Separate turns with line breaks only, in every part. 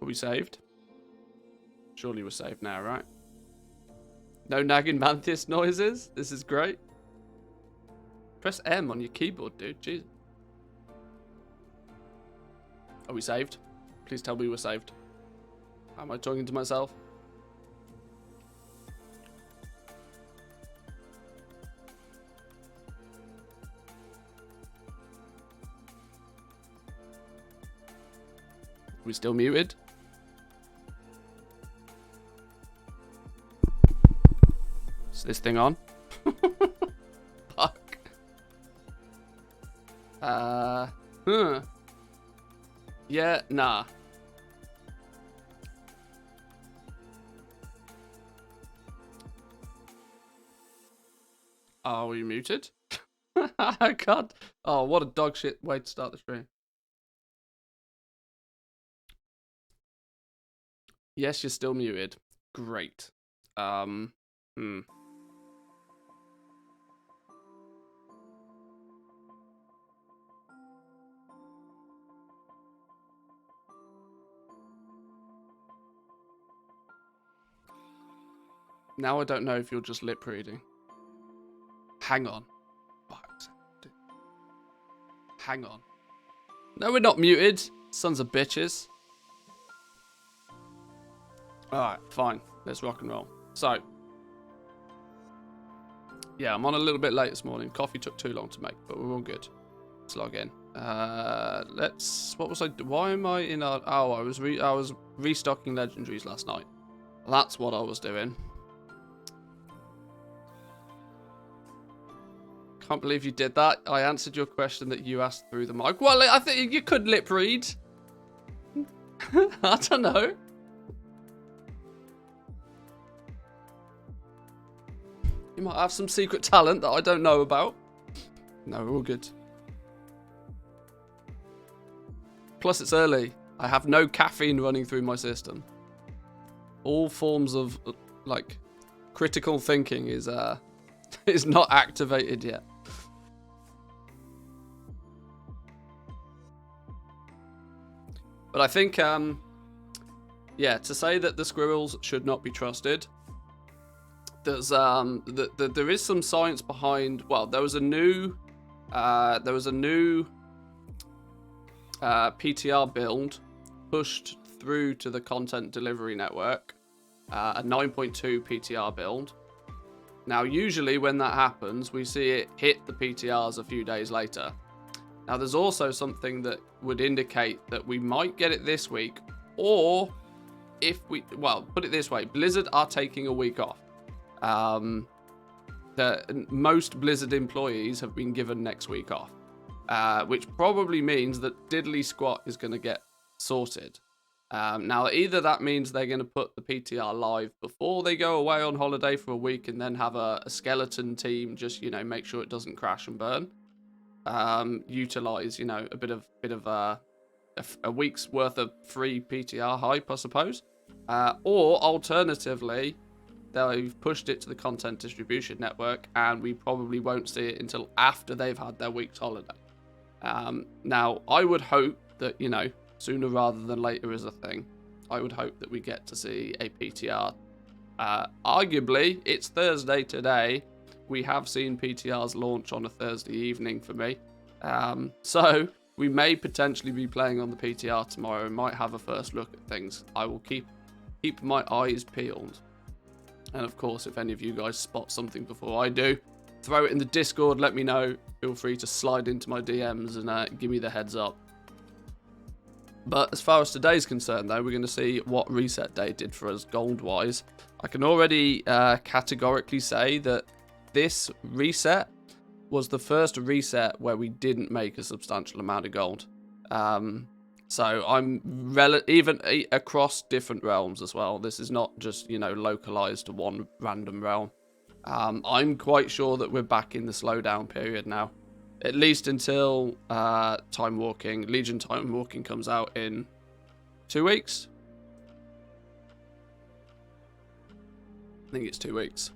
Are we saved? Surely we're saved now, right? No nagging mantis noises. This is great. Press M on your keyboard, dude. Jeez. Are we saved? Please tell me we're saved. Am I talking to myself? We still muted? Is this thing on? Fuck. Yeah, nah. Are we muted? I can't. Oh, what a dog shit way to start the stream. Yes, you're still muted. Great. Now I don't know if you're just lip reading. Hang on. Hang on. No, we're not muted. Sons of bitches. Alright, fine. Let's rock and roll. So. Yeah, I'm on a little bit late this morning. Coffee took too long to make, but we're all good. Let's log in. What was I... Why am I in our... Oh, I was restocking legendaries last night. That's what I was doing. Can't believe you did that. I answered your question that you asked through the mic. Well, I think you could lip read. I don't know. You might have some secret talent that I don't know about. No, we're all good. Plus, it's early. I have no caffeine running through my system. All forms of, like, critical thinking is not activated yet. But I think, yeah, to say that the squirrels should not be trusted, there's there is some science behind. Well, there was a new PTR build pushed through to the content delivery network, a 9.2 PTR build. Now, usually when that happens, we see it hit the PTRs a few days later. Now, there's also something that would indicate that we might get it this week, or if we, well, put it this way, Blizzard are taking a week off. Most Blizzard employees have been given next week off, which probably means that Diddly Squat is going to get sorted. Now, either that means they're going to put the PTR live before they go away on holiday for a week and then have a skeleton team just, you know, make sure it doesn't crash and burn. Utilize, you know, a bit of a week's worth of free PTR hype, I suppose. Or alternatively, they've pushed it to the content distribution network and we probably won't see it until after they've had their week's holiday. Now, I would hope that, you know, sooner rather than later is a thing. I would hope that we get to see a PTR. Arguably, it's Thursday today. We have seen PTRs launch on a Thursday evening for me. So we may potentially be playing on the PTR tomorrow and might have a first look at things. I will keep my eyes peeled. And of course, if any of you guys spot something before I do, throw it in the Discord, let me know. Feel free to slide into my DMs and give me the heads up. But as far as today's concerned, though, we're going to see what Reset Day did for us gold-wise. I can already categorically say that this reset was the first reset where we didn't make a substantial amount of gold. So I'm even across different realms as well. This is not just, you know, localized to one random realm. I'm quite sure that we're back in the slowdown period now. At least until Legion Time Walking comes out in 2 weeks. I think it's 2 weeks.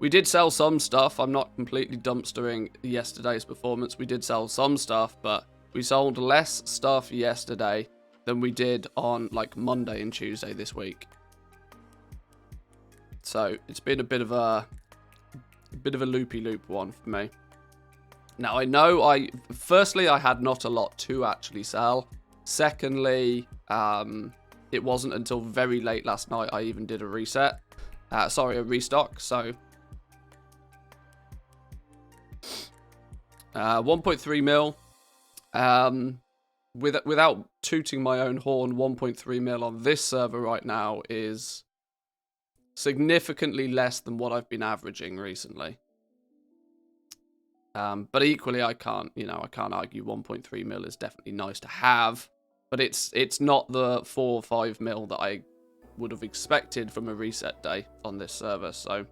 We did sell some stuff. I'm not completely dumpstering yesterday's performance. We did sell some stuff, but we sold less stuff yesterday than we did on like Monday and Tuesday this week. So it's been a bit of a loopy-loop one for me. Now I know firstly I had not a lot to actually sell. Secondly, it wasn't until very late last night I even did a reset. A restock. So 1.3 mil. Without tooting my own horn, 1.3 mil on this server right now is significantly less than what I've been averaging recently. But equally, I can't argue 1.3 mil is definitely nice to have, but it's not the 4 or 5 mil that I would have expected from a reset day on this server. So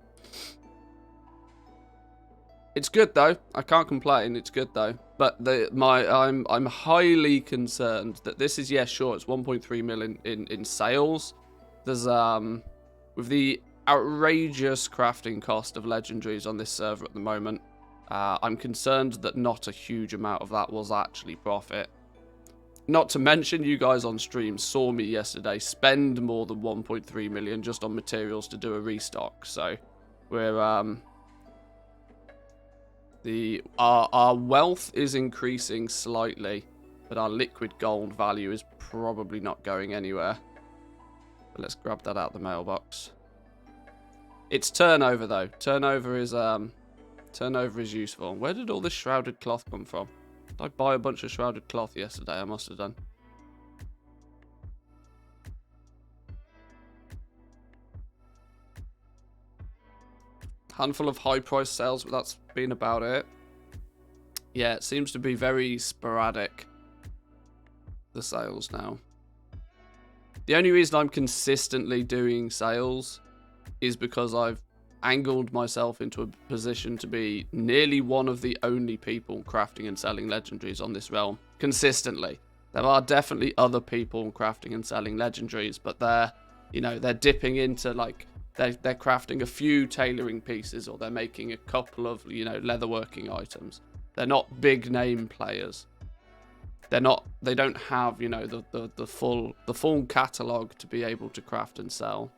it's good though. I can't complain. It's good though. But I'm highly concerned that this is, sure, it's 1.3 mil in sales. There's with the outrageous crafting cost of legendaries on this server at the moment. I'm concerned that not a huge amount of that was actually profit. Not to mention, you guys on stream saw me yesterday spend more than 1.3 million just on materials to do a restock. So we're our wealth is increasing slightly, but our liquid gold value is probably not going anywhere. But let's grab that out of the mailbox. It's turnover though. Turnover is useful. Where did all this shrouded cloth come from? Did I buy a bunch of shrouded cloth yesterday? I must have done. Handful of high price sales, but that's been about it. Yeah, it seems to be very sporadic, the sales now. The only reason I'm consistently doing sales is because I've angled myself into a position to be nearly one of the only people crafting and selling legendaries on this realm consistently. There are definitely other people crafting and selling legendaries, but they're dipping into like they're crafting a few tailoring pieces, or they're making a couple of leatherworking items. They're not big name players. They don't have the full catalog to be able to craft and sell.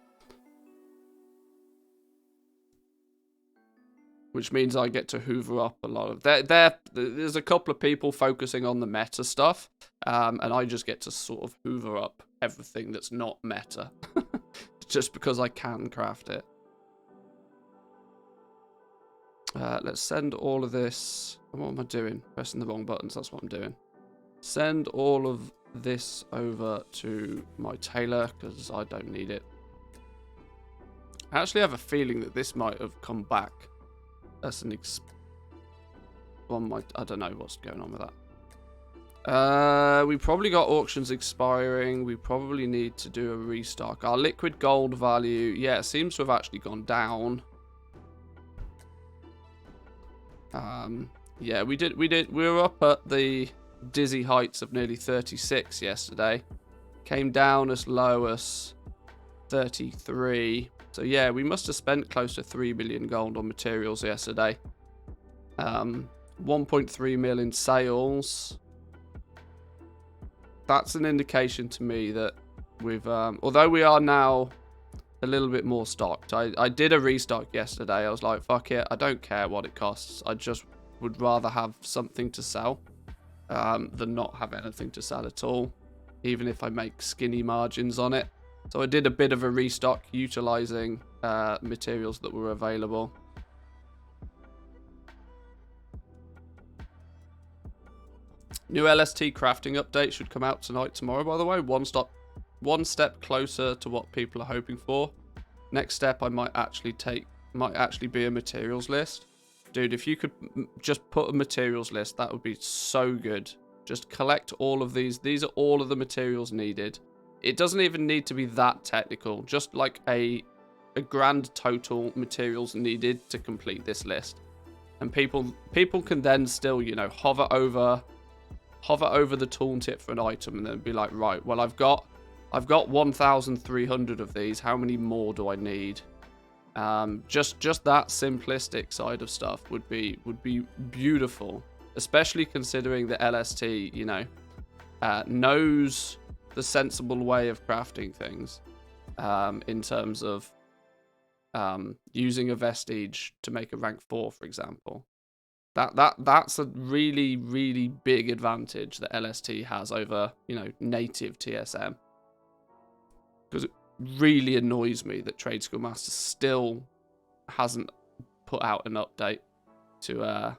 Which means I get to hoover up a lot of... There's a couple of people focusing on the meta stuff, and I just get to sort of hoover up everything that's not meta. Just because I can craft it. Let's send all of this... What am I doing? Pressing the wrong buttons, that's what I'm doing. Send all of this over to my tailor, because I don't need it. I actually have a feeling that this might have come back. That's an I don't know what's going on with that. We probably got auctions expiring. We probably need to do a restock. Our liquid gold value, it seems to have actually gone down. Yeah, we did. We were up at the dizzy heights of nearly 36 yesterday. Came down as low as 33. So yeah, we must have spent close to 3 million gold on materials yesterday. 1.3 mil in sales. That's an indication to me that we've, although we are now a little bit more stocked. I did a restock yesterday. I was like, fuck it, I don't care what it costs. I just would rather have something to sell than not have anything to sell at all, even if I make skinny margins on it. So I did a bit of a restock utilizing materials that were available. New LST crafting update should come out tonight, tomorrow, by the way. One step closer to what people are hoping for. Next step I might actually be a materials list. Dude, if you could just put a materials list, that would be so good. Just collect all of these. These are all of the materials needed. It doesn't even need to be that technical. Just like a grand total materials needed to complete this list. And people can then still, hover over the tooltip for an item and then be like, right, well, I've got 1,300 of these. How many more do I need? Just that simplistic side of stuff would be beautiful, especially considering the LST, knows the sensible way of crafting things, in terms of using a vestige to make a rank 4, for example. That's a really, really big advantage that LST has over, native TSM. Because it really annoys me that Trade School Master still hasn't put out an update to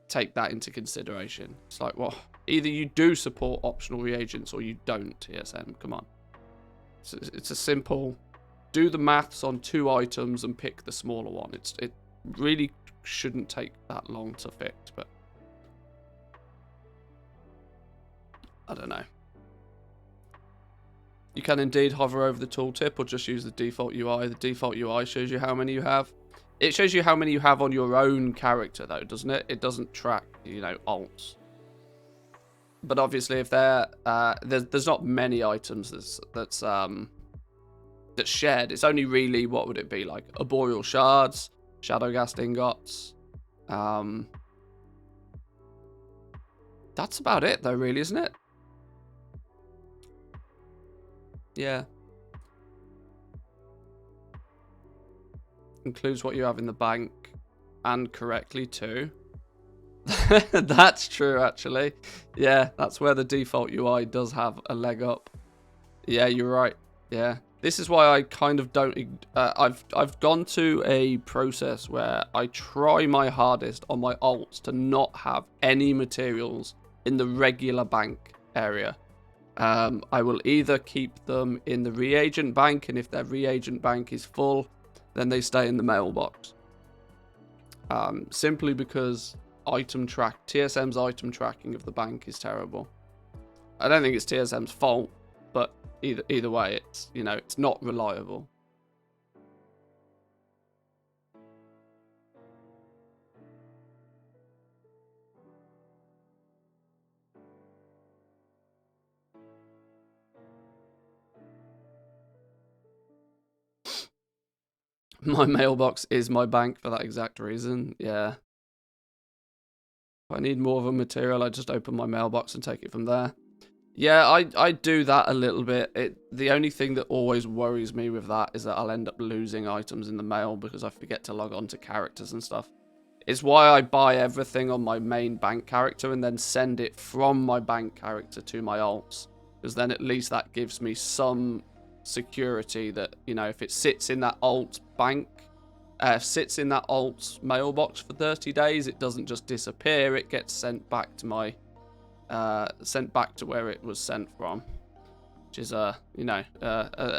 take that into consideration. It's like, well, either you do support optional reagents or you don't, TSM. Come on. It's a simple, do the maths on 2 items and pick the smaller one. It really shouldn't take that long to fix, but I don't know. You can indeed hover over the tooltip or just use the default UI. The default UI shows you how many you have. It shows you how many you have on your own character, though, doesn't it? It doesn't track, alts. But obviously, if there's not many items that's shared. It's only really, what would it be, like arboreal shards, shadow ghast ingots. That's about it, though, really, isn't it? Yeah. Includes what you have in the bank, and correctly too. That's true, actually. Yeah, that's where the default UI does have a leg up. Yeah, you're right. Yeah. This is why I kind of don't... I've gone to a process where I try my hardest on my alts to not have any materials in the regular bank area. I will either keep them in the reagent bank, and if their reagent bank is full, then they stay in the mailbox. Simply because TSM's item tracking of the bank is terrible. I don't think it's TSM's fault, but either way, it's it's not reliable. My mailbox is my bank for that exact reason. Yeah. If I need more of a material, I just open my mailbox and take it from there. Yeah, I do that a little bit. The only thing that always worries me with that is that I'll end up losing items in the mail because I forget to log on to characters and stuff. It's why I buy everything on my main bank character and then send it from my bank character to my alts. Because then at least that gives me some security that, if it sits in that alt bank, sits in that alt mailbox for 30 days, it doesn't just disappear. It gets sent back to my... sent back to where it was sent from, which is a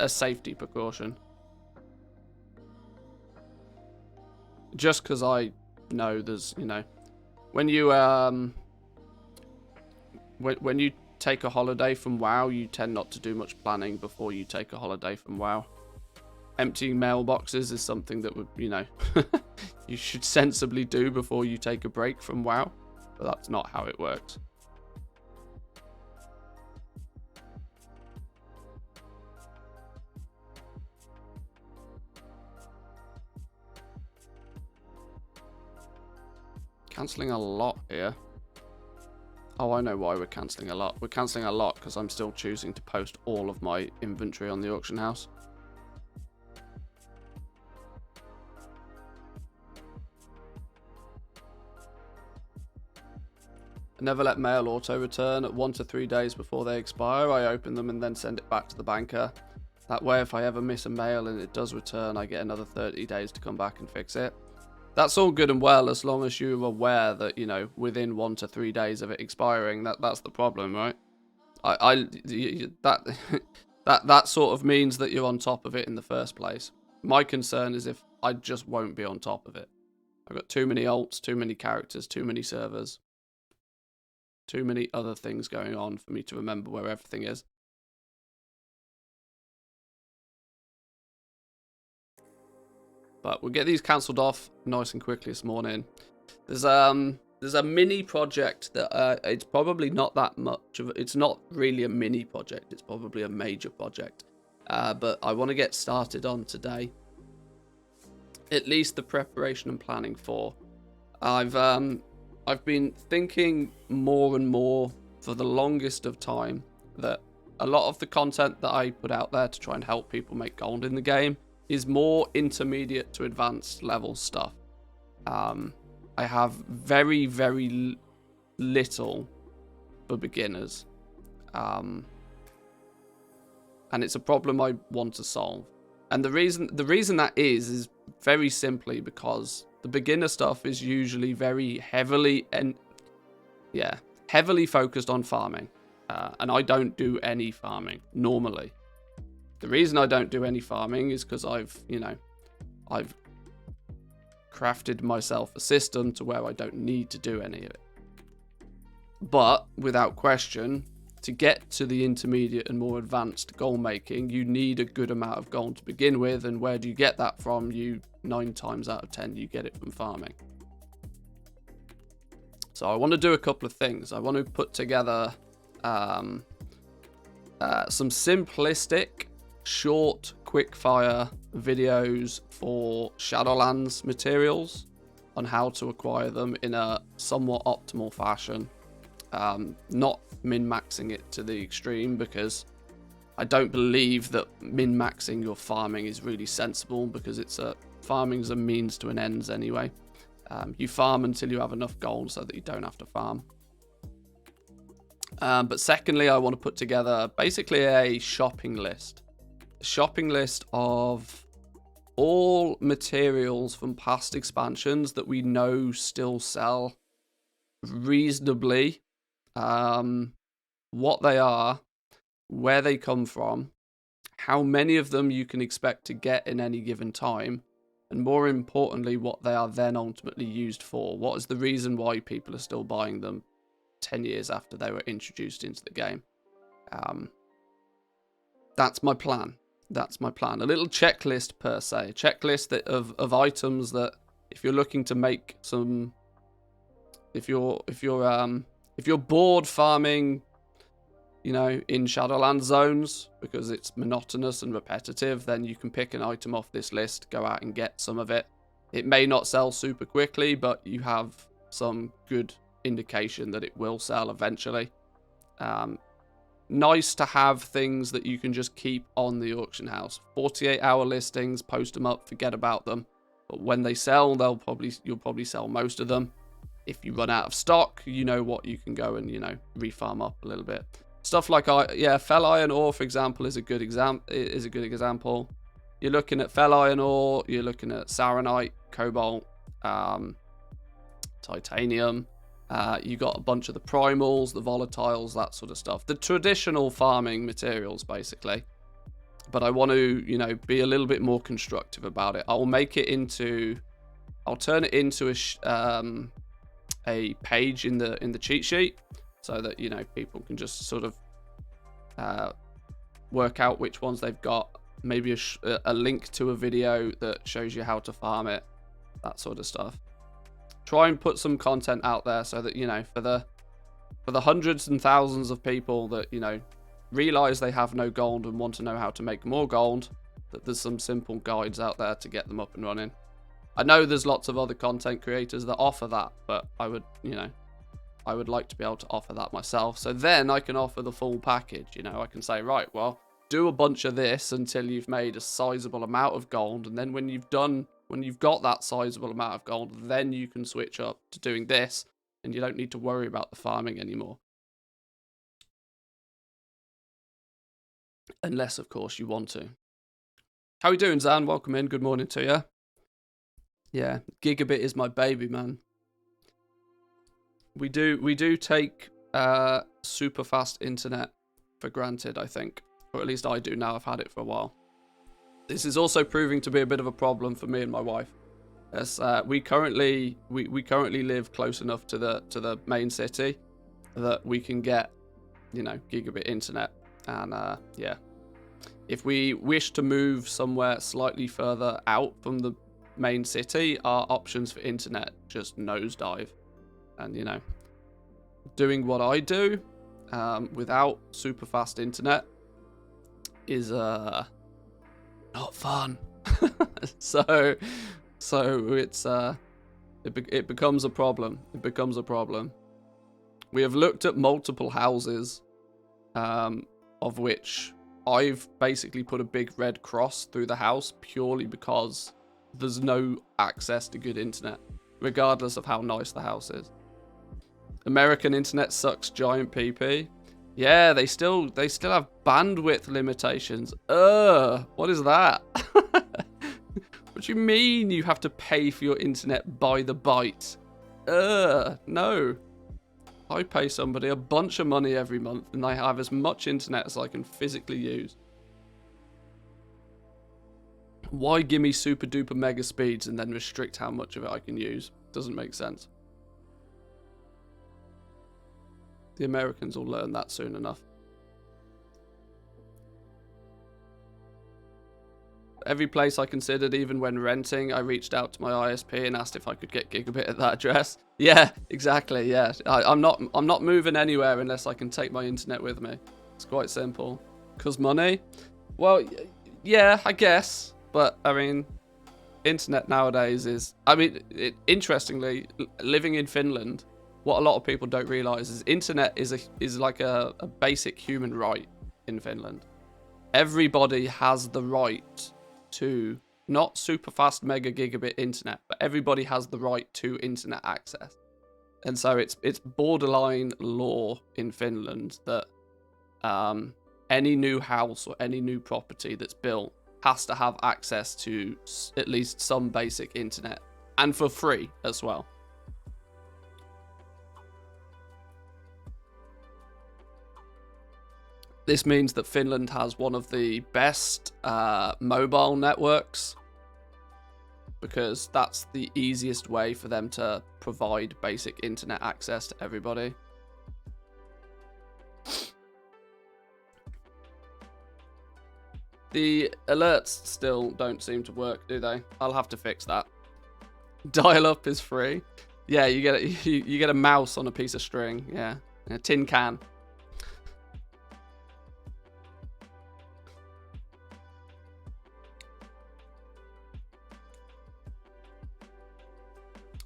safety precaution. Just because I know there's when you when you take a holiday from WoW, you tend not to do much planning before you take a holiday from WoW. Emptying mailboxes is something that would you should sensibly do before you take a break from WoW, but that's not how it works. Cancelling a lot here. Oh, I know why we're cancelling a lot. We're cancelling a lot because I'm still choosing to post all of my inventory on the auction house. I never let mail auto-return at 1 to 3 days before they expire. I open them and then send it back to the banker. That way, if I ever miss a mail and it does return, I get another 30 days to come back and fix it. That's all good and well as long as you're aware that, within 1 to 3 days of it expiring, that's the problem, right? That sort of means that you're on top of it in the first place. My concern is if I just won't be on top of it. I've got too many alts, too many characters, too many servers, too many other things going on for me to remember where everything is. But we'll get these cancelled off nice and quickly this morning. There's a mini project that it's probably not that much of. It's not really a mini project. It's probably a major project. But I want to get started on today. At least the preparation and planning for. I've been thinking more and more for the longest of time that a lot of the content that I put out there to try and help people make gold in the game is more intermediate to advanced level stuff. I have very, very little for beginners. And it's a problem I want to solve. And the reason that is very simply because the beginner stuff is usually very heavily focused on farming. And I don't do any farming normally. The reason I don't do any farming is because I've crafted myself a system to where I don't need to do any of it. But without question, to get to the intermediate and more advanced gold making, you need a good amount of gold to begin with. And where do you get that from? 9 times out of 10, you get it from farming. So I want to do a couple of things. I want to put together some simplistic, short, quick-fire videos for Shadowlands materials on how to acquire them in a somewhat optimal fashion. Not min-maxing it to the extreme, because I don't believe that min-maxing your farming is really sensible, because farming's a means to an end anyway. You farm until you have enough gold so that you don't have to farm. But secondly, I want to put together basically a shopping list. A shopping list of all materials from past expansions that we know still sell reasonably. What they are, where they come from, how many of them you can expect to get in any given time, and more importantly, what they are then ultimately used for. What is the reason why people are still buying them 10 years after they were introduced into the game? That's my plan. That's my plan. A little checklist per se. A checklist of items that if you're looking to make some... If you're bored farming, in Shadowland zones because it's monotonous and repetitive, then you can pick an item off this list, go out and get some of it. It may not sell super quickly, but you have some good indication that it will sell eventually. Nice to have things that you can just keep on the auction house. 48-hour listings, post them up, forget about them. But when they sell, you'll probably sell most of them. If you run out of stock, you know what, you can go and, refarm up a little bit. Stuff like, fell iron ore, for example, is a good example. You're looking at fell iron ore, you're looking at saronite, cobalt, titanium. You got a bunch of the primals, the volatiles, that sort of stuff. The traditional farming materials, basically. But I want to, be a little bit more constructive about it. I'll turn it into a page in the cheat sheet, so that people can just sort of work out which ones they've got. Maybe a link to a video that shows you how to farm it, that sort of stuff. Try and put some content out there so that for the hundreds and thousands of people that realize they have no gold and want to know how to make more gold, that there's some simple guides out there to get them up and running. I know there's lots of other content creators that offer that, but I would like to be able to offer that myself. So then I can offer the full package. I can say, right, well, do a bunch of this until you've made a sizable amount of gold, and then when you've got that sizable amount of gold, then you can switch up to doing this, and you don't need to worry about the farming anymore. Unless, of course, you want to. How are you doing, Zan? Welcome in. Good morning to you. Yeah, gigabit is my baby, man. We do take super fast internet for granted, I think. Or at least I do now. I've had it for a while. This is also proving to be a bit of a problem for me and my wife. As we currently live close enough to the main city that we can get, gigabit internet. And yeah, if we wish to move somewhere slightly further out from the main city, our options for internet just nosedive. And doing what I do without super fast internet is not fun. so it's it becomes a problem. We have looked at multiple houses of which I've basically put a big red cross through the house purely because there's no access to good internet, regardless of how nice the house is. American internet sucks, giant PP. Yeah, they still have bandwidth limitations. What is that? What do you mean you have to pay for your internet by the byte? No. I pay somebody a bunch of money every month and I have as much internet as I can physically use. Why give me super duper mega speeds and then restrict how much of it I can use? Doesn't make sense. The Americans will learn that soon enough. Every place I considered, even when renting, I reached out to my ISP and asked if I could get gigabit at that address. Yeah, exactly, yeah. I'm not moving anywhere unless I can take my internet with me. It's quite simple. 'Cause money? Well, yeah, I guess. But, I mean, internet nowadays is... I mean, interestingly, living in Finland, what a lot of people don't realise is internet is like a basic human right in Finland. Everybody has the right to not super fast mega gigabit internet, but everybody has the right to internet access. And so it's borderline law in Finland that any new house or any new property that's built has to have access to at least some basic internet, and for free as well. This means that Finland has one of the best mobile networks, because that's the easiest way for them to provide basic internet access to everybody. The alerts still don't seem to work, do they? I'll have to fix that. Dial-up is free. Yeah, you get a mouse on a piece of string. Yeah, a tin can.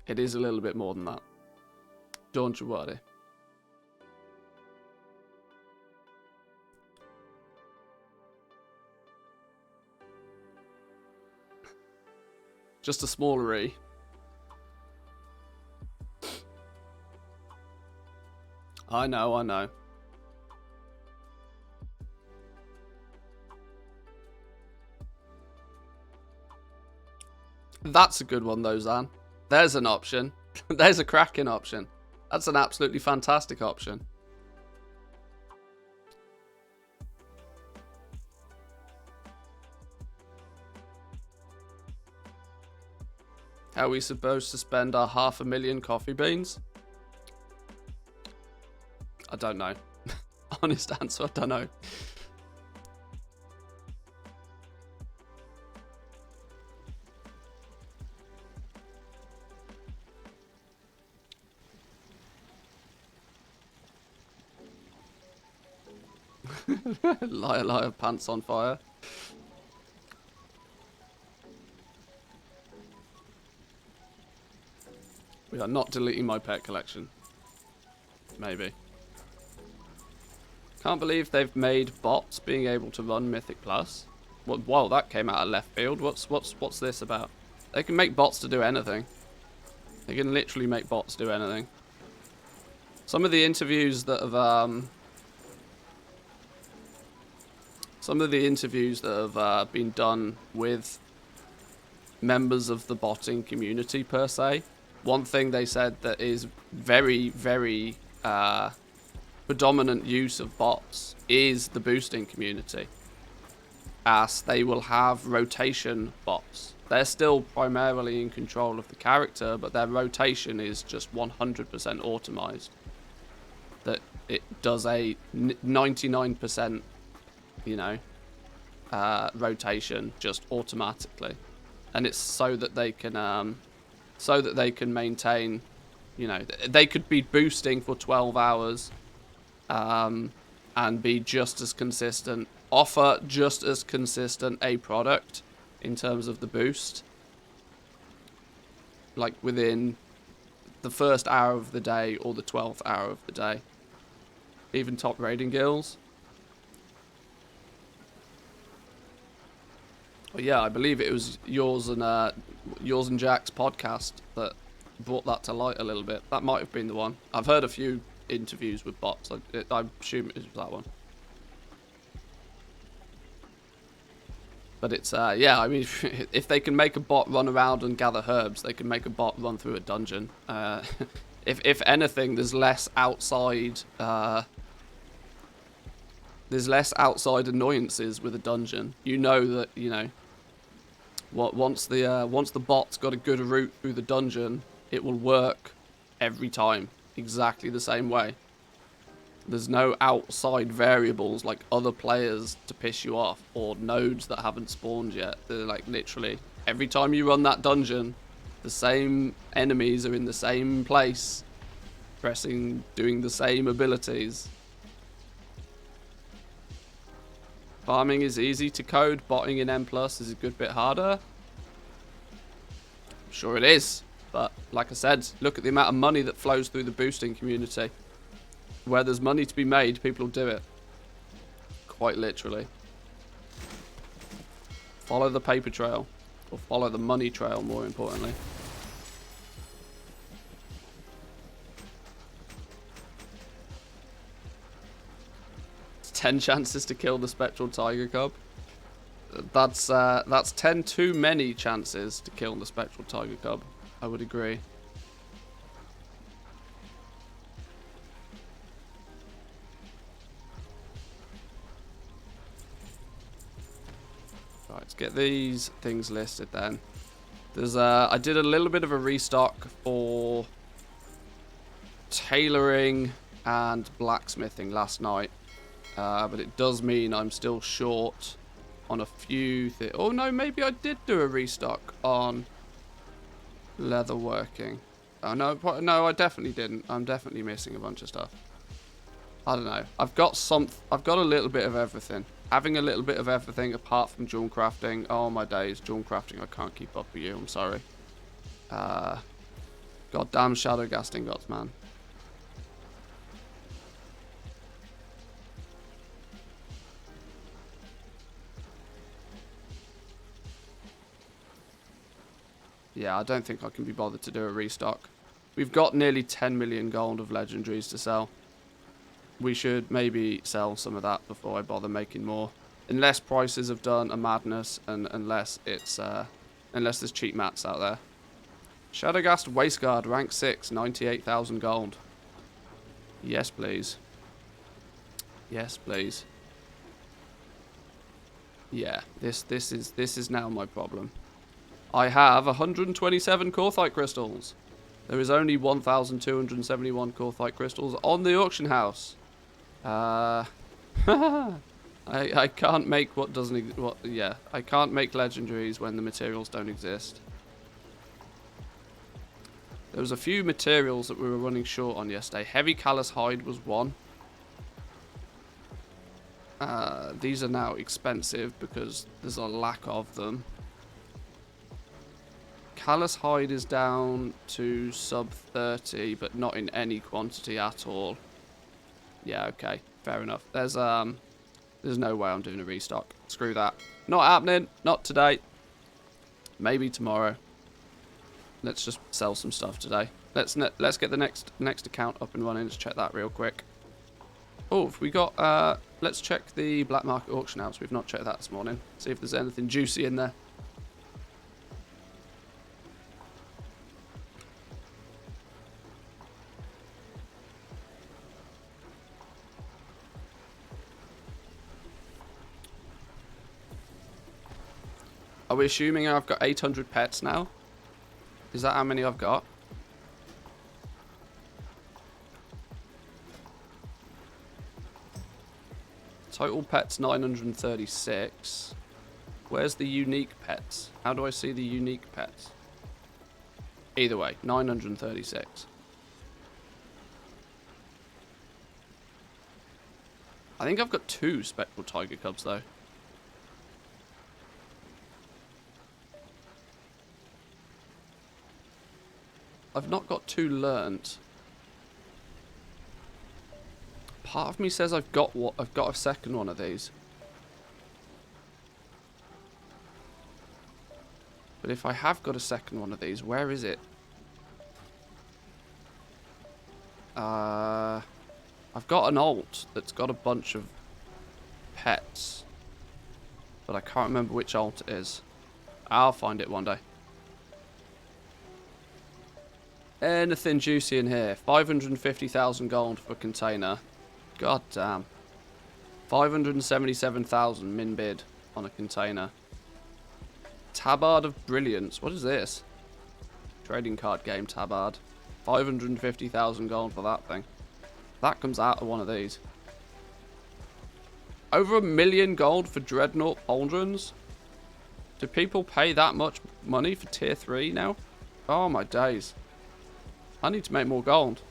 It is a little bit more than that. Don't you worry. Just a smaller E. I know, I know. That's a good one though, Zan. There's an option. There's a cracking option. That's an absolutely fantastic option. How are we supposed to spend our 500,000 coffee beans? I don't know. Honest answer, I don't know. Liar, liar, pants on fire. We are not deleting my pet collection. Maybe. Can't believe they've made bots being able to run Mythic Plus. Wow, that came out of left field. What's this about? They can make bots to do anything. They can literally make bots do anything. Some of the interviews that have been done with members of the botting community per se, one thing they said that is very, very predominant use of bots is the boosting community, as they will have rotation bots. They're still primarily in control of the character, but their rotation is just 100% automized. That it does a 99%, you know, rotation just automatically, and it's so that they can maintain, you know, they could be boosting for 12 hours and be just as consistent, offer just as consistent a product in terms of the boost, like within the first hour of the day or the 12th hour of the day. Even top raiding guilds. But yeah, I believe it was yours and Jack's podcast that brought that to light a little bit. That might have been the one. I've heard a few interviews with bots. I assume it was that one. But it's, yeah, I mean, if they can make a bot run around and gather herbs, they can make a bot run through a dungeon. If anything, there's less outside annoyances with a dungeon. You know that, you know, once the bot's got a good route through the dungeon, it will work every time exactly the same way. There's no outside variables like other players to piss you off or nodes that haven't spawned yet. They're like literally every time you run that dungeon, the same enemies are in the same place, doing the same abilities. Farming is easy to code. Botting in M+ is a good bit harder. Sure it is. But like I said, look at the amount of money that flows through the boosting community. Where there's money to be made, people will do it. Quite literally. Follow the paper trail. Or follow the money trail, more importantly. It's 10 chances to kill the spectral tiger cub. That's 10 too many chances to kill the spectral tiger cub. I would agree. Right, let's get these things listed then. There's I did a little bit of a restock for tailoring and blacksmithing last night, but it does mean I'm still short on a few things. Oh no, maybe I did do a restock on leatherworking. Oh no, no, I definitely didn't. I'm definitely missing a bunch of stuff. I don't know. I've got a little bit of everything. Having a little bit of everything apart from jewel crafting. Oh my days, jewel crafting, I can't keep up with you, I'm sorry. Goddamn shadow ghast ingots, man. Yeah, I don't think I can be bothered to do a restock. We've got nearly 10 million gold of legendaries to sell. We should maybe sell some of that before I bother making more. Unless prices have done a madness and unless it's unless there's cheap mats out there. Shadowghast Wasteguard, rank 6, 98,000 gold. Yes, please. Yes, please. Yeah, this is now my problem. I have 127 Corthite crystals. There is only 1,271 Corthite crystals on the auction house. I can't make what doesn't yeah, I can't make legendaries when the materials don't exist. There was a few materials that we were running short on yesterday. Heavy callus hide was one. These are now expensive because there's a lack of them. Callus hide is down to sub 30, but not in any quantity at all. Yeah, okay, fair enough. There's no way I'm doing a restock. Screw that. Not happening. Not today. Maybe tomorrow. Let's just sell some stuff today. Let's get the next account up and running. Let's check that real quick. Oh, we got. Let's check the black market auction house. We've not checked that this morning. See if there's anything juicy in there. Are we assuming I've got 800 pets now? Is that how many I've got? Total pets 936. Where's the unique pets? How do I see the unique pets? Either way, 936. I think I've got 2 spectral tiger cubs though. I've not got 2 learnt. Part of me says I've got a second one of these. But if I have got a second one of these, where is it? I've got an alt that's got a bunch of pets. But I can't remember which alt it is. I'll find it one day. Anything juicy in here? 550,000 gold for a container. God damn. 577,000 min bid on a container. Tabard of Brilliance. What is this? Trading card game Tabard. 550,000 gold for that thing. That comes out of one of these. Over 1 million gold for Dreadnought Pauldrons? Do people pay that much money for tier 3 now? Oh my days. I need to make more gold.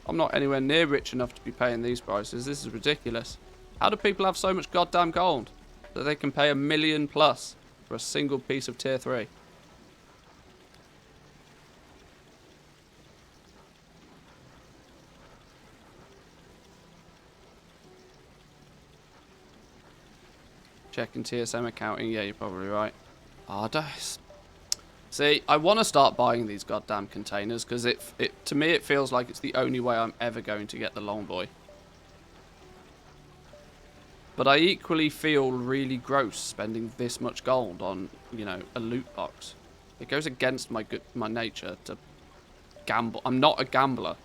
I'm not anywhere near rich enough to be paying these prices. This is ridiculous. How do people have so much goddamn gold that they can pay 1 million plus for a single piece of tier 3? Checking TSM accounting. Yeah, you're probably right. Oh, dice. See, I want to start buying these goddamn containers because to me it feels like it's the only way I'm ever going to get the long boy. But I equally feel really gross spending this much gold on, you know, a loot box. It goes against my nature to gamble. I'm not a gambler.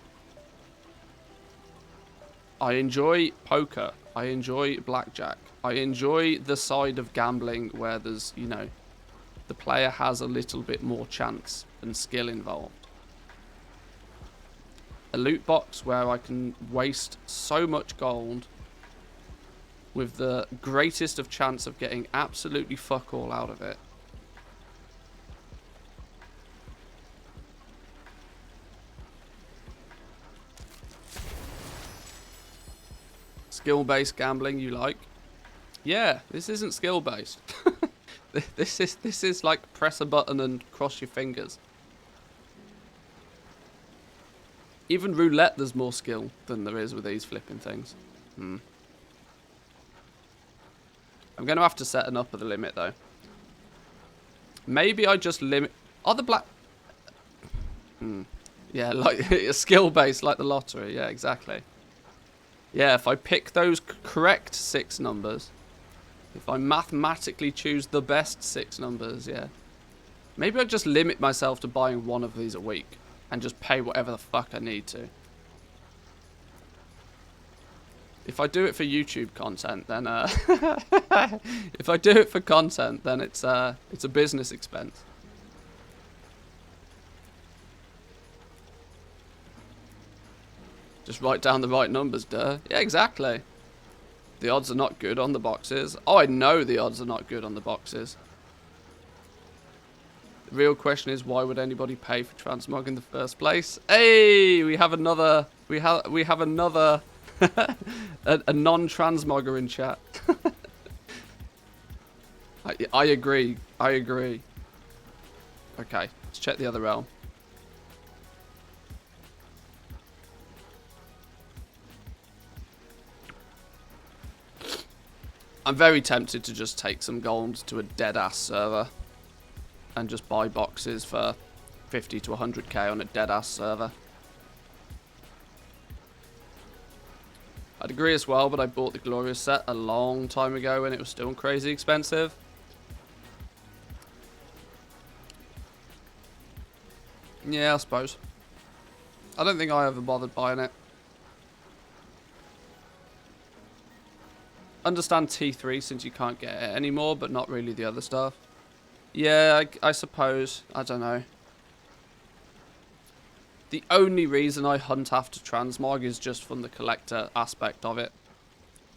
I enjoy poker. I enjoy blackjack. I enjoy the side of gambling where there's, you know, the player has a little bit more chance and skill involved. A loot box where I can waste so much gold with the greatest of chance of getting absolutely fuck all out of it. Skill-based gambling you like? Yeah, this isn't skill-based. This is like press a button and cross your fingers. Even roulette, there's more skill than there is with these flipping things. I'm going to have to set an upper limit, though. Maybe I just limit... Oh, the black... Yeah, like a skill-based, like the lottery. Yeah, exactly. Yeah, if I pick those correct 6 numbers... If I mathematically choose the best 6 numbers, yeah. Maybe I just limit myself to buying one of these a week. And just pay whatever the fuck I need to. If I do it for YouTube content, then if I do it for content, then it's a business expense. Just write down the right numbers, duh. Yeah, exactly. The odds are not good on the boxes. Oh, I know the odds are not good on the boxes. The real question is, why would anybody pay for transmog in the first place? Hey, we have another a non-transmogger in chat. I agree. I agree. Okay, let's check the other realm. I'm very tempted to just take some gold to a dead-ass server and just buy boxes for 50 to 100k on a dead-ass server. I'd agree as well, but I bought the Glorious set a long time ago when it was still crazy expensive. Yeah, I suppose. I don't think I ever bothered buying it. Understand T3 since you can't get it anymore, but not really the other stuff. Yeah, I suppose. I don't know. The only reason I hunt after transmog is just from the collector aspect of it.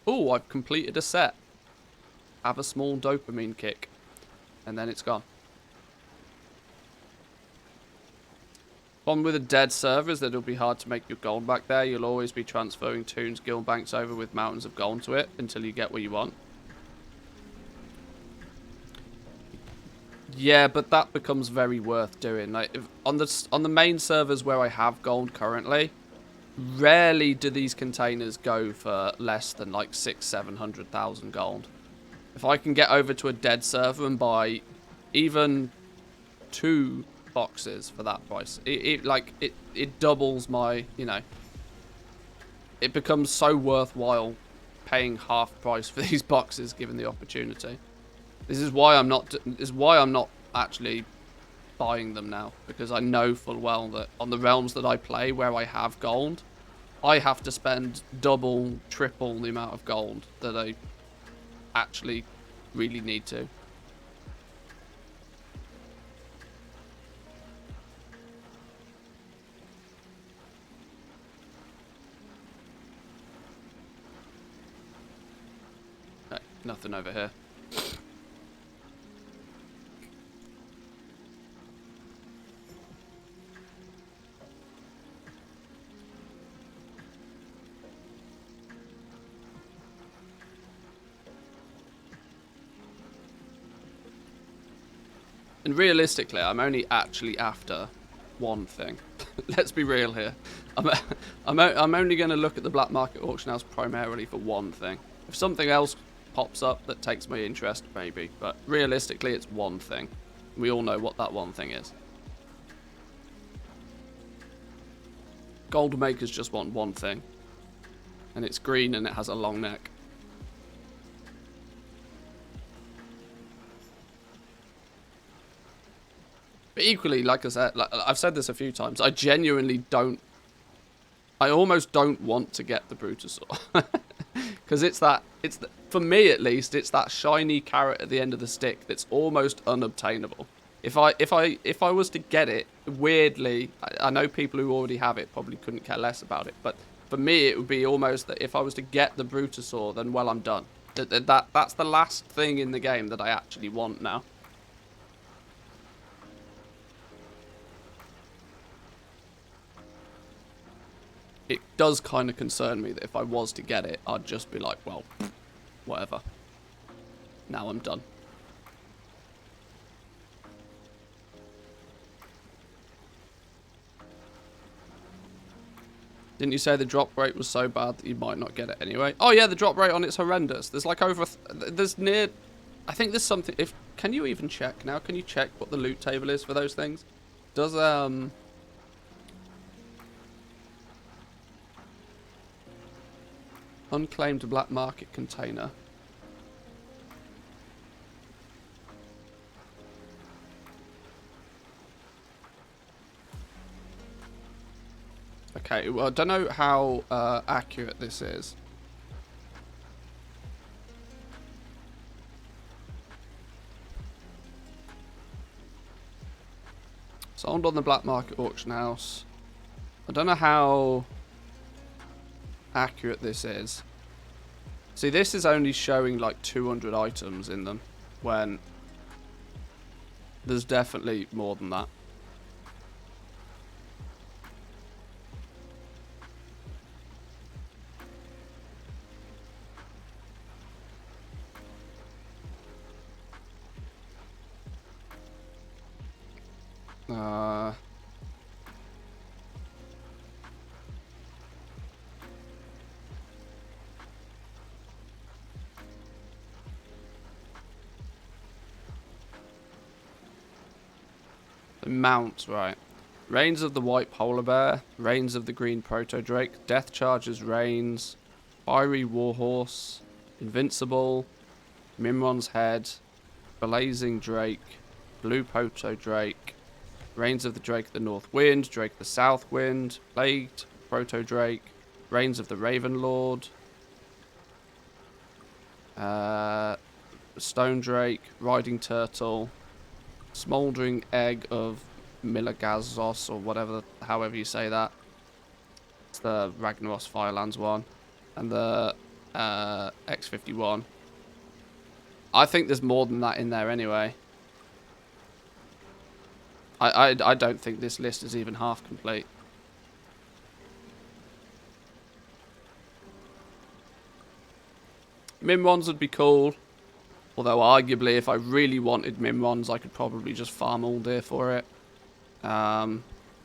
Oh, I've completed a set. Have a small dopamine kick. And then it's gone. Problem with a dead server is that it'll be hard to make your gold back there. You'll always be transferring Toons guild banks over with mountains of gold to it until you get what you want. Yeah, but that becomes very worth doing. Like on the main servers where I have gold currently, rarely do these containers go for less than like 600,000-700,000 gold. If I can get over to a dead server and buy even 2 boxes for that price. It doubles my, you know, it becomes so worthwhile paying half price for these boxes given the opportunity. This is why I'm not actually buying them now, because I know full well that on the realms that I play where I have gold, I have to spend double, triple the amount of gold that I actually really need to. Okay, nothing over here. And realistically, I'm only actually after one thing. Let's be real here. I'm only going to look at the black market auction house primarily for one thing. If something else pops up that takes my interest, maybe. But realistically, it's one thing. We all know what that one thing is. Gold makers just want one thing. And it's green and it has a long neck. But equally, like I said, like I've said this a few times, I genuinely don't... I almost don't want to get the Brutosaur. Because for me at least, it's that shiny carrot at the end of the stick that's almost unobtainable. If I was to get it, weirdly, I know people who already have it probably couldn't care less about it, but for me it would be almost that if I was to get the Brutosaur, then well, I'm done. That's the last thing in the game that I actually want now. It does kind of concern me that if I was to get it, I'd just be like, well, whatever. Now I'm done. Didn't you say the drop rate was so bad that you might not get it anyway? Oh yeah, the drop rate on it's horrendous. There's like over, there's near, I think there's something, can you even check now? Can you check what the loot table is for those things? Does, unclaimed black market container. Okay, well, I don't know how accurate this is. Sold on the black market auction house. I don't know how accurate this is. See, this is only showing like 200 items in them, when there's definitely more than that. The mount, right. Reigns of the White Polar Bear, Reigns of the Green Proto-Drake, Death Charger's Reigns, Fiery Warhorse, Invincible, Mimron's Head, Blazing Drake, Blue Proto-Drake, Reigns of the Drake of the North Wind, Drake of the South Wind, Plagued Proto-Drake, Reigns of the Raven Lord, Stone Drake, Riding Turtle, Smouldering Egg of Milagazos, or whatever, however you say that. It's the Ragnaros Firelands one. And the X51. I think there's more than that in there anyway. I don't think this list is even half complete. Mimrons would be cool. Although, arguably, if I really wanted Mimrons, I could probably just farm all day for it.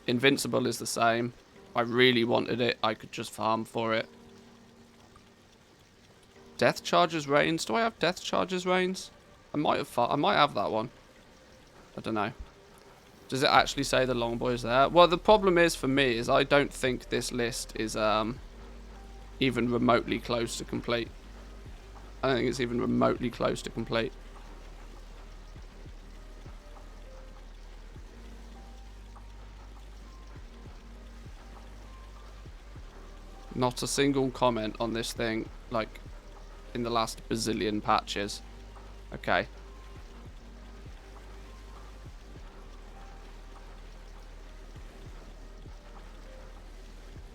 Invincible is the same. If I really wanted it, I could just farm for it. Death Charger's Reigns. Do I have Death Charger's Reigns? I might have that one. I don't know. Does it actually say the long boy's there? Well, the problem is for me is I don't think this list is even remotely close to complete. I don't think it's even remotely close to complete. Not a single comment on this thing, like, in the last bazillion patches. Okay.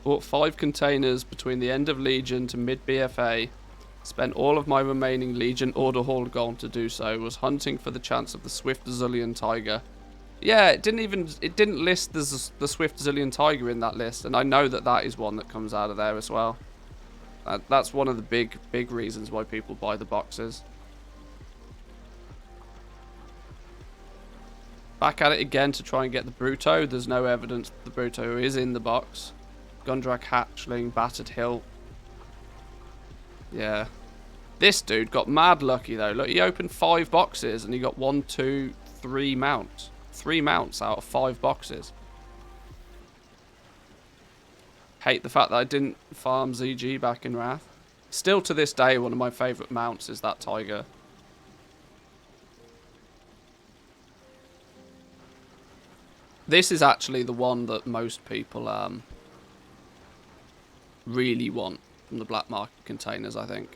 Bought 5 containers between the end of Legion to mid-BFA. Spent all of my remaining Legion Order Hall gold to do so. Was hunting for the chance of the Swift Zillion Tiger. Yeah, it didn't list the Swift Zillion Tiger in that list, and I know that that is one that comes out of there as well. That's one of the big reasons why people buy the boxes. Back at it again to try and get the Bruto. There's no evidence the Bruto is in the box. Gundrak Hatchling, Battered Hill. Yeah. This dude got mad lucky though. Look, he opened 5 boxes and he got 1, 2, 3 mounts. 3 mounts out of 5 boxes. Hate the fact that I didn't farm ZG back in Wrath. Still to this day, one of my favourite mounts is that Tiger. This is actually the one that most people really want from the black market containers, I think.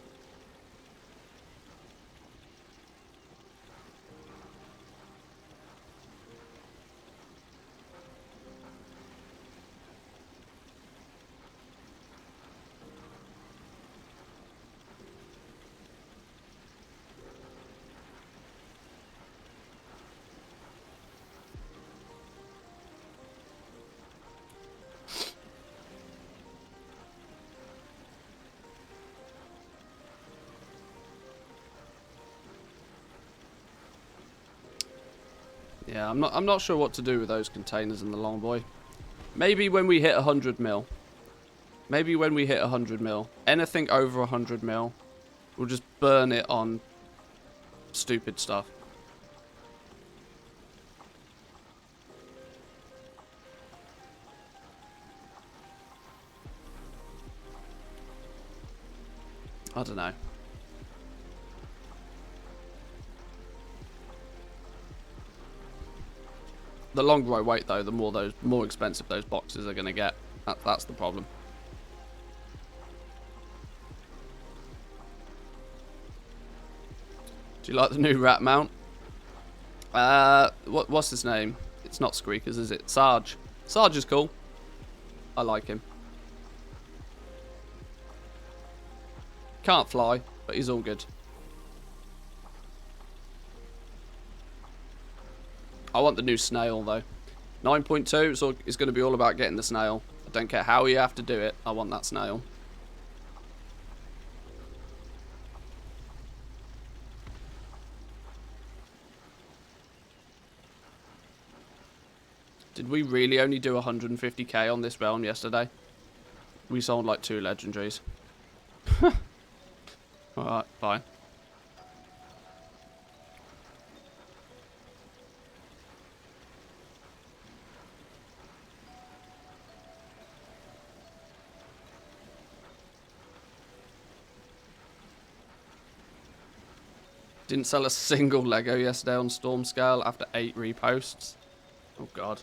Yeah, I'm not sure what to do with those containers in the long boy. Maybe when we hit 100 mil. Maybe when we hit 100 mil. Anything over 100 mil, we'll just burn it on stupid stuff. I don't know. The longer I wait, though, the more expensive those boxes are going to get. That's the problem. Do you like the new rat mount? What's his name? It's not Squeakers, is it? Sarge. Sarge is cool. I like him. Can't fly, but he's all good. I want the new snail, though. 9.2, it's going to be all about getting the snail. I don't care how you have to do it. I want that snail. Did we really only do 150k on this realm yesterday? We sold like 2 legendaries. Alright, fine. Didn't sell a single Lego yesterday on Storm Scale after 8 reposts. Oh god.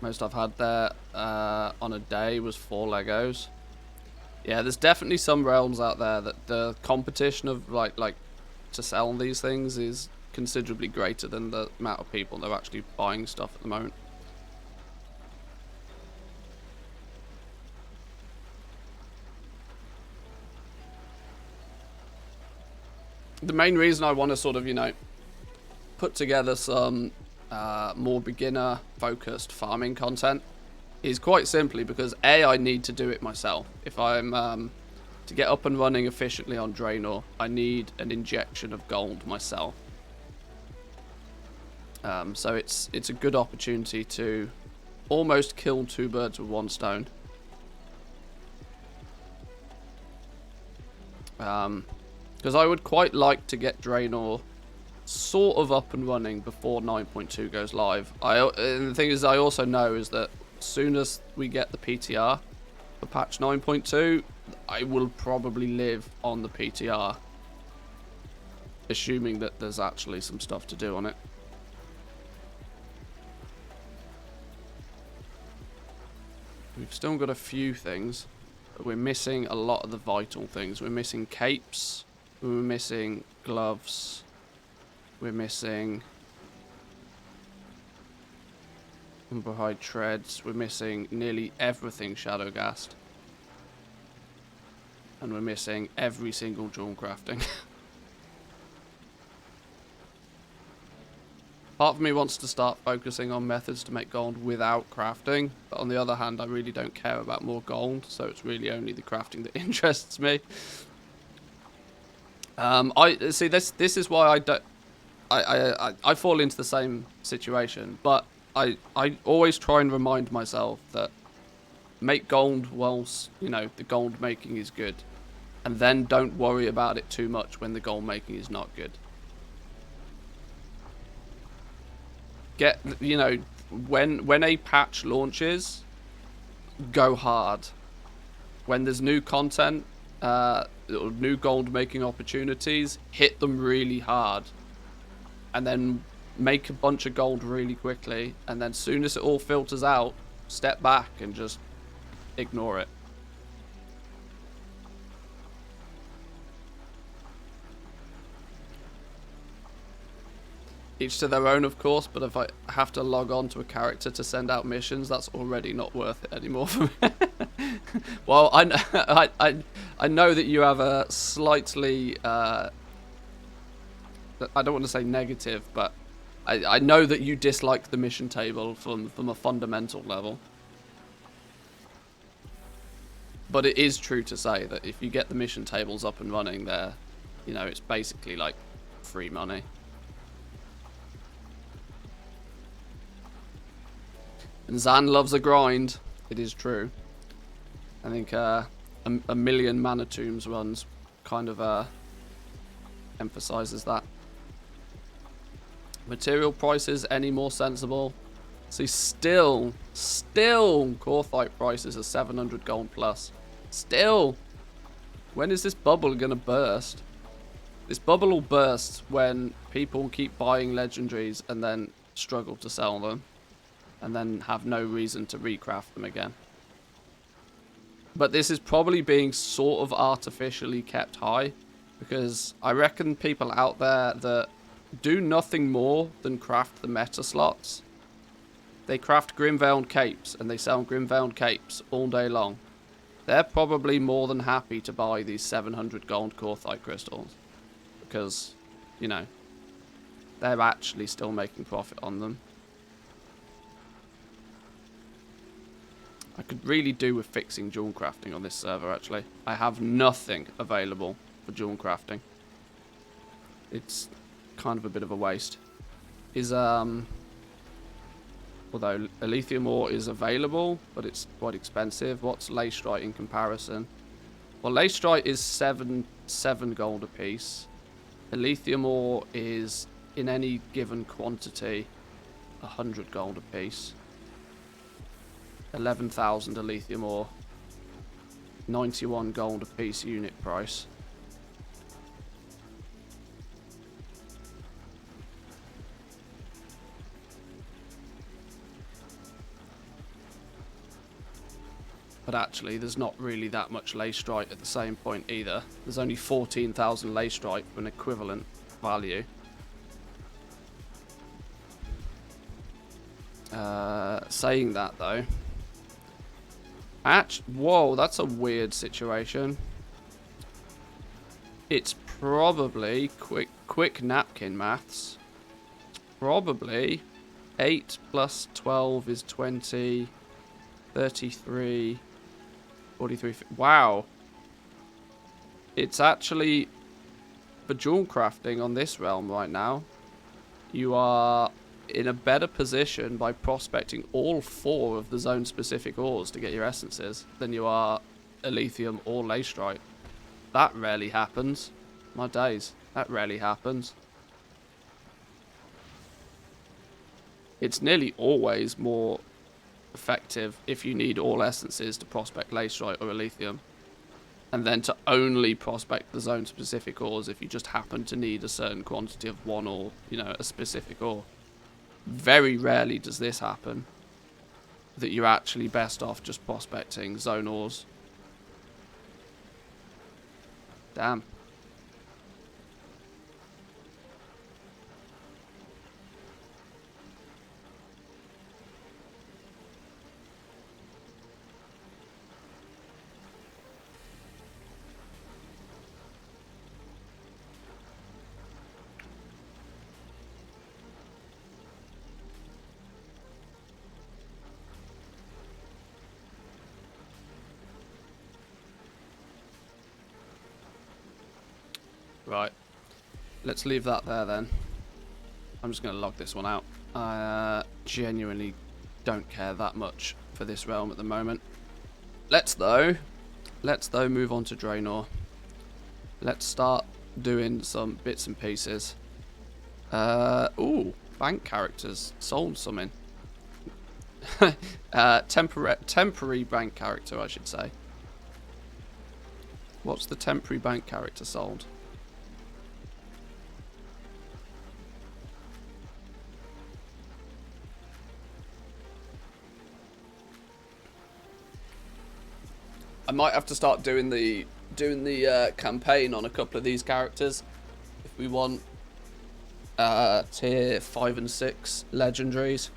Most I've had there on a day was 4 Legos. Yeah, there's definitely some realms out there that the competition of like to sell these things is considerably greater than the amount of people that are actually buying stuff at the moment. The main reason I want to sort of, you know, put together some more beginner focused farming content is quite simply because A, I need to do it myself. If I'm to get up and running efficiently on Draenor, I need an injection of gold myself. So it's a good opportunity to almost kill two birds with one stone. Because I would quite like to get Draenor sort of up and running before 9.2 goes live. And the thing is, I also know is that as soon as we get the PTR for patch 9.2, I will probably live on the PTR, assuming that there's actually some stuff to do on it. We've still got a few things, but we're missing a lot of the vital things. We're missing capes, we're missing gloves, we're missing Umberhide treads, we're missing nearly everything Shadowgast. And we're missing every single jewel crafting. Part of me wants to start focusing on methods to make gold without crafting, but on the other hand, I really don't care about more gold, so it's really only the crafting that interests me. I see this is why I don't. I fall into the same situation, but I always try and remind myself that make gold whilst, you know, the gold making is good, and then don't worry about it too much when the gold making is not good. Get, you know, when a patch launches, go hard. When there's new content, new gold making opportunities, hit them really hard, and then make a bunch of gold really quickly, and then soon as it all filters out, step back and just ignore it. Each to their own, of course, but if I have to log on to a character to send out missions, that's already not worth it anymore for me. Well, I know that you have a slightly, I don't want to say negative, but I know that you dislike the mission table from a fundamental level. But it is true to say that if you get the mission tables up and running there, you know, it's basically like free money. And Zan loves a grind. It is true. I think a million mana tombs runs kind of emphasizes that. Material prices any more sensible? See, still Corthite prices are 700 gold plus. Still. When is this bubble gonna burst? This bubble will burst when people keep buying legendaries and then struggle to sell them, and then have no reason to recraft them again. But this is probably being sort of artificially kept high, because I reckon people out there that do nothing more than craft the meta slots, they craft Grimveiled capes and they sell Grimveiled capes all day long. They're probably more than happy to buy these 700 gold Corthite crystals, because, you know, they're actually still making profit on them. I could really do with fixing jewel crafting on this server, actually. I have nothing available for jewel crafting. It's kind of a bit of a waste. Although Elysium ore is available, but it's quite expensive. What's Leystrite in comparison? Well, Leystrite is 7 gold a piece. Elysium ore is, in any given quantity, 100 gold a piece. 11,000 Elysium ore, 91 gold a piece unit price. But actually, there's not really that much Leystrite at the same point either. There's only 14,000 Leystrite for an equivalent value. Saying that though, whoa, that's a weird situation. It's probably quick napkin maths. Probably 8 plus 12 is 20, 33, 43. Wow. It's actually, for jewel crafting on this realm right now, you are in a better position by prospecting all 4 of the zone-specific ores to get your essences than you are Elithium or Leystrite. That rarely happens. My days. That rarely happens. It's nearly always more effective if you need all essences to prospect Leystrite or Elithium. And then to only prospect the zone-specific ores if you just happen to need a certain quantity of one ore, you know, a specific ore. Very rarely does this happen, that you're actually best off just prospecting zone ores. Damn. Right. Let's leave that there then. I'm just going to log this one out. I genuinely don't care that much for this realm at the moment. Let's though move on to Draenor. Let's start doing some bits and pieces. Ooh, bank characters. Sold something. Temporary bank character, I should say. What's the temporary bank character sold? I might have to start doing the campaign on a couple of these characters if we want tier 5 and 6 legendaries,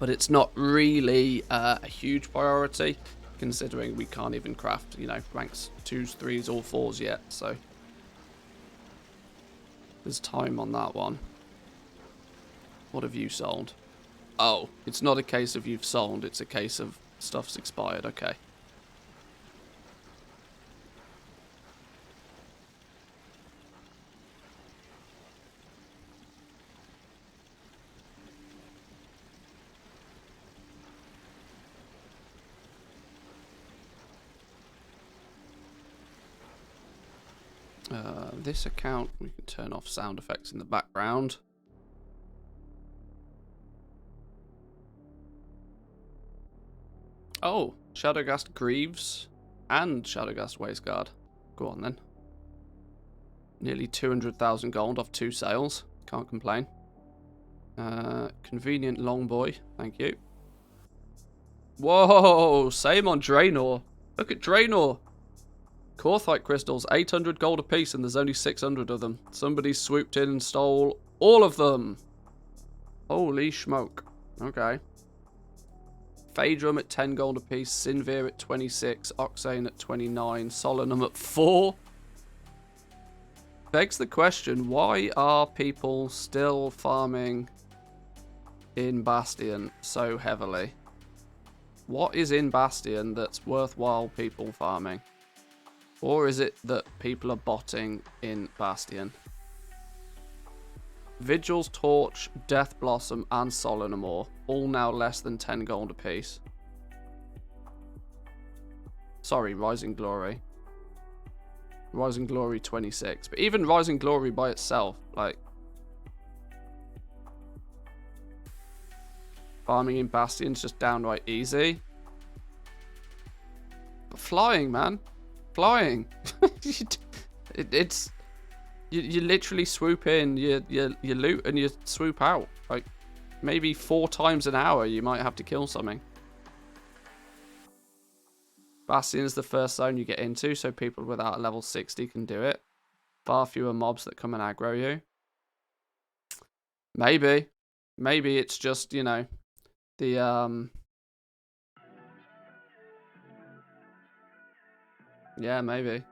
but it's not really a huge priority considering we can't even craft, you know, ranks 2s, 3s or 4s yet, so there's time on that one. What have you sold? Oh, it's not a case of you've sold, it's a case of stuff's expired. Okay. This account, we can turn off sound effects in the background. Oh, Shadowgast Greaves and Shadowgast Wasteguard. Go on then. Nearly 200,000 gold off 2 sales. Can't complain. Convenient Longboy. Thank you. Whoa, same on Draenor. Look at Draenor. Corthite crystals, 800 gold apiece, and there's only 600 of them. Somebody swooped in and stole all of them. Holy smoke. Okay. Phaedrum at 10 gold apiece, Sinvir at 26, Oxane at 29, Solanum at 4. Begs the question, why are people still farming in Bastion so heavily? What is in Bastion that's worthwhile people farming? Or is it that people are botting in Bastion? Vigil's Torch, Death Blossom, and Solanum ore, all now less than 10 gold apiece. Sorry, Rising Glory. Rising Glory 26. But even Rising Glory by itself, like... farming in Bastion's just downright easy. But flying, man. Flying. You literally swoop in, you loot, and you swoop out. Like, maybe 4 times an hour you might have to kill something. Bastion is the first zone you get into, so people without a level 60 can do it. Far fewer mobs that come and aggro you. Maybe. Maybe it's just, you know, the, yeah, maybe.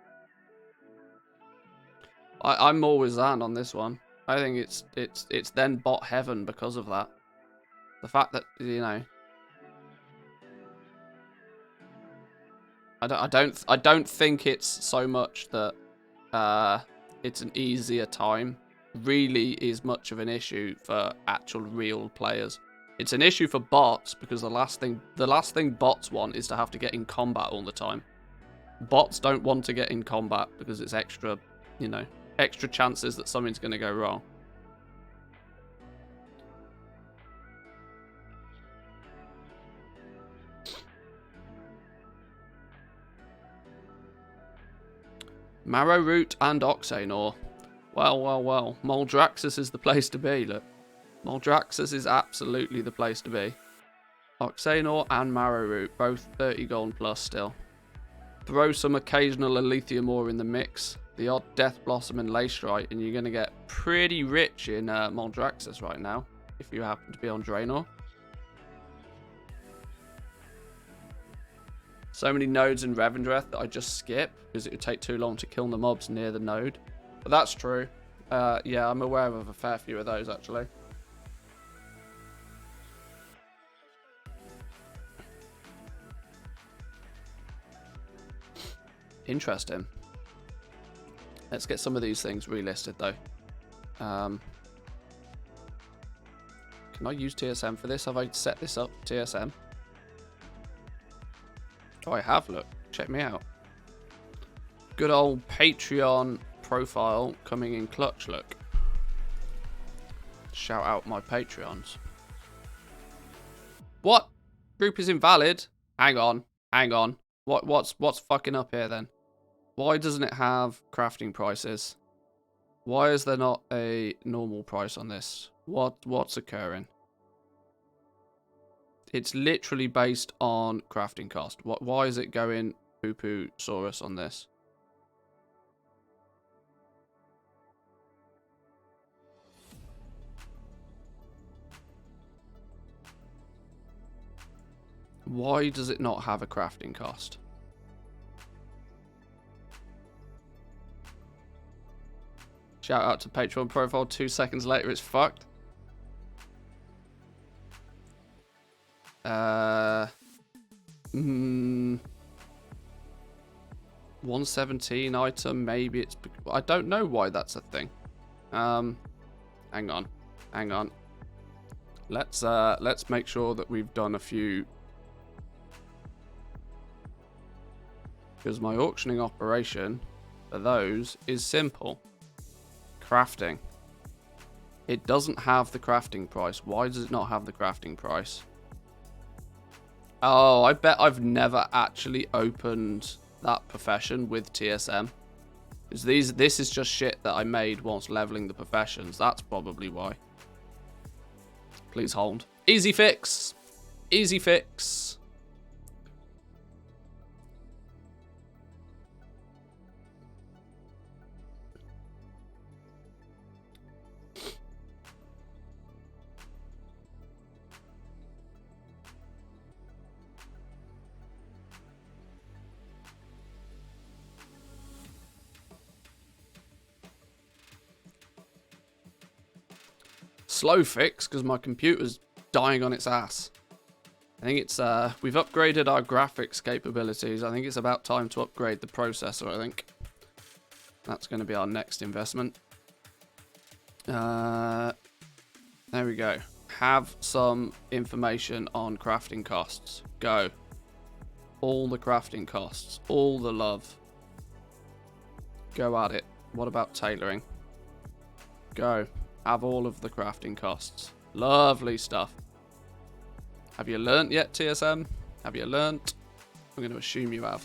I'm more with Zan on this one. I think it's then bot heaven because of that. The fact that, you know, I don't think it's so much that it's an easier time really is much of an issue for actual real players. It's an issue for bots because the last thing bots want is to have to get in combat all the time. Bots don't want to get in combat because it's extra, you know, extra chances that something's going to go wrong. Marrow Root and Oxanor. Well, well, well. Moldraxxus is the place to be, look. Moldraxxus is absolutely the place to be. Oxanor and Marrow Root, both 30 gold plus still. Throw some occasional Alethea ore in the mix, the odd Death Blossom and Lacerite, and you're going to get pretty rich in Moldraxxus right now, if you happen to be on Draenor. So many nodes in Revendreth that I just skip because it would take too long to kill the mobs near the node. But that's true. Yeah, I'm aware of a fair few of those actually. Interesting. Let's get some of these things relisted though. Can I use TSM for this? Have I set this up TSM? Oh, I have, look. Check me out. Good old Patreon profile coming in clutch, look. Shout out my Patreons. What? Group is invalid? Hang on. Hang on. What's fucking up here then? Why doesn't it have crafting prices? Why is there not a normal price on this? What's occurring? It's literally based on crafting cost. Why is it going poo-poo Saurus on this? Why does it not have a crafting cost? Shout out to Patreon profile. 2 seconds later, it's fucked. 117 item, maybe it's... I don't know why that's a thing. Hang on. Hang on. Let's make sure that we've done a few... Because my auctioning operation for those is simple. Crafting. It doesn't have the crafting price. Why does it not have the crafting price? Oh, I bet I've never actually opened that profession with TSM. Because this is just shit that I made whilst leveling the professions. That's probably why. Please hold. Easy fix. Easy fix. Slow fix because my computer's dying on its ass. I think it's we've upgraded our graphics capabilities. I think it's about time to upgrade the processor. I think that's going to be our next investment. There we go. Have some information on crafting costs. Go. All the crafting costs. All the love. Go at it. What about tailoring? Go. Have all of the crafting costs. Lovely stuff. Have you learnt yet, TSM? Have you learnt? I'm going to assume you have.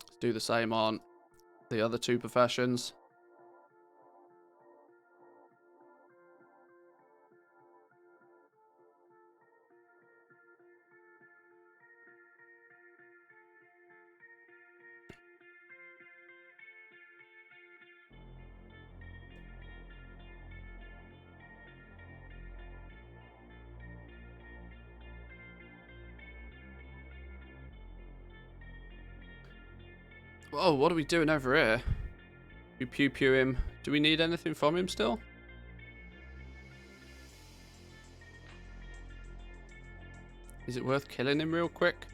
Let's do the same on the other two professions. Whoa, what are we doing over here? We pew-pew him. Do we need anything from him still? Is it worth killing him real quick?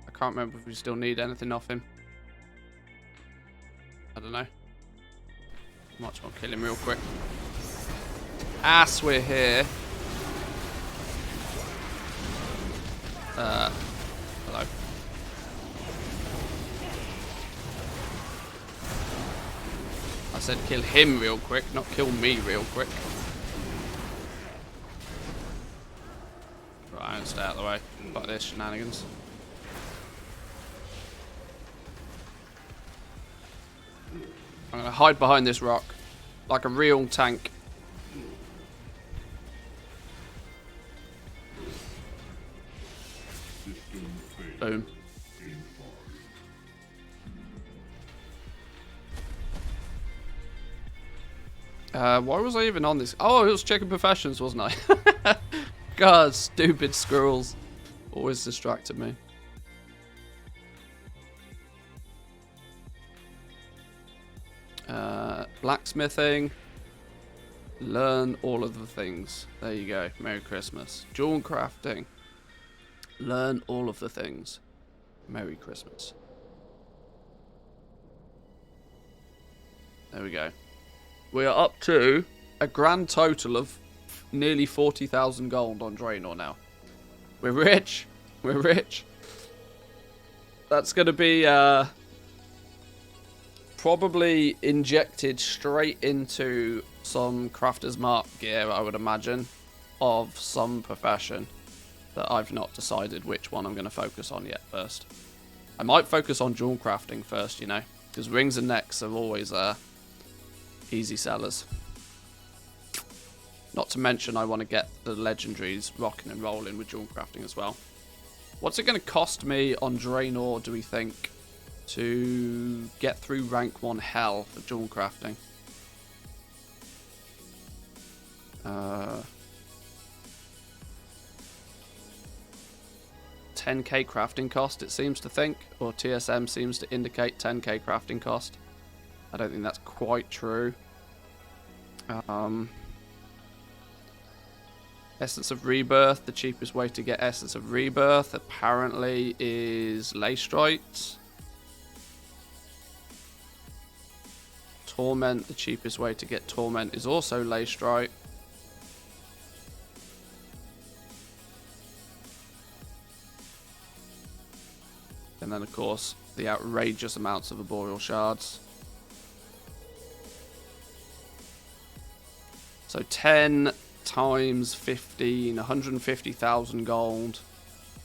I can't remember if we still need anything off him. I don't know. Might as well kill him real quick. As we're here. Hello. I said kill him real quick, not kill me real quick. Right, I'm gonna stay out of the way. Fuck this shenanigans. I'm gonna hide behind this rock like a real tank. Boom. Why was I even on this? Oh, it was checking professions, wasn't I? God, stupid squirrels. Always distracted me. Blacksmithing. Learn all of the things. There you go. Merry Christmas. Jewel crafting. Learn all of the things. Merry Christmas. There we go. We are up to a grand total of nearly 40,000 gold on Draenor now. We're rich. We're rich. That's going to be probably injected straight into some Crafter's Mark gear, I would imagine, of some profession that I've not decided which one I'm going to focus on yet first. I might focus on jewel crafting first, you know, because rings and necks are always easy sellers. Not to mention I want to get the legendaries rocking and rolling with jewel crafting as well. What's it going to cost me on Draenor, do we think, to get through rank 1 hell for jewel crafting? 10k crafting cost, it seems to think, or TSM seems to indicate 10k crafting cost. I don't think that's quite true. Essence of Rebirth, the cheapest way to get Essence of Rebirth apparently is Leystrite. Torment, the cheapest way to get Torment is also Leystrite. And then, of course, the outrageous amounts of Arboreal Shards. So 10 times 15, 150,000 gold.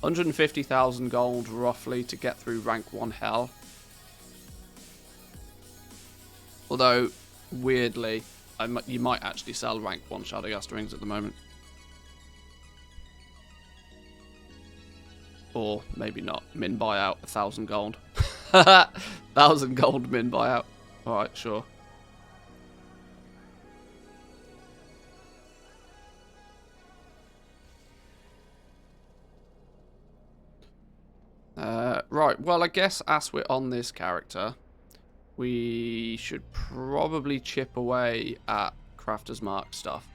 150,000 gold, roughly, to get through rank 1 hell. Although, weirdly, you might actually sell rank 1 Shadowgast rings at the moment. Or maybe not. Min buyout, 1,000 gold. 1,000 gold min buyout. Alright, sure. Right, well, I guess as we're on this character, we should probably chip away at Crafter's Mark stuff.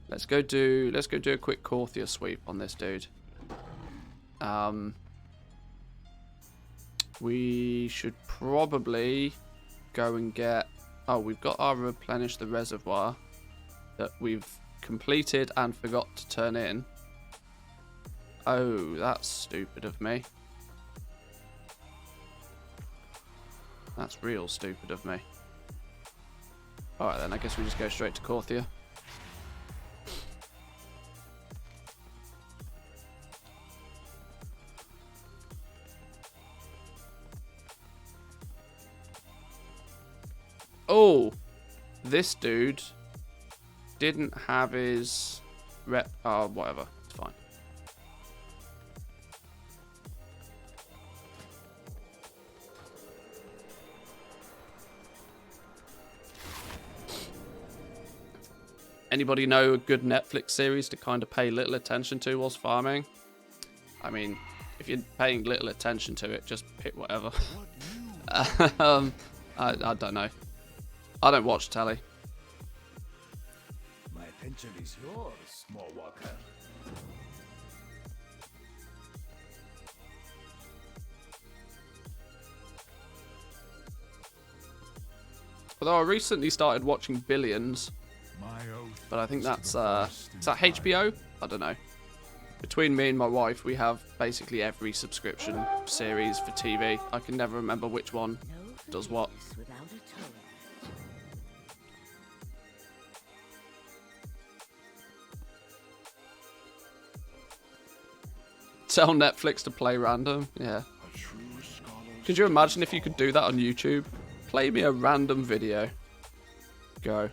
Let's go do a quick Korthia sweep on this dude. We should probably go and get... Oh, we've got our replenish the reservoir that we've completed and forgot to turn in. Oh, that's stupid of me. That's real stupid of me. Alright then, I guess we just go straight to Korthia. Oh, this dude didn't have his rep. Oh, whatever. It's fine. Anybody know a good Netflix series to kind of pay little attention to whilst farming? I mean, if you're paying little attention to it, just pick whatever. I don't know. I don't watch telly.
My attention is yours, small walker.
Although I recently started watching Billions, but I think that's, is that HBO? I don't know. Between me and my wife, we have basically every subscription series for TV. I can never remember which one does what. Tell Netflix to play random. Yeah. Could you imagine if you could do that on YouTube? Play me a random video. Go.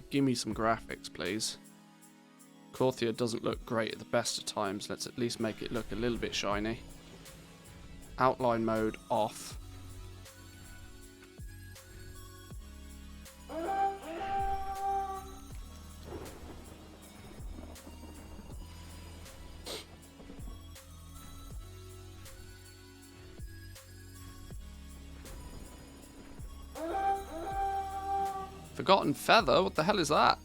Give me some graphics, please. Corthia doesn't look great at the best of times. Let's at least make it look a little bit shiny. Outline mode off. Forgotten Feather? What the hell is that?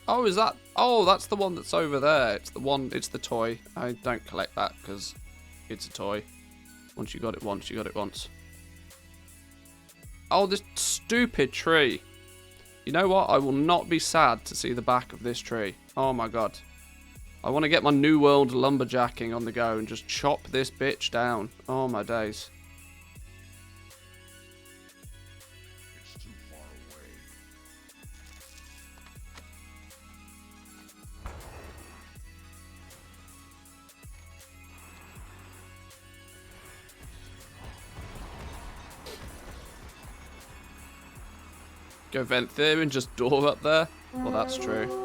Oh, is that... Oh, that's the one that's over there. It's the one... It's the toy. I don't collect that because it's a toy. Once you got it once, you got it once. Oh, this stupid tree. You know what? I will not be sad to see the back of this tree. Oh my god. I want to get my New World lumberjacking on the go and just chop this bitch down. Oh my days. Go vent there and just door up there? Well, that's true.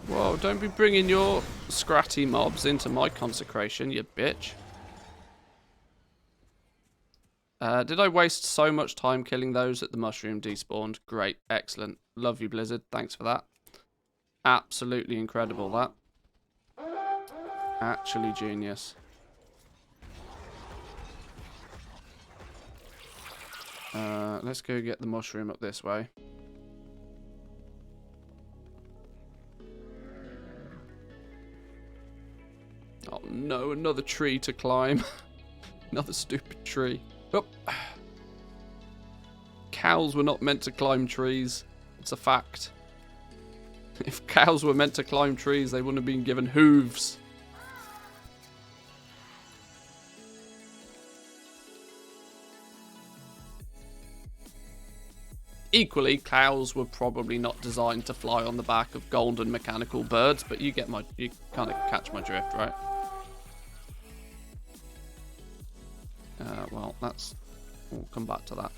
Whoa, don't be bringing your scratty mobs into my consecration, you bitch. Did I waste so much time killing those that the mushroom despawned? Great, excellent. Love you, Blizzard. Thanks for that. Absolutely incredible, that. Actually genius. Let's go get the mushroom up this way. Oh no, another tree to climb. Another stupid tree. Oh. Cows were not meant to climb trees. It's a fact. If cows were meant to climb trees, they wouldn't have been given hooves. Equally, cows were probably not designed to fly on the back of golden mechanical birds, but you kind of catch my drift, right? Well, we'll come back to that.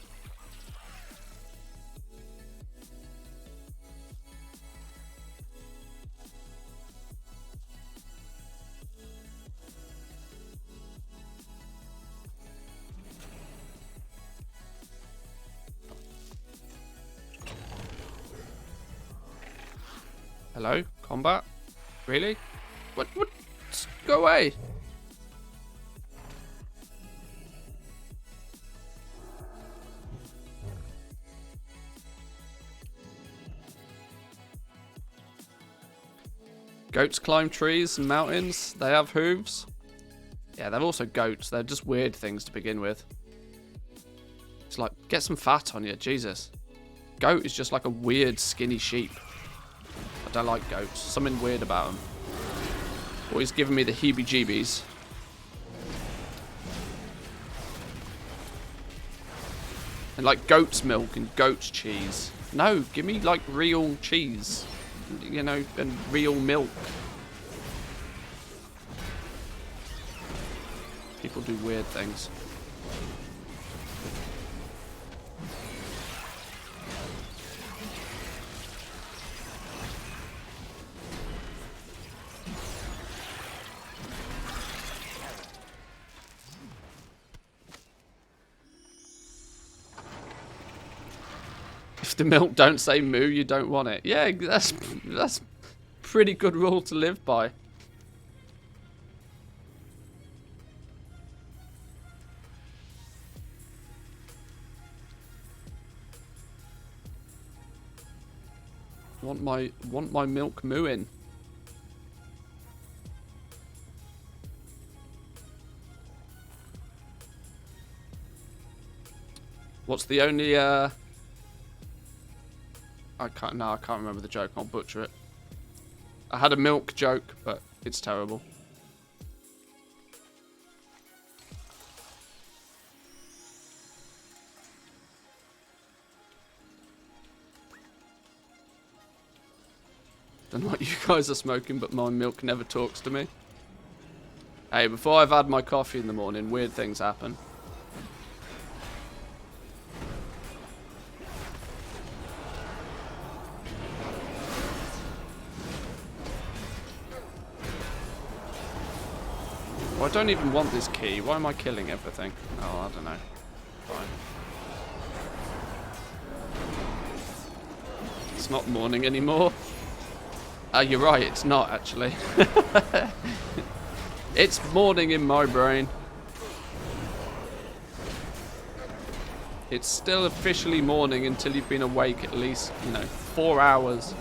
Hello? Combat? Really? What? Go away! Goats climb trees and mountains. They have hooves. Yeah, they're also goats. They're just weird things to begin with. It's like, get some fat on you, Jesus. Goat is just like a weird, skinny sheep. I don't like goats. Something weird about them. Always giving me the heebie-jeebies. And like goat's milk and goat's cheese. No, give me like real cheese, you know, and real milk. People do weird things. If the milk don't say moo, you don't want it. Yeah, that's pretty good rule to live by. Want my milk mooing. What's the only I can't remember the joke, I'll butcher it. I had a milk joke, but it's terrible. Don't know what you guys are smoking, but my milk never talks to me. Hey, before I've had my coffee in the morning, weird things happen. Well, I don't even want this key. Why am I killing everything? Oh, I don't know. Fine. It's not morning anymore. You're right, it's not actually. It's morning in my brain. It's still officially morning until you've been awake at least, 4 hours.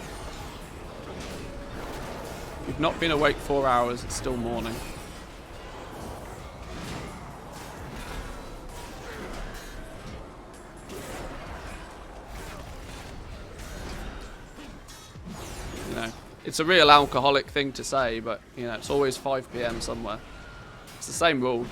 If you've not been awake 4 hours, it's still morning. It's a real alcoholic thing to say, but, it's always 5 PM somewhere. It's the same rule.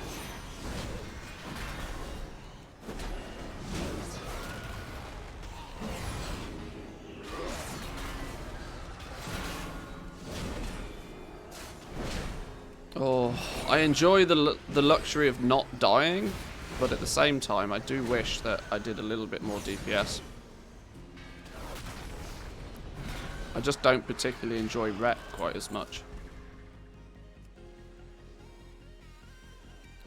Oh, I enjoy the luxury of not dying, but at the same time, I do wish that I did a little bit more DPS. I just don't particularly enjoy rep quite as much.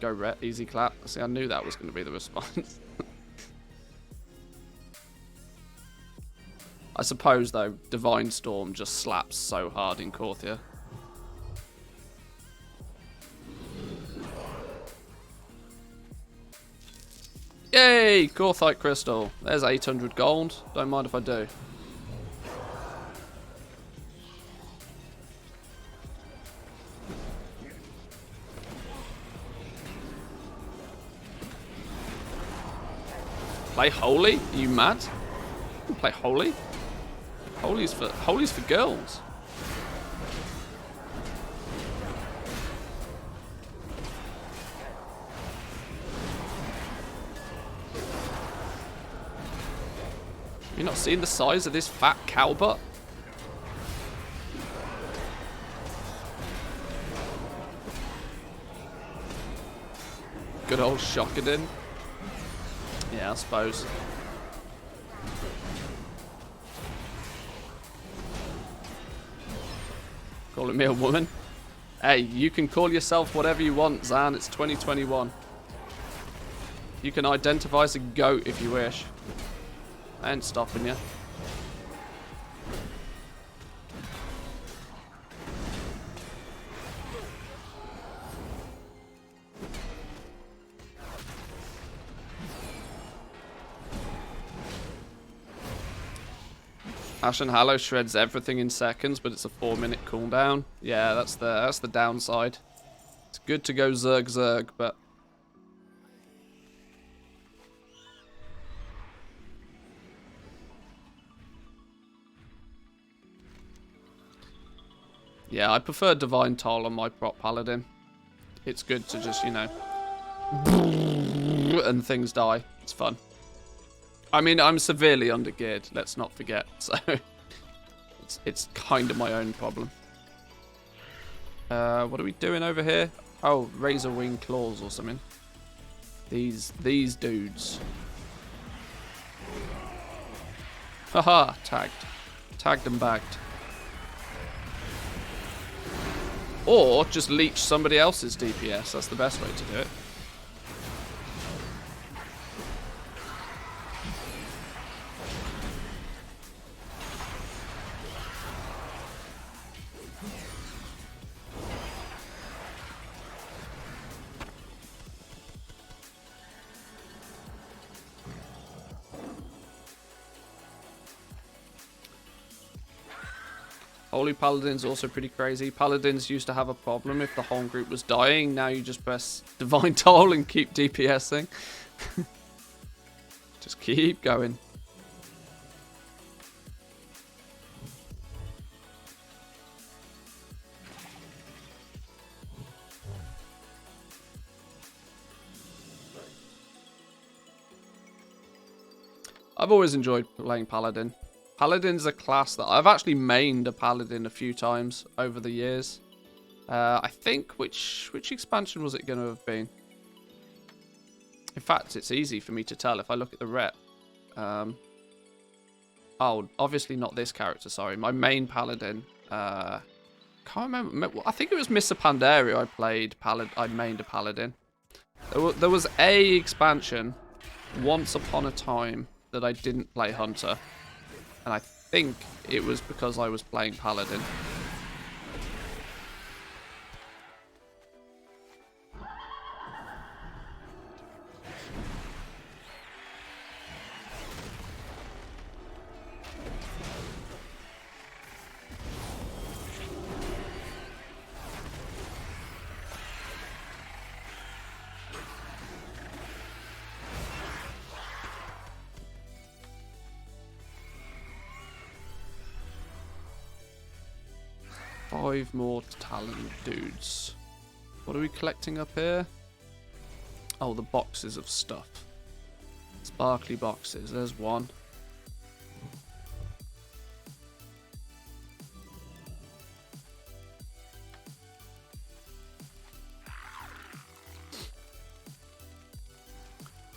Go rep, easy clap. See, I knew that was going to be the response. I suppose, though, Divine Storm just slaps so hard in Korthia. Yay! Korthite Crystal. There's 800 gold. Don't mind if I do. Play Holy? Are you mad? You play Holy? Holy's for girls. You not seen the size of this fat cow butt? Good old Shockadin. Yeah, I suppose. Calling me a woman? Hey, you can call yourself whatever you want, Zan. It's 2021. You can identify as a goat if you wish. I ain't stopping you. Ashen Hallow shreds everything in seconds, but it's a 4-minute cooldown. Yeah, that's the downside. It's good to go zerg zerg, but yeah, I prefer Divine Toll on my prop paladin. It's good to just, and things die. It's fun. I mean, I'm severely under-geared, let's not forget. So, it's kind of my own problem. What are we doing over here? Oh, razor wing claws or something. These dudes. Haha, tagged. Tagged and bagged. Or just leech somebody else's DPS. That's the best way to do it. Holy Paladin's also pretty crazy. Paladins used to have a problem if the whole group was dying. Now you just press Divine Toll and keep DPSing. Just keep going. I've always enjoyed playing Paladin. Paladin's a class that I've actually mained a Paladin a few times over the years. I think which expansion was it going to have been? In fact, it's easy for me to tell if I look at the rep. Oh, obviously not this character. Sorry, my main Paladin. Can't remember. I think it was Mr. Pandaria. I mained a Paladin. There was a expansion once upon a time that I didn't play Hunter. And I think it was because I was playing Paladin. Five more talent dudes. What are we collecting up here? Oh, the boxes of stuff. Sparkly boxes. There's one.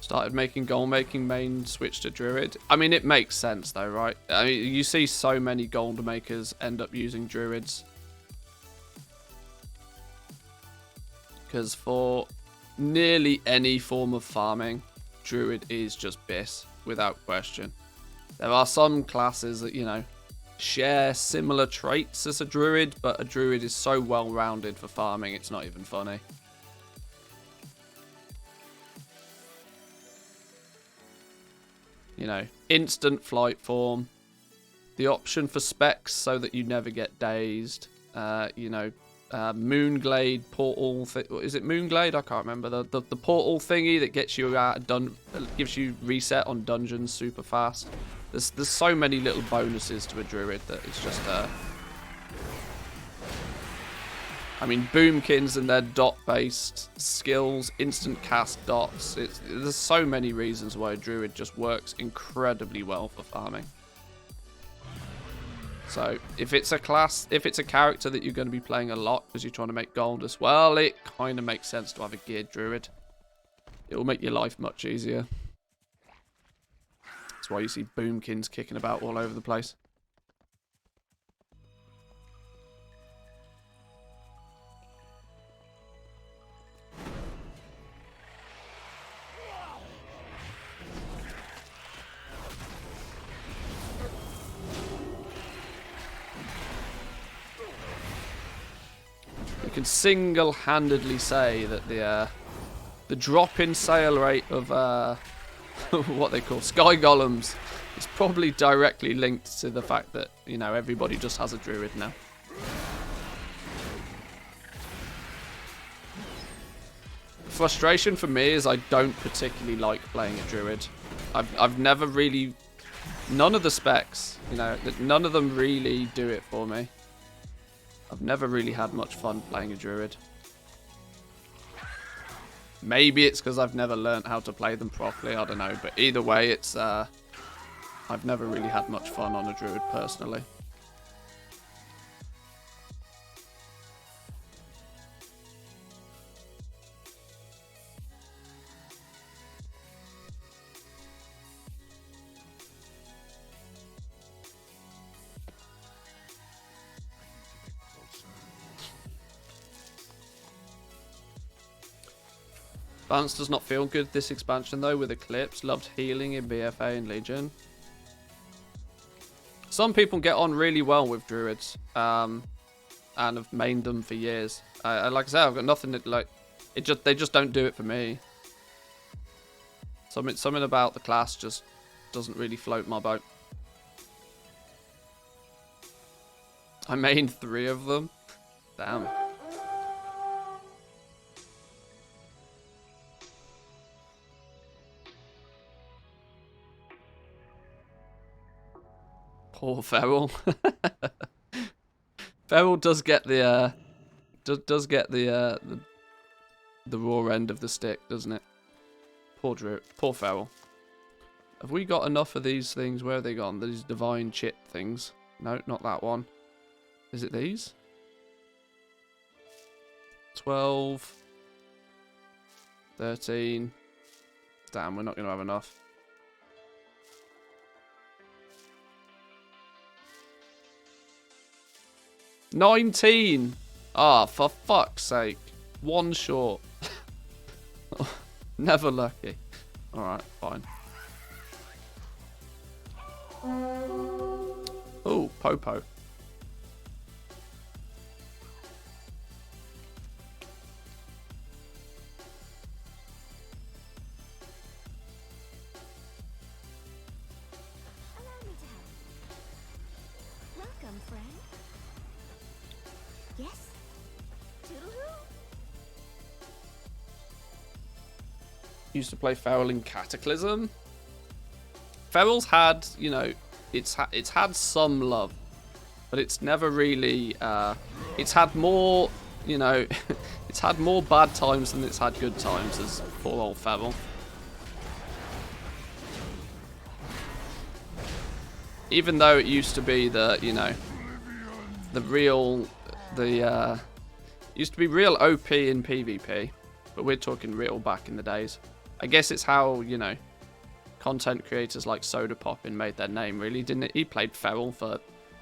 Started making goal making main switch to Druid. I mean, it makes sense though, right? I mean, you see so many gold makers end up using Druids. Because for nearly any form of farming, Druid is just BIS, without question. There are some classes that, you know, share similar traits as a Druid, but a Druid is so well-rounded for farming, it's not even funny. You know, instant flight form, the option for specs so that you never get dazed, you know, Moonglade portal. Is it Moonglade? I can't remember. The portal thingy that gets you gives you reset on dungeons super fast. There's so many little bonuses to a Druid that it's just. I mean, Boomkins and their dot-based skills, instant cast dots. There's so many reasons why a Druid just works incredibly well for farming. So, if it's a character that you're going to be playing a lot because you're trying to make gold as well, it kind of makes sense to have a geared Druid. It will make your life much easier. That's why you see Boomkins kicking about all over the place. You can single-handedly say that the drop in sale rate of what they call sky golems is probably directly linked to the fact that, you know, everybody just has a Druid now. Frustration for me is I don't particularly like playing a Druid. I've never really, none of the specs, you know, none of them really do it for me. I've never really had much fun playing a Druid. Maybe it's because I've never learned how to play them properly, I don't know. But either way, it's I've never really had much fun on a druid personally. Balance does not feel good this expansion though with Eclipse. Loved healing in BFA and Legion. Some people get on really well with druids, and have mained them for years. Like I said, I've got nothing that like they just don't do it for me. Something about the class just doesn't really float my boat. I mained 3 of them. Damn. Poor Feral. Feral does get the does get the raw end of the stick, doesn't it? Poor Drew. Poor Feral. Have we got enough of these things? Where have they gone? These divine chip things. No, not that one. Is it these? 12. 13. Damn, we're not going to have enough. 19! Ah, for fuck's sake. 1 short. Never lucky. Alright, fine. Oh, Popo.
Welcome, friend. Yes? Toodaloo?
Used to play Feral in Cataclysm. Feral's had, you know, it's had some love, but it's never really. It's had more, you know, it's had more bad times than it's had good times. As poor old Feral. Even though it used to be the, you know, the real, used to be real OP in PvP, but we're talking real back in the days. I guess it's how, you know, content creators like Soda Poppin made their name, really, didn't it? He played Feral for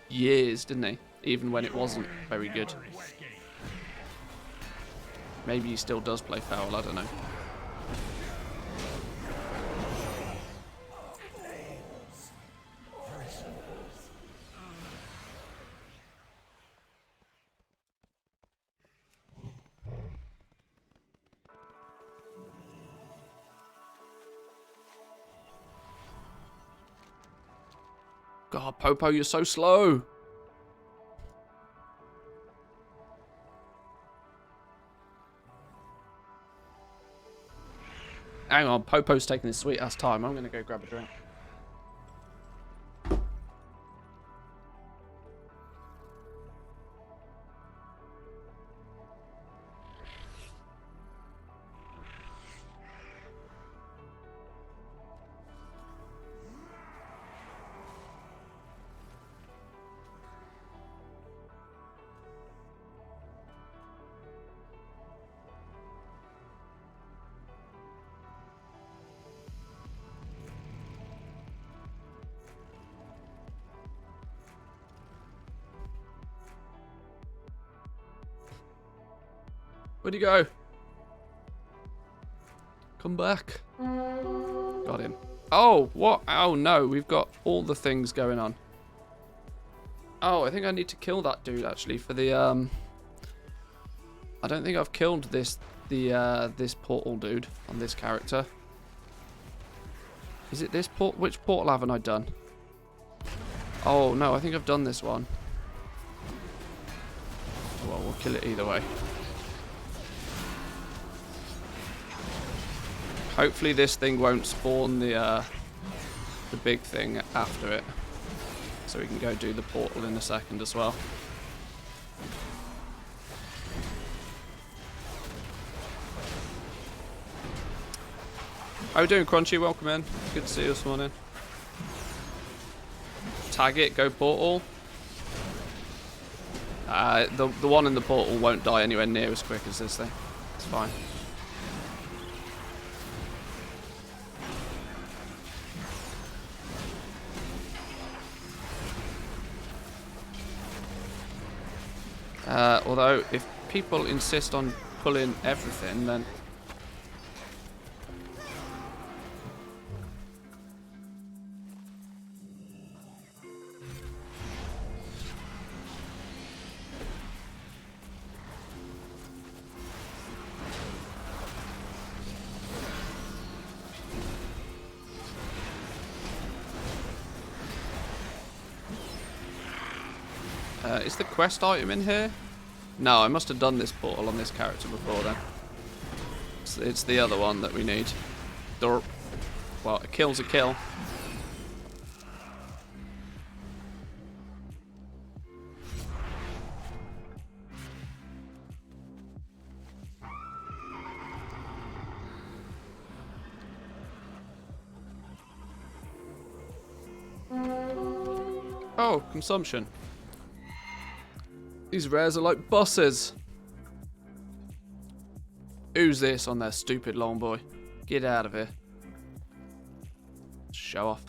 years, didn't he? Even when it wasn't very good. Maybe he still does play Feral, I don't know. God, Popo, you're so slow. Hang on, Popo's taking his sweet ass time. I'm gonna go grab a drink. Where'd he go? Come back. Got him. Oh, what? Oh, no. We've got all the things going on. Oh, I think I need to kill that dude, actually, for the, I don't think I've killed this portal dude on this character. Is it this port? Which portal haven't I done? Oh, no, I think I've done this one. Well, we'll kill it either way. Hopefully this thing won't spawn the big thing after it. So we can go do the portal in a second as well. How are you doing, Crunchy? Welcome in. Good to see you this morning. tag it, go portal. The one in the portal won't die anywhere near as quick as this thing. It's fine. Although, if people insist on pulling everything, then... is the quest item in here? No, I must have done this portal on this character before then. It's the other one that we need. Well, a kill's a kill. Oh, consumption. These rares are like bosses. Who's this on their stupid long boy? Get out of here. Show off.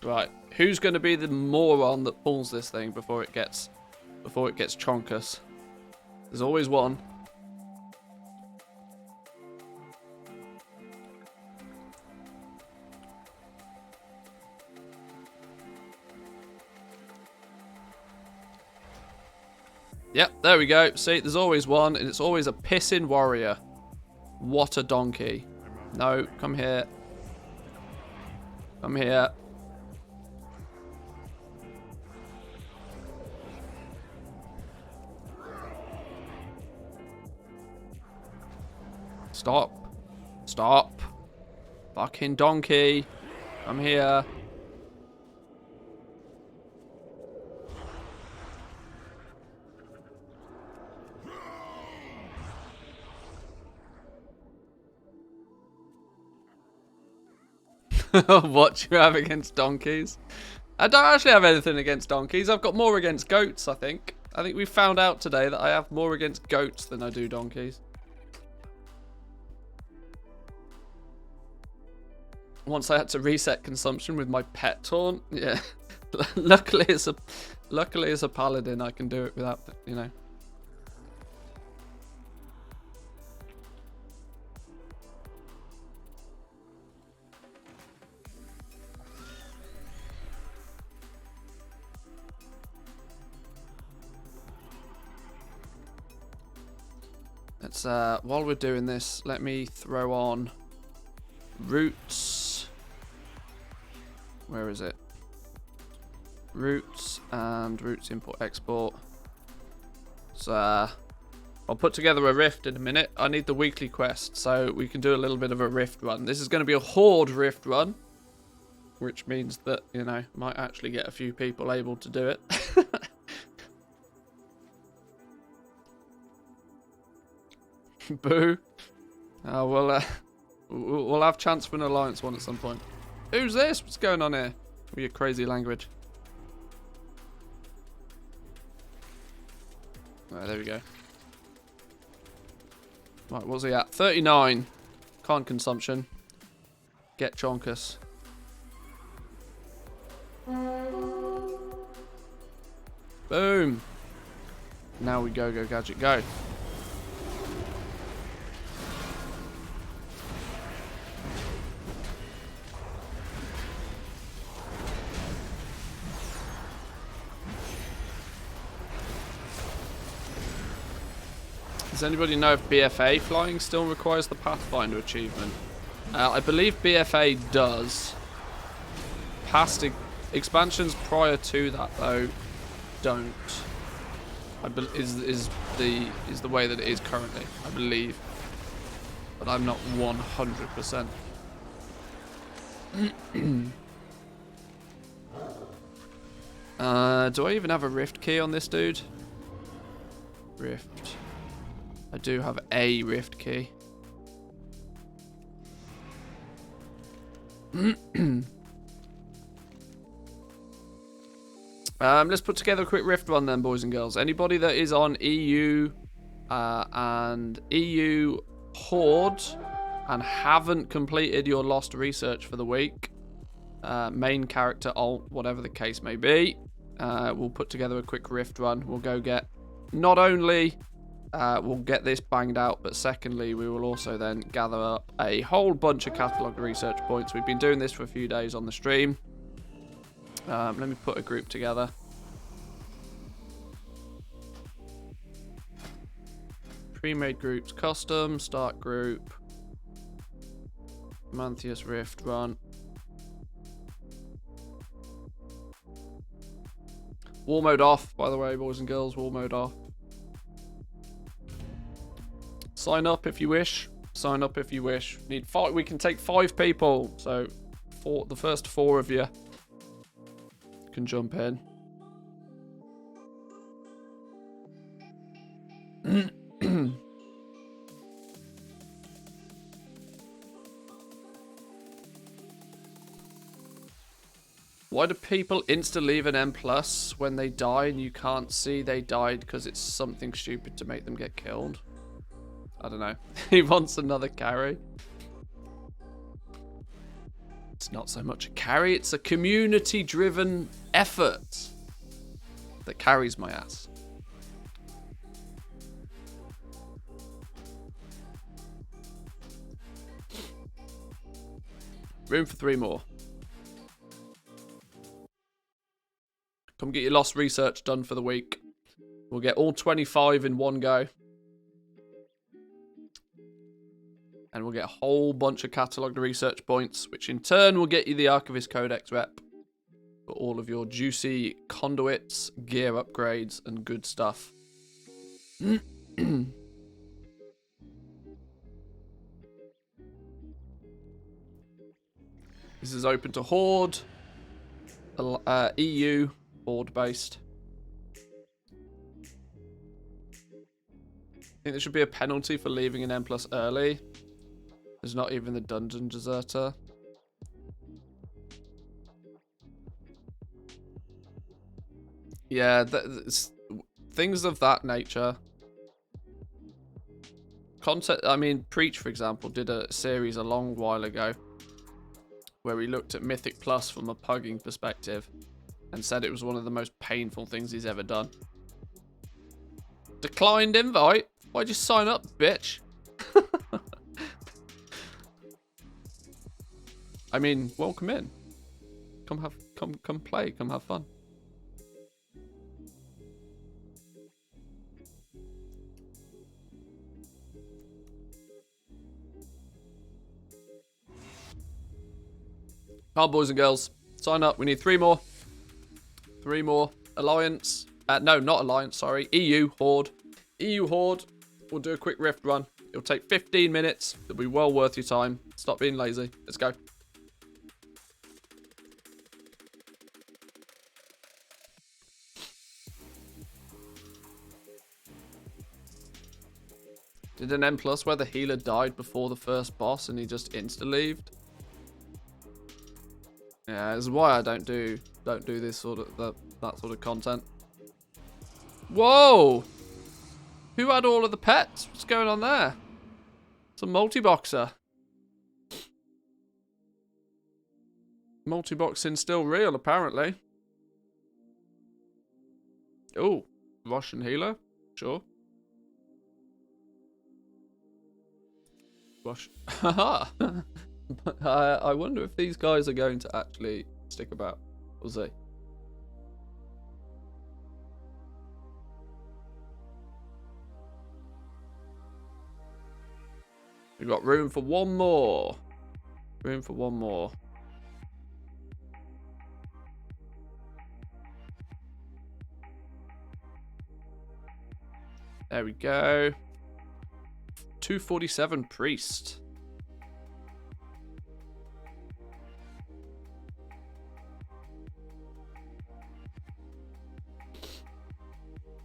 Right, who's going to be the moron that pulls this thing before it gets chonkus? There's always one. Yep, there we go. See, there's always one, and it's always a pissing warrior. What a donkey. No, come here. Come here. Stop. Stop. Fucking donkey. Come here. What you have against donkeys? I don't actually have anything against donkeys. I've got more against goats, I think. I think we found out today that I have more against goats than I do donkeys. Once I had to reset consumption with my pet taunt. Yeah. Luckily it's a paladin. I can do it without, you know. Let's, while we're doing this, let me throw on roots. Where is it? Roots and roots import export. So, I'll put together a rift in a minute. I need the weekly quest, so we can do a little bit of a rift run. This is going to be a horde rift run, which means that, you know, might actually get a few people able to do it. Boo. We'll have chance for an alliance one at some point. Who's this? What's going on here? With your crazy language. Right, there we go. Right, what's he at? 39. Can't consumption. Get chonkus. Boom. Now we go gadget go. Does anybody know if BFA flying still requires the Pathfinder achievement? I believe BFA does. Past expansions prior to that though don't. Is the way that it is currently, I believe, but I'm not 100%. Do I even have a rift key on this dude? Rift. I do have a rift key. Let's put together a quick Rift run then, boys and girls. Anybody that is on EU and EU Horde and haven't completed your Lost research for the week, main character, alt, whatever the case may be, we'll put together a quick Rift run. We'll go get, not only we'll get this banged out, but secondly, we will also then gather up a whole bunch of catalogue research points. We've been doing this for a few days on the stream. Let me put a group together. Pre-made groups, custom, start group, Mantheus Rift run. War mode off, by the way, boys and girls, war mode off. Sign up if you wish. Sign up if you wish. Need 5. We can take 5 people, so the first 4 of you can jump in. Why do people insta-leave an M+ when they die and you can't see they died because it's something stupid to make them get killed? I don't know. He wants another carry. It's not so much a carry, it's a community-driven effort that carries my ass. Room for 3 more. Come get your Lost research done for the week. We'll get all 25 in one go. And we'll get a whole bunch of catalogued research points, which in turn will get you the Archivist Codex rep for all of your juicy conduits, gear upgrades, and good stuff. This is open to Horde, EU, Horde based. I think there should be a penalty for leaving an M+ early. There's not even the dungeon deserter. Yeah, things of that nature. I mean, Preach, for example, did a series a long while ago where he looked at Mythic Plus from a pugging perspective and said it was one of the most painful things he's ever done. Declined invite? Why'd you sign up, bitch? I mean, welcome in. Come play, come have fun. Come on, boys and girls. Sign up. We need 3 more. 3 more. Alliance. No, not Alliance, sorry. EU Horde. EU Horde. We'll do a quick Rift run. It'll take 15 minutes. It'll be well worth your time. Stop being lazy. Let's go. Did an M+ where the healer died before the first boss and he just insta-leaved? Yeah, this is why I don't do this sort of that sort of content. Whoa! Who had all of the pets? What's going on there? It's a multi-boxer. Multi-boxing still real, apparently. Oh, Russian healer? Sure. Haha. I wonder if these guys are going to actually stick about. We'll see. We've got room for 1 more. Room for 1 more. There we go. 247 priest.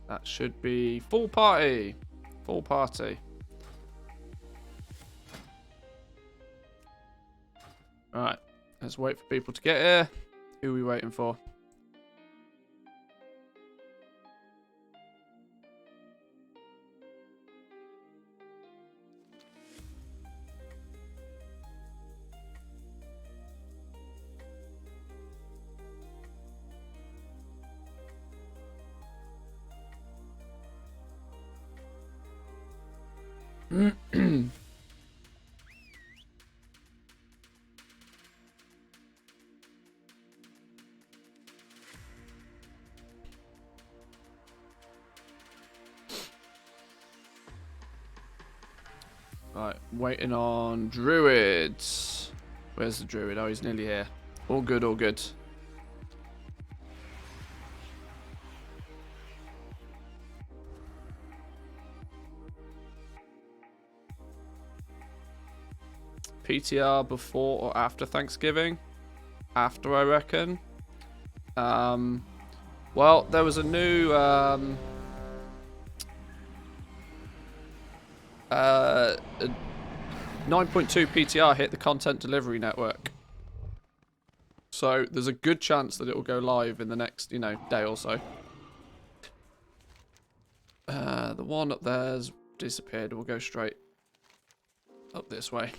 That should be full party. Full party. Right. Let's wait for people to get here. Who are we waiting for? Right, waiting on druids. Where's the druid? Oh, he's nearly here. All good, all good. PTR before or after Thanksgiving? After, I reckon. Well, there was a new 9.2 PTR hit the content delivery network. So there's a good chance that it will go live in the next, day or so. The one up there's disappeared. We'll go straight up this way.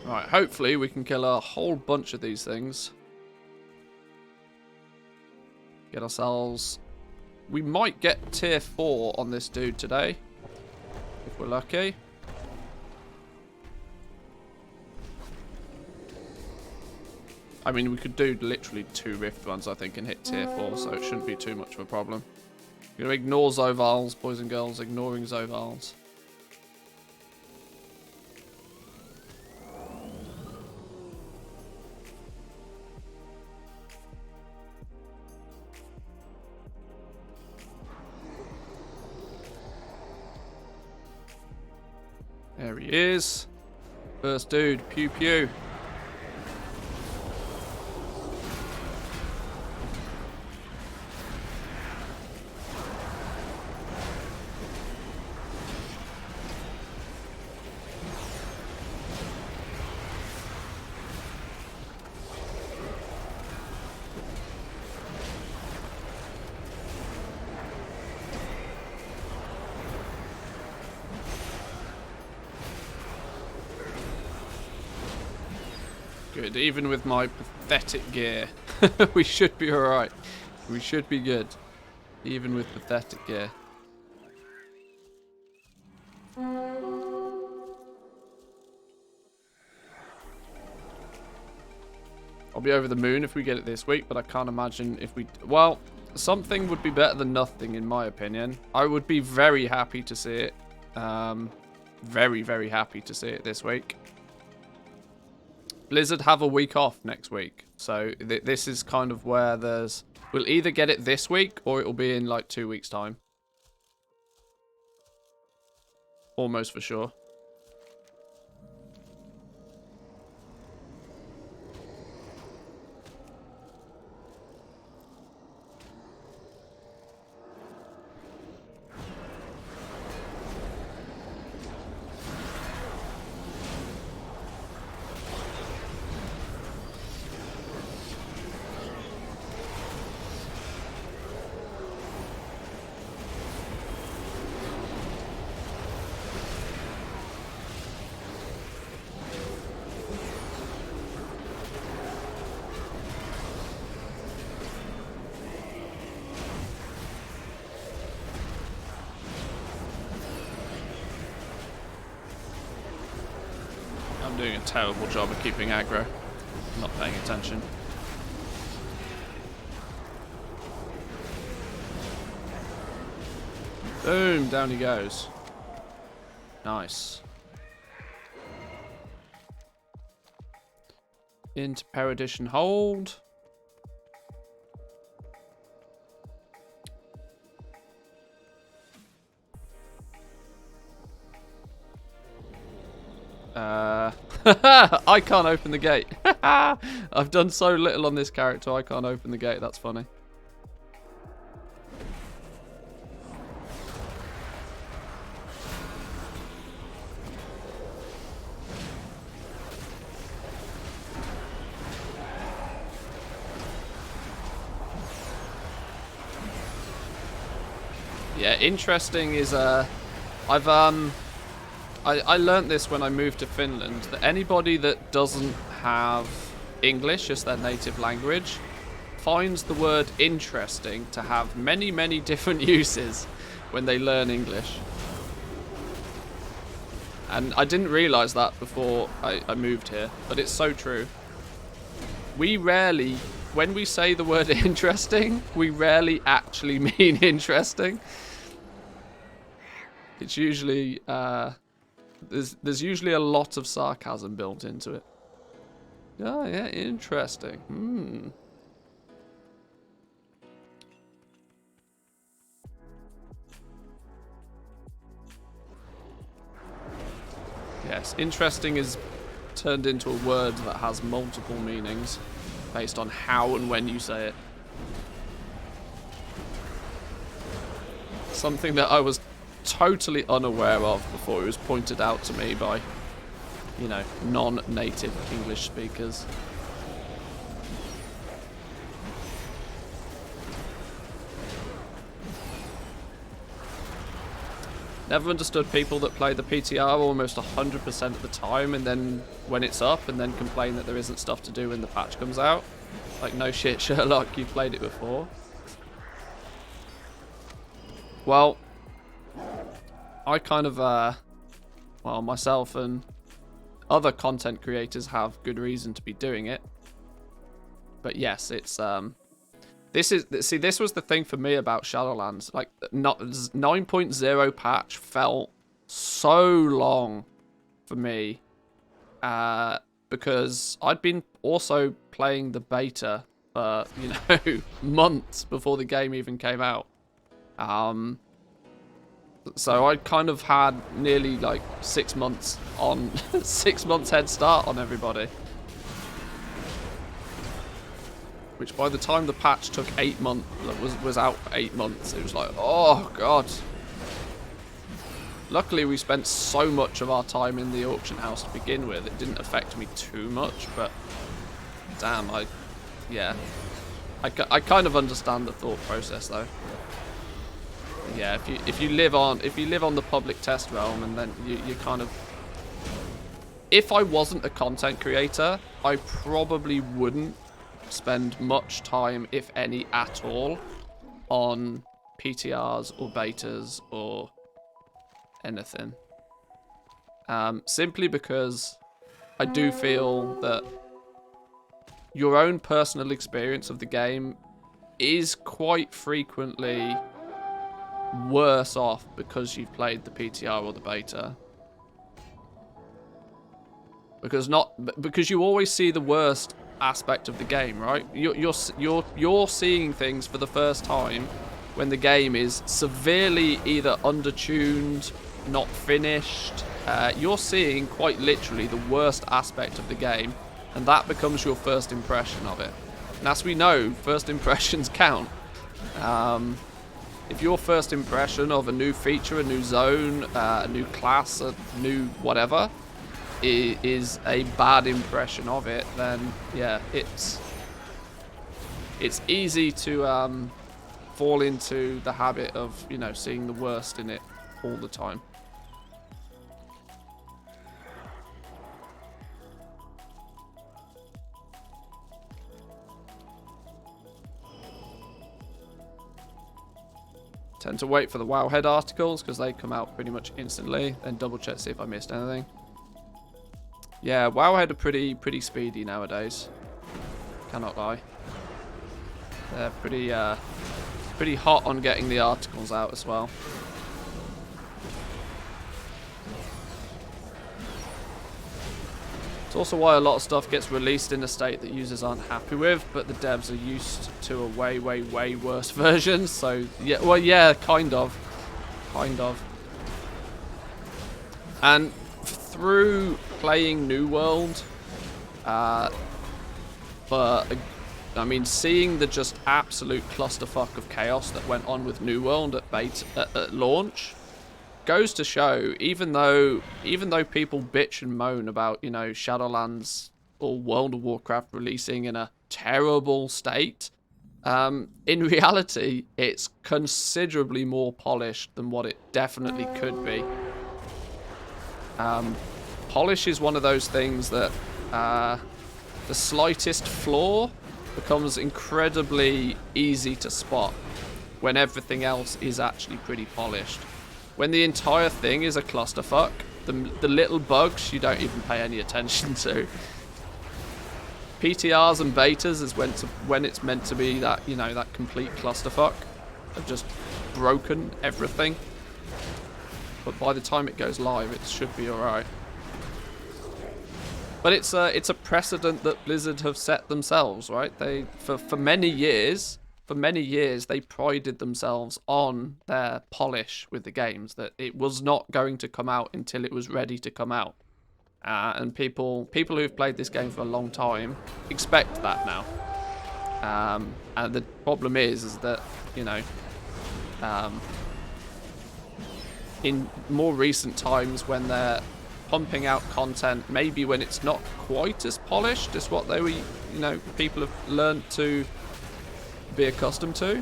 Right, hopefully we can kill a whole bunch of these things. Get ourselves... We might get tier 4 on this dude today. If we're lucky. I mean, we could do literally 2 rift ones, I think, and hit tier 4, so it shouldn't be too much of a problem. We're going to ignore Zovals, boys and girls, ignoring Zovals. There he is. First dude, pew pew. Good, even with my pathetic gear, we should be alright. We should be good, even with pathetic gear. I'll be over the moon if we get it this week, but I can't imagine if we... Well, something would be better than nothing, in my opinion. I would be very happy to see it. Very, very happy to see it this week. Blizzard have a week off next week, so this is kind of where there's... We'll either get it this week, or it'll be in like 2 weeks' time. Almost for sure. I'm doing a terrible job of keeping aggro. I'm not paying attention. Boom, down he goes. Nice. Into Perdition hold. I can't open the gate. I've done so little on this character, I can't open the gate. That's funny. Yeah, interesting is I learnt this when I moved to Finland, that anybody that doesn't have English as their native language finds the word interesting to have many, many different uses when they learn English. And I didn't realise that before I moved here, but it's so true. We rarely, when we say the word interesting, we rarely actually mean interesting. It's usually, there's usually a lot of sarcasm built into it. Oh yeah, interesting. Yes, interesting is turned into a word that has multiple meanings based on how and when you say it. Something that I was totally unaware of before it was pointed out to me by, you know, non-native English speakers. Never understood people that play the PTR almost 100% of the time and then when it's up and then complain that there isn't stuff to do when the patch comes out. Like, no shit, Sherlock, you've played it before. Well, I kind of, well, myself and other content creators have good reason to be doing it. But yes, it's, this was the thing for me about Shadowlands. Like, 9.0 patch felt so long for me, because I'd been also playing the beta, you know, months before the game even came out. So I kind of had nearly like 6 months on 6 months head start on everybody. Which by the time the patch took 8 months, was out for 8 months, it was like, oh god. Luckily we spent so much of our time in the auction house to begin with, it didn't affect me too much, but damn, yeah. I kind of understand the thought process though. Yeah, if you live on the public test realm, and then you kind of, if I wasn't a content creator, I probably wouldn't spend much time, if any at all, on PTRs or betas or anything. Simply because I do feel that your own personal experience of the game is quite frequently worse off because you've played the PTR or the beta. Because you always see the worst aspect of the game, right? You're seeing things for the first time when the game is severely either undertuned, not finished. You're seeing quite literally the worst aspect of the game, and that becomes your first impression of it. And as we know, first impressions count. If your first impression of a new feature, a new zone, a new class, a new whatever, is a bad impression of it, then yeah, it's easy to fall into the habit of, you know, seeing the worst in it all the time. Tend to wait for the Wowhead articles because they come out pretty much instantly, then double check to see if I missed anything. Yeah, Wowhead are pretty speedy nowadays. Cannot lie. They're pretty hot on getting the articles out as well. It's also why a lot of stuff gets released in a state that users aren't happy with, but the devs are used to a way worse version. So yeah, well, yeah, kind of. And through playing New World, but I mean, seeing the just absolute clusterfuck of chaos that went on with New World at launch goes to show, even though people bitch and moan about, you know, Shadowlands or World of Warcraft releasing in a terrible state, In reality, it's considerably more polished than what it definitely could be. Polish is one of those things that the slightest flaw becomes incredibly easy to spot when everything else is actually pretty polished. When the entire thing is a clusterfuck, the little bugs you don't even pay any attention to. PTRs and betas is when it's meant to be that, you know, that complete clusterfuck of just broken everything. But by the time it goes live, it should be alright. But it's a precedent that Blizzard have set themselves, right? They for many years, they prided themselves on their polish with the games, that it was not going to come out until it was ready to come out. And people who've played this game for a long time expect that now. And the problem is that, you know, in more recent times when they're pumping out content, maybe when it's not quite as polished as what they were, you know, people have learned to be accustomed to,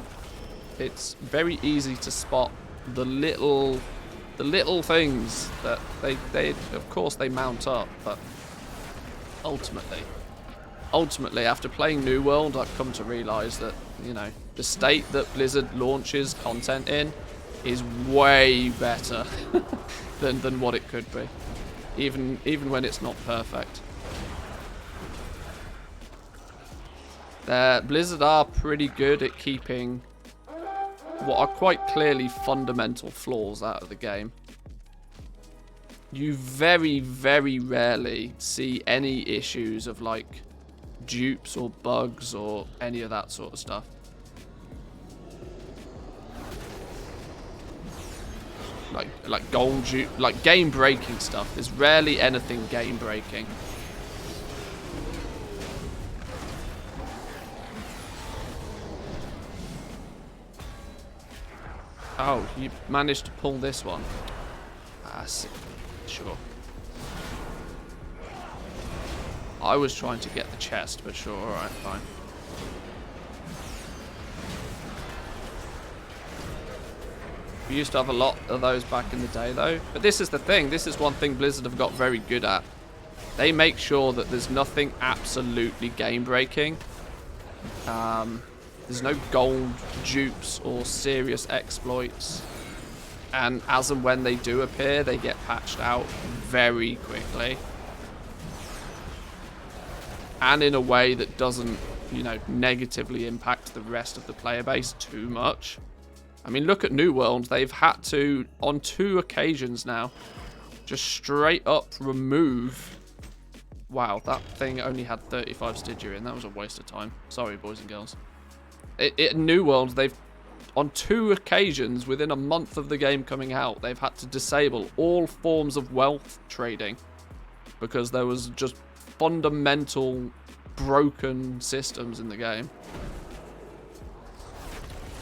it's very easy to spot the little things that they of course they mount up. But ultimately after playing New World, I've come to realize that, you know, the state that Blizzard launches content in is way better than what it could be, even when it's not perfect. Blizzard are pretty good at keeping what are quite clearly fundamental flaws out of the game. You very, very rarely see any issues of like dupes or bugs or any of that sort of stuff. Like gold dupe, like game breaking stuff. There's rarely anything game breaking. Oh, you managed to pull this one. Ah, sure. I was trying to get the chest, but sure, alright, fine. We used to have a lot of those back in the day, though. But this is the thing. This is one thing Blizzard have got very good at. They make sure that there's nothing absolutely game-breaking. There's no gold dupes or serious exploits. And as and when they do appear, they get patched out very quickly. And in a way that doesn't, you know, negatively impact the rest of the player base too much. I mean, look at New World. They've had to, on 2 occasions now, just straight up remove... Wow, that thing only had 35 Stygia in. That was a waste of time. Sorry, boys and girls. In New World, they've, on 2 occasions within a month of the game coming out, they've had to disable all forms of wealth trading because there was just fundamental broken systems in the game.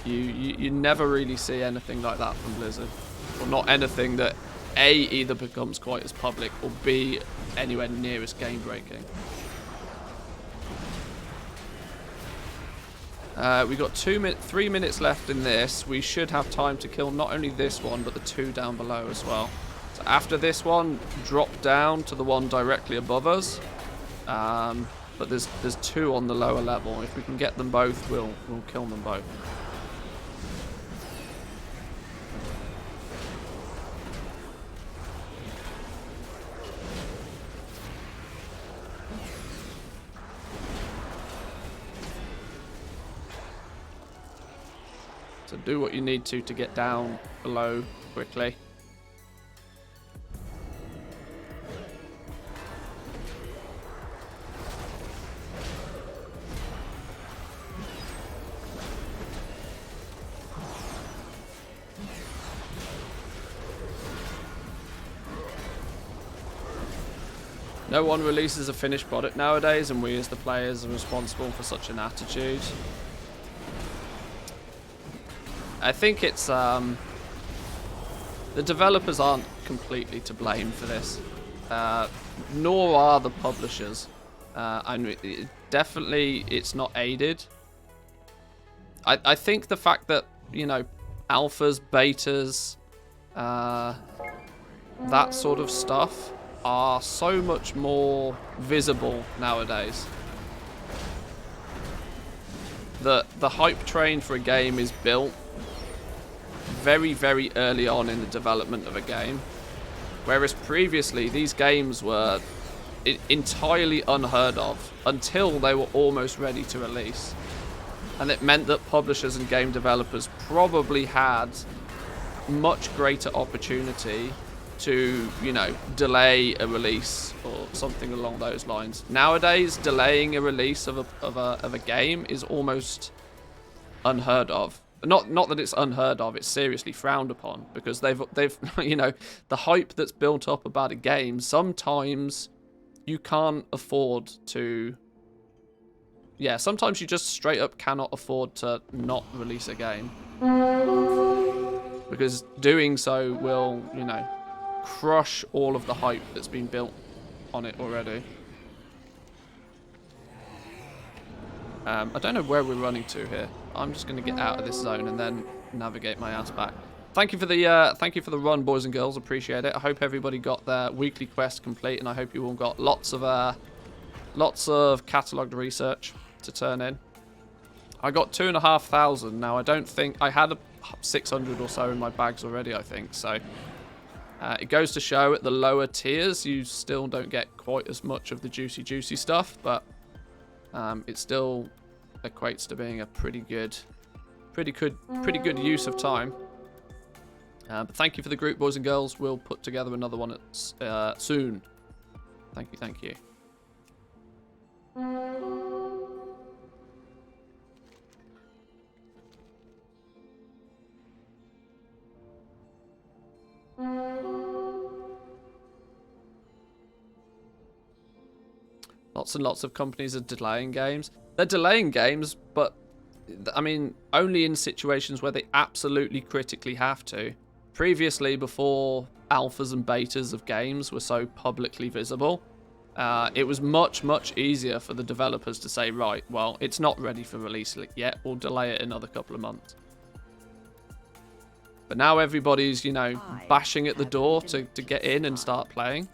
You never really see anything like that from Blizzard. Or not anything that A, either becomes quite as public, or B, anywhere near as game breaking. We've got 3 minutes left in this. We should have time to kill not only this one, but the 2 down below as well. So after this one, drop down to the one directly above us. But there's 2 on the lower level. If we can get them both, we'll kill them both. So do what you need to get down below quickly. No one releases a finished product nowadays, and we as the players are responsible for such an attitude. I think it's the developers aren't completely to blame for this, nor are the publishers. I mean, definitely it's not aided I think the fact that, you know, alphas, betas, that sort of stuff are so much more visible nowadays. The hype train for a game is built very, very early on in the development of a game. Whereas previously, these games were entirely unheard of until they were almost ready to release. And it meant that publishers and game developers probably had much greater opportunity to, you know, delay a release or something along those lines. Nowadays, delaying a release of a game is almost unheard of. Not that it's unheard of, it's seriously frowned upon, because they've you know, the hype that's built up about a game, sometimes you can't afford to, yeah, sometimes you just straight up cannot afford to not release a game, because doing so will, you know, crush all of the hype that's been built on it already. I don't know where we're running to here. I'm just going to get out of this zone and then navigate my ass back. Thank you for the run, boys and girls. Appreciate it. I hope everybody got their weekly quest complete, and I hope you all got lots of catalogued research to turn in. I got 2,500 now. I don't think I had 600 or so in my bags already, I think. So it goes to show at the lower tiers you still don't get quite as much of the juicy stuff, but it still equates to being a pretty good use of time. But thank you for the group, boys and girls. We'll put together another one soon. Thank you. Lots and lots of companies are delaying games. They're delaying games, but I mean, only in situations where they absolutely critically have to. Previously, before alphas and betas of games were so publicly visible, it was much easier for the developers to say, right, well, it's not ready for release yet, we'll delay it another couple of months. But now everybody's, you know, bashing at the door to get in and start playing.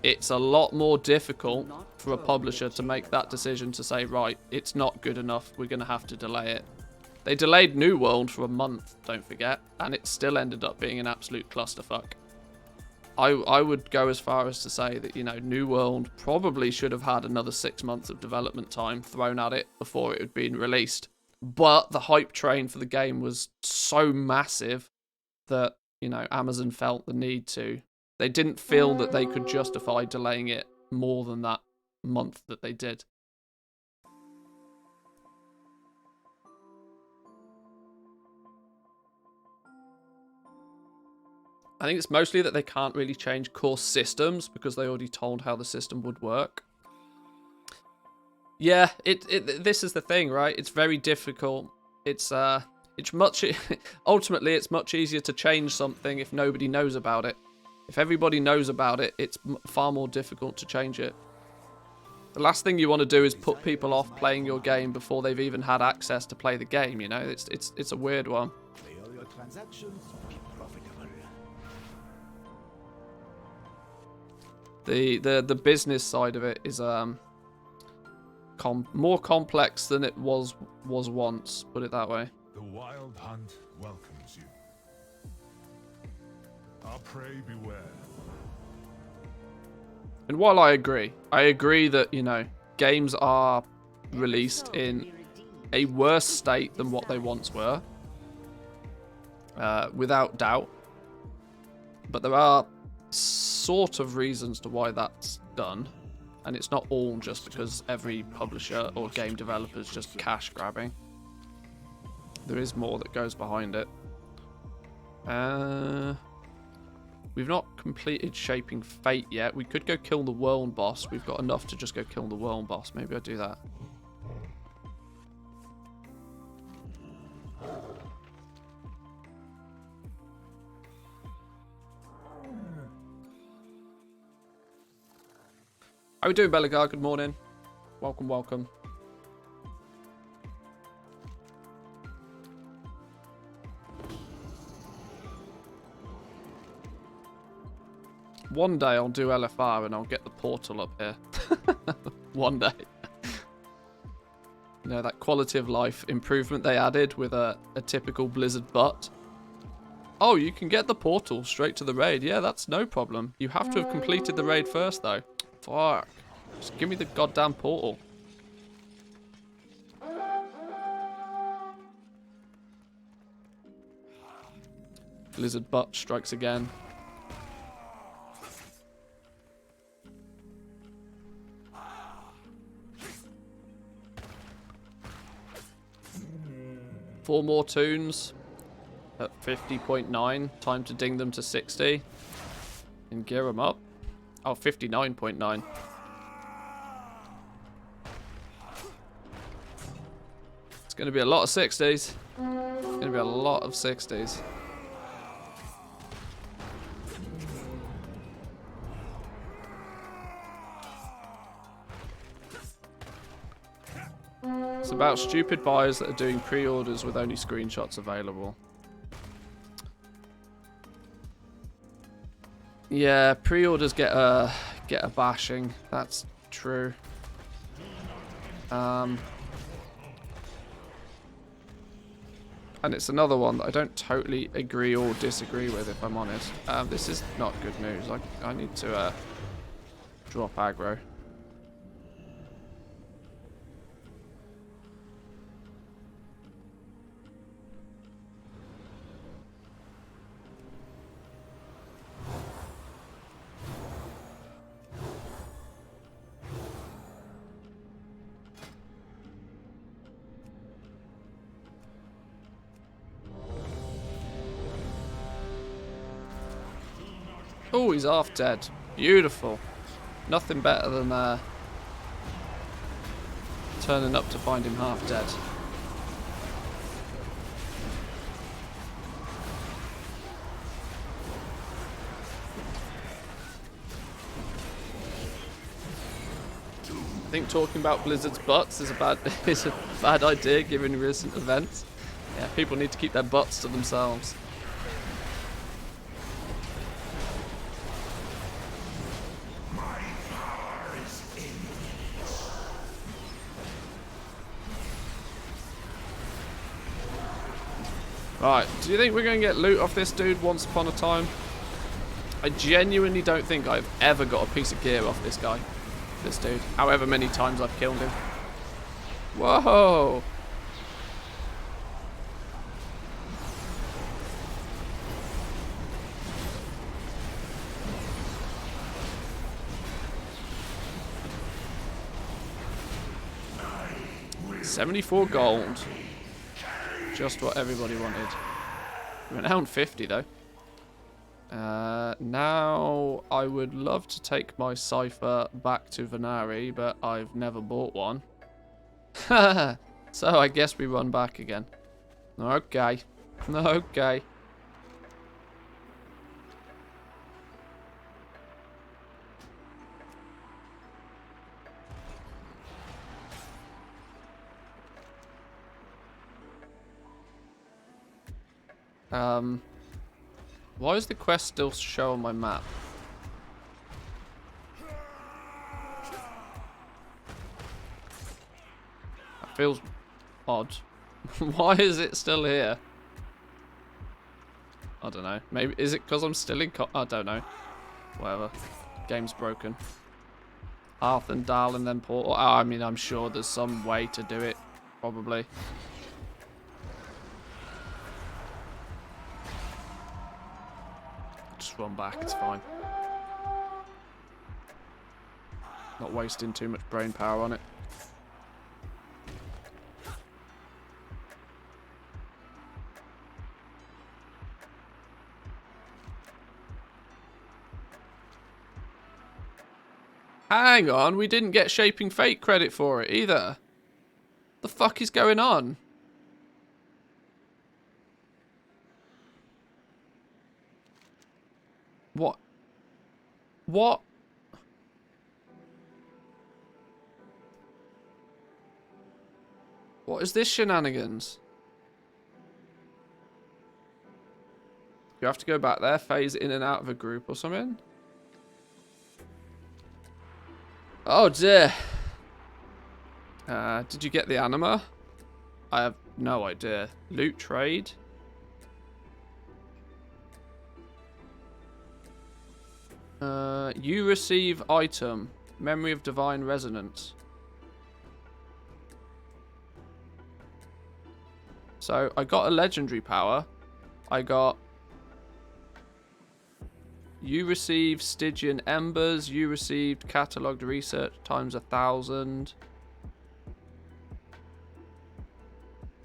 It's a lot more difficult for a publisher to make that decision to say, right, it's not good enough, we're going to have to delay it. They delayed New World for a month, don't forget, and it still ended up being an absolute clusterfuck. I would go as far as to say that, you know, New World probably should have had another 6 months of development time thrown at it before it had been released. But the hype train for the game was so massive that, you know, Amazon felt the need to. They didn't feel that they could justify delaying it more than that month that they did. I think it's mostly that they can't really change core systems because they already told how the system would work. Yeah, this is the thing, right? It's very difficult. It's much ultimately it's much easier to change something if nobody knows about it. If everybody knows about it, it's far more difficult to change it. The last thing you want to do is put people off playing your game before they've even had access to play the game, you know? It's a weird one.
All your transactions be profitable.
The business side of it is more complex than it was once, put it that way.
The wild hunt welcomes you. Our prey beware.
And while I agree that, you know, games are released in a worse state than what they once were, without doubt. But there are sort of reasons to why that's done. And it's not all just because every publisher or game developer is just cash grabbing. There is more that goes behind it. We've not completed Shaping Fate yet. We could go kill the World Boss. We've got enough to just go kill the World Boss. Maybe I'll do that. How we doing, Bellegar? Good morning. Welcome. One day I'll do LFR and I'll get the portal up here. One day. You know, that quality of life improvement they added with a typical Blizzard butt. Oh, you can get the portal straight to the raid. Yeah, that's no problem. You have to have completed the raid first, though. Fuck. Just give me the goddamn portal. Blizzard butt strikes again. Four more tunes at 50.9. Time to ding them to 60. And gear them up. Oh, 59.9. It's going to be a lot of 60s. It's going to be a lot of 60s. It's about stupid buyers that are doing pre-orders with only screenshots available. Yeah, pre-orders get a bashing. That's true. And it's another one that I don't totally agree or disagree with, if I'm honest. This is not good news. I need to drop aggro. Oh, he's half dead. Beautiful. Nothing better than turning up to find him half dead. I think talking about Blizzard's butts is a bad idea given recent events. Yeah, people need to keep their butts to themselves. Right, do you think we're going to get loot off this dude once upon a time? I genuinely don't think I've ever got a piece of gear off this guy. This dude. However many times I've killed him. Whoa! $74 gold. Just what everybody wanted. Renowned 50 though. Now I would love to take my Cypher back to Venari, but I've never bought one. So I guess we run back again. Okay. Okay. Why is the quest still show on my map? That feels odd. Why is it still here? I don't know. Maybe is it because I'm still in? I don't know. Whatever. Game's broken. Hearth and Dal and then Portal. Oh, I mean, I'm sure there's some way to do it. Probably. Just run back, it's fine. Not wasting too much brain power on it. Hang on, we didn't get Shaping Fate credit for it either. The fuck is going on? What? What? What is this shenanigans? You have to go back there, phase in and out of a group or something? Oh dear. Did you get the anima? I have no idea. Loot trade. You receive item. Memory of Divine Resonance. So, I got a legendary power. I got... You received Stygian Embers. You received Catalogued Research times 1,000.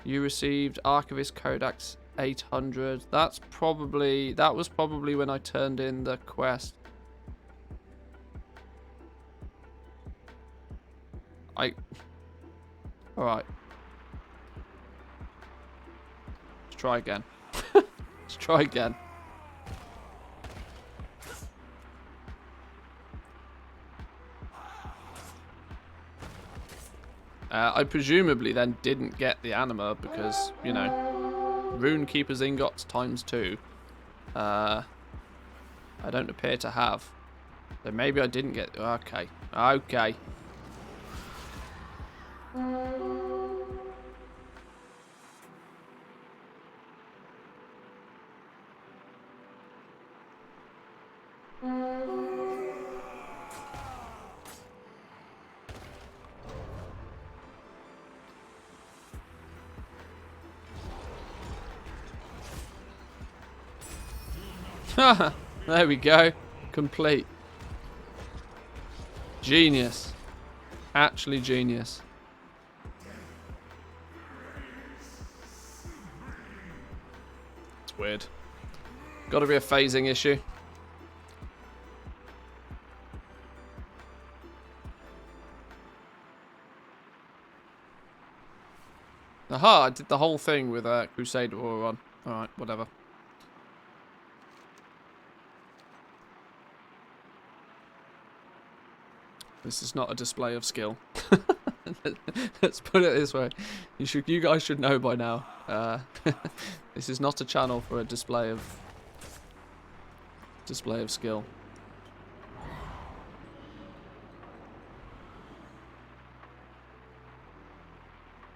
You received Archivist Codex 800. That was probably when I turned in the quest. Alright. Let's try again. Let's try again. I presumably then didn't get the anima because, you know, Rune Keeper's ingots times 2. I don't appear to have. So maybe I didn't get... Okay. Okay. There we go. Complete. Genius. Actually genius. It's weird. Gotta be a phasing issue. Aha, I did the whole thing with Crusade War on. Alright, whatever. This is not a display of skill. Let's put it this way. You guys should know by now. This is not a channel for a display of skill.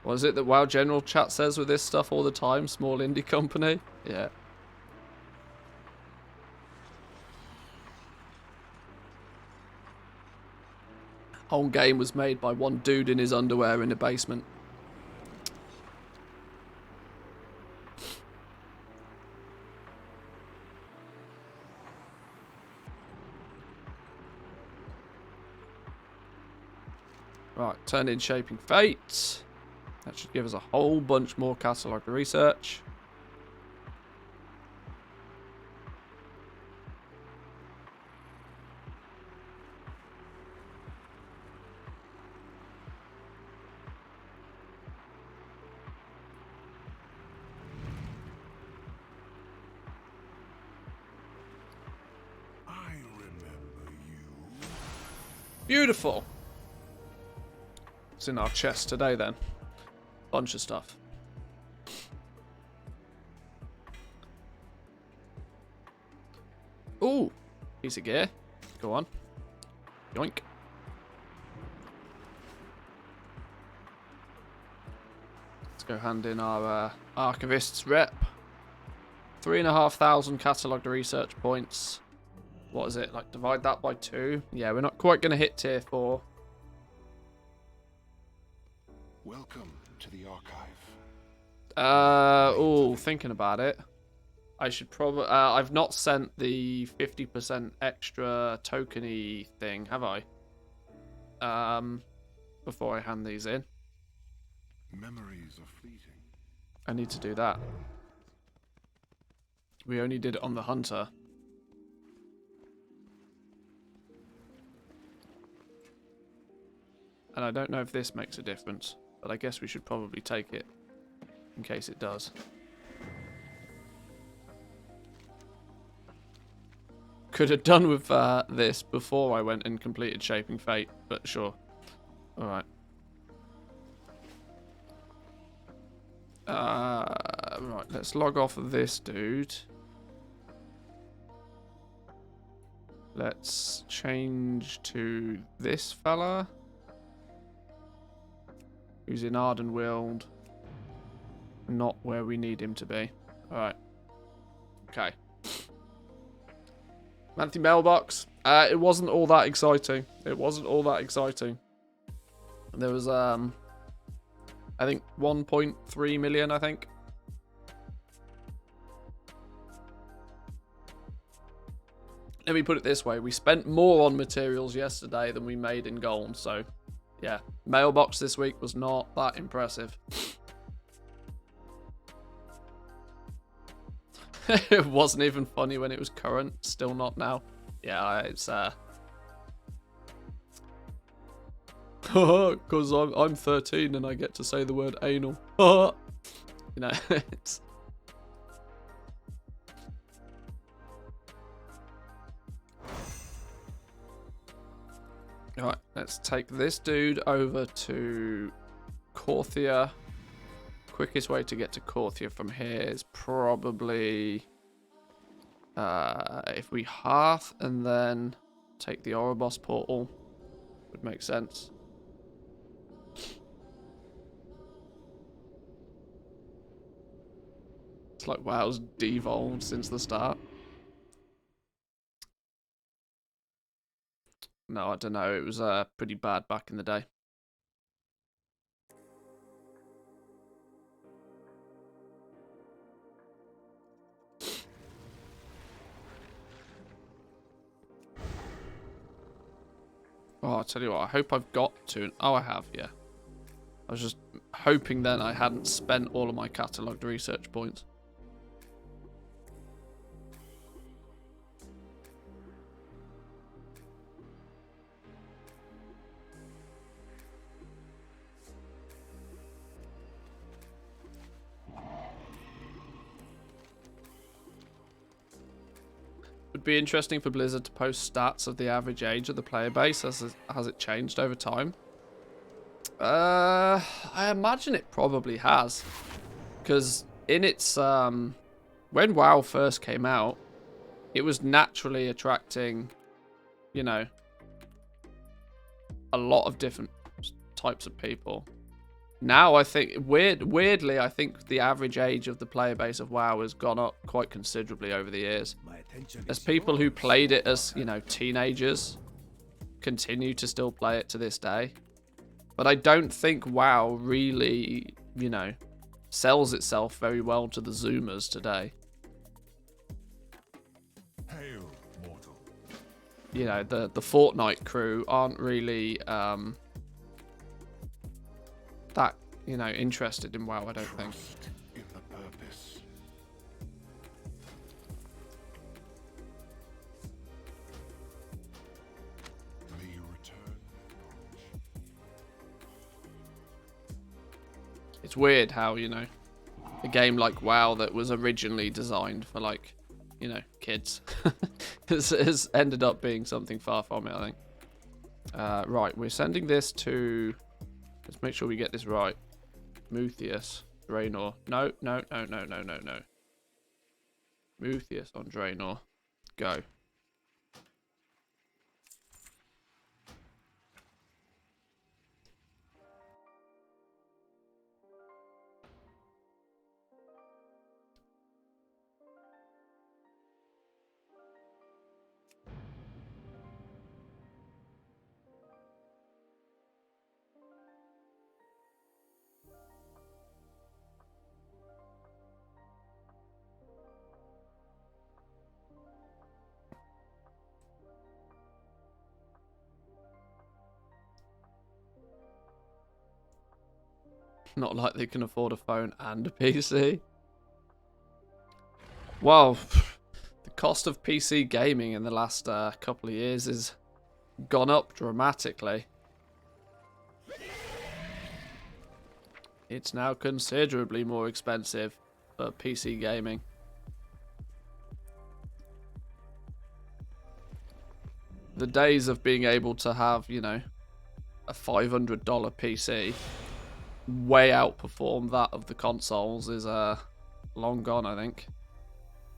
Was it that WoW General Chat says with this stuff all the time? Small indie company? Yeah. Whole game was made by one dude in his underwear in a basement. Right, turn in Shaping Fate. That should give us a whole bunch more catalogue research.
I remember you.
Beautiful. What's in our chest today then? Bunch of stuff. Ooh, piece of gear. Go on. Yoink. Let's go hand in our Archivist's rep. 3,500 catalogued research points. What is it? Like, divide that by 2? Yeah, we're not quite going to hit tier 4.
Welcome to the archive.
Oh, thinking about it. I should probably... I've not sent the 50% extra tokeny thing, have I? Before I hand these in.
Memories are fleeting.
I need to do that. We only did it on the hunter. And I don't know if this makes a difference, but I guess we should probably take it in case it does. Could have done with this before I went and completed Shaping Fate, but sure. Alright. Right, let's log off of this dude. Let's change to this fella. Who's in Ardenweald. Not where we need him to be. Alright. Okay. Monthly mailbox. It wasn't all that exciting. It wasn't all that exciting. There was, I think 1.3 million, I think. Let me put it this way. We spent more on materials yesterday than we made in gold. So, yeah. Mailbox this week was not that impressive. It wasn't even funny when it was current. Still not now. Yeah, it's, because I'm 13 and I get to say the word anal. You know, it's... Alright, let's take this dude over to Korthia. Quickest way to get to Korthia from here is probably if we hearth and then take the Oribos portal. Would make sense. It's like WoW's devolved since the start. No, I don't know. It was pretty bad back in the day. Oh, I'll tell you what. I hope I've got to... Oh, I have, yeah. I was just hoping then I hadn't spent all of my catalogued research points. Would be interesting for Blizzard to post stats of the average age of the player base. Has it changed over time? I imagine it probably has, because in its when WoW first came out, it was naturally attracting, you know, a lot of different types of people. Now I think weirdly, I think the average age of the player base of WoW has gone up quite considerably over the years. As people who played it as, you know, teenagers continue to still play it to this day. But I don't think WoW really, you know, sells itself very well to the Zoomers today.
Hail, mortal.
You know, the Fortnite crew aren't really that, you know, interested in WoW, I don't think.
Trust in the purpose. May you return with knowledge.
It's weird how, you know, a game like WoW that was originally designed for, like, you know, kids has ended up being something far from it, I think. Right, we're sending this to... Let's make sure we get this right. Muthius, Draenor. No. Muthius on Draenor. Go. Not like they can afford a phone and a PC. Well, the cost of PC gaming in the last couple of years has gone up dramatically. It's now considerably more expensive for PC gaming. The days of being able to have, you know, a $500 PC way outperform that of the consoles is long gone, I think.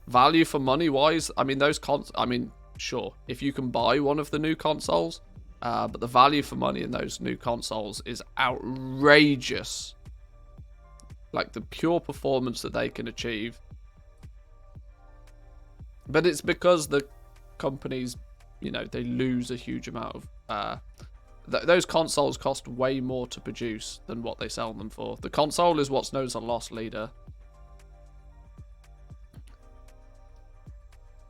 Value for money wise, I mean, sure, if you can buy one of the new consoles, but the value for money in those new consoles is outrageous. Like the pure performance that they can achieve. But it's because the companies, you know, they lose a huge amount of... those consoles cost way more to produce than what they sell them for. The console is what's known as a loss leader.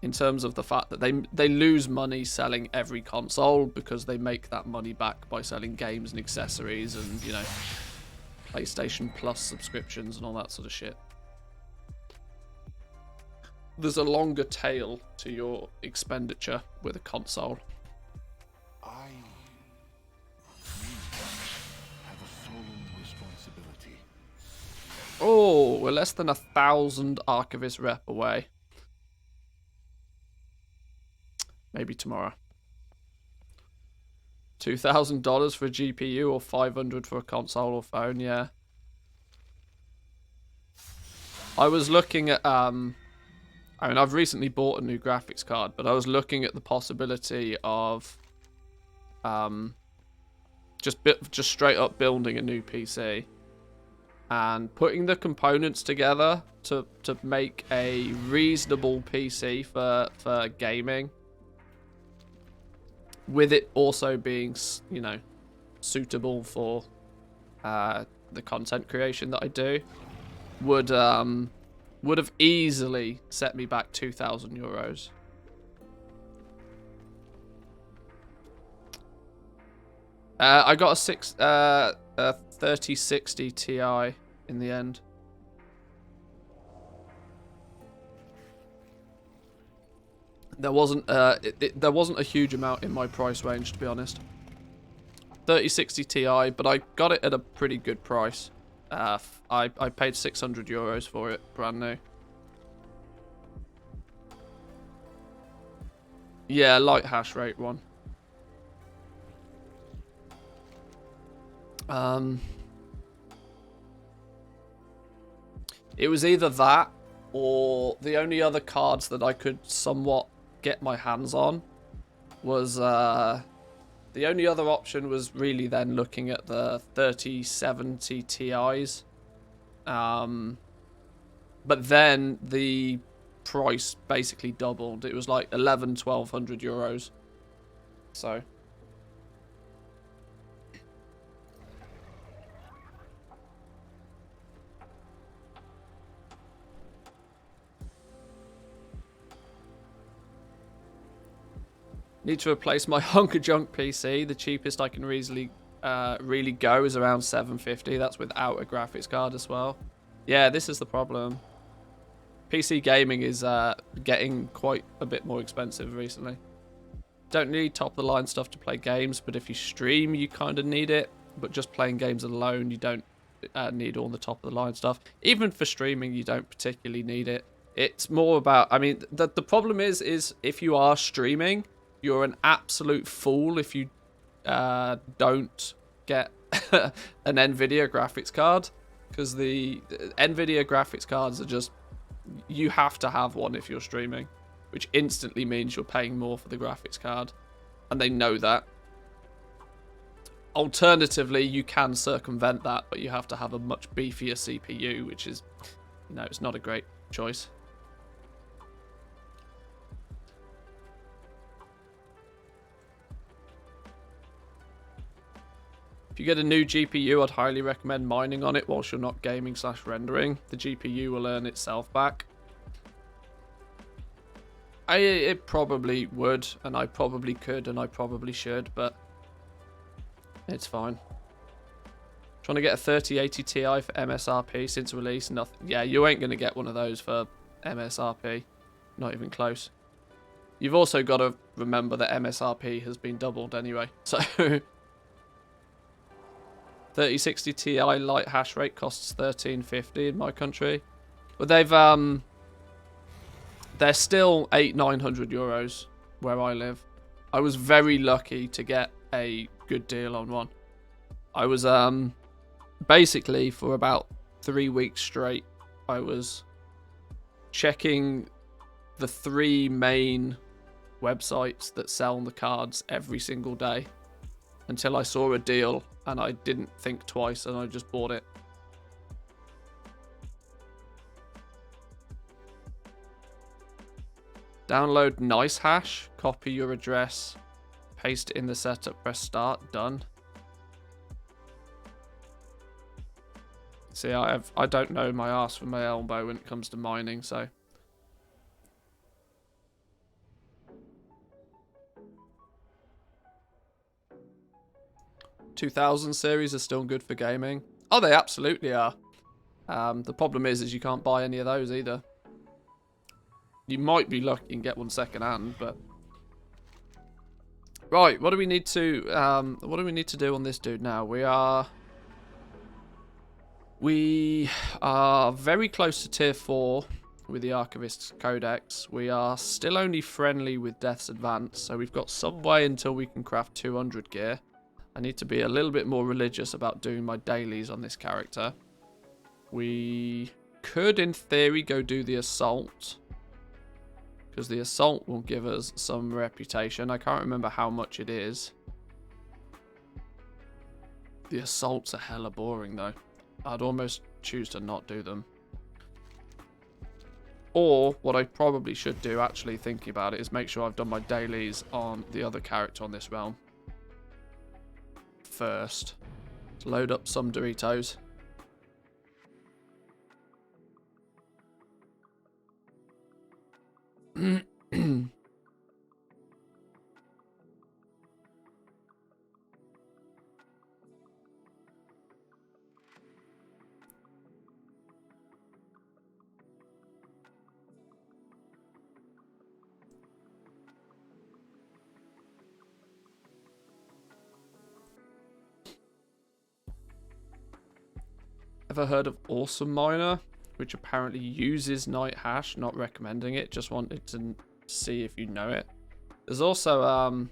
In terms of the fact that they lose money selling every console because they make that money back by selling games and accessories and, you know, PlayStation Plus subscriptions and all that sort of shit. There's a longer tail to your expenditure with a console.
I have a solemn responsibility.
Oh, we're less than 1,000 Archivist rep away. Maybe tomorrow. $2,000 for a GPU or $500 for a console or phone, yeah. I was looking at, I mean, I've recently bought a new graphics card, but I was looking at the possibility of just straight up building a new PC and putting the components together to make a reasonable PC for gaming, with it also being, you know, suitable for the content creation that I do, would have easily set me back €2,000. I got a 3060 Ti in the end. There wasn't there wasn't a huge amount in my price range, to be honest. 3060 Ti, but I got it at a pretty good price. I paid €600 for it, brand new. Yeah, light hash rate one. It was either that, or the only other cards that I could somewhat get my hands on was the only other option was really then looking at the 3070 Ti's. But then the price basically doubled. It was like 1,100-1,200 euros. So need to replace my hunker junk PC. The cheapest I can really go is around 750. That's without a graphics card as well. Yeah, this is the problem. PC gaming is getting quite a bit more expensive recently. Don't need top of the line stuff to play games, but if you stream, you kind of need it. But just playing games alone, you don't need all the top of the line stuff. Even for streaming, you don't particularly need it. It's more about, I mean, the problem is if you are streaming, you're an absolute fool if you don't get an NVIDIA graphics card, because the NVIDIA graphics cards are just, you have to have one if you're streaming, which instantly means you're paying more for the graphics card, and they know that. Alternatively, you can circumvent that, but you have to have a much beefier CPU, which is, you know, it's not a great choice. If you get a new GPU, I'd highly recommend mining on it whilst you're not gaming / rendering. The GPU will earn itself back. It probably would, and I probably could, and I probably should, but it's fine. Trying to get a 3080 Ti for MSRP since release. Nothing. Yeah, you ain't going to get one of those for MSRP. Not even close. You've also got to remember that MSRP has been doubled anyway, so... 3060 Ti light hash rate costs $1,350 in my country, but they're still 800-900 euros where I live. I was very lucky to get a good deal on one. I was basically for about 3 weeks straight, I was checking the 3 main websites that sell the cards every single day until I saw a deal and I didn't think twice and I just bought it. Download nice hash, copy your address, paste it in the setup, press start, done. See, I don't know my ass from my elbow when it comes to mining, so. $2000 series are still good for gaming. Oh, they absolutely are. The problem is you can't buy any of those either. You might be lucky and get one second hand, but right. What do we need to do on this dude now? We are very close to tier 4 with the Archivist's Codex. We are still only friendly with Death's Advance, so we've got some way until we can craft 200 gear. I need to be a little bit more religious about doing my dailies on this character. We could, in theory, go do the Assault, because the Assault will give us some reputation. I can't remember how much it is. The Assaults are hella boring, though. I'd almost choose to not do them. Or, what I probably should do, actually thinking about it, is make sure I've done my dailies on the other character on this realm first. Let's load up some Doritos. Ever heard of Awesome Miner, which apparently uses night hash? Not recommending it, just wanted to see if you know it. There's also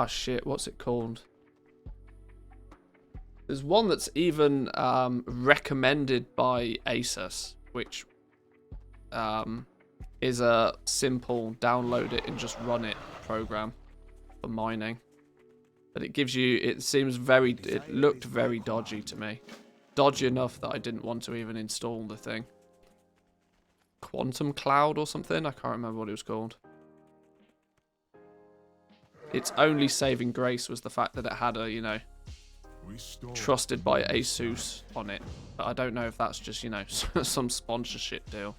shit, what's it called? There's one that's even recommended by Asus, which is a simple download it and just run it program for mining. But it gives you, it looked very dodgy to me. Dodgy enough that I didn't want to even install the thing. Quantum Cloud or something? I can't remember what it was called. Its only saving grace was the fact that it had a, you know, trusted by Asus on it. But I don't know if that's just, you know, some sponsorship deal.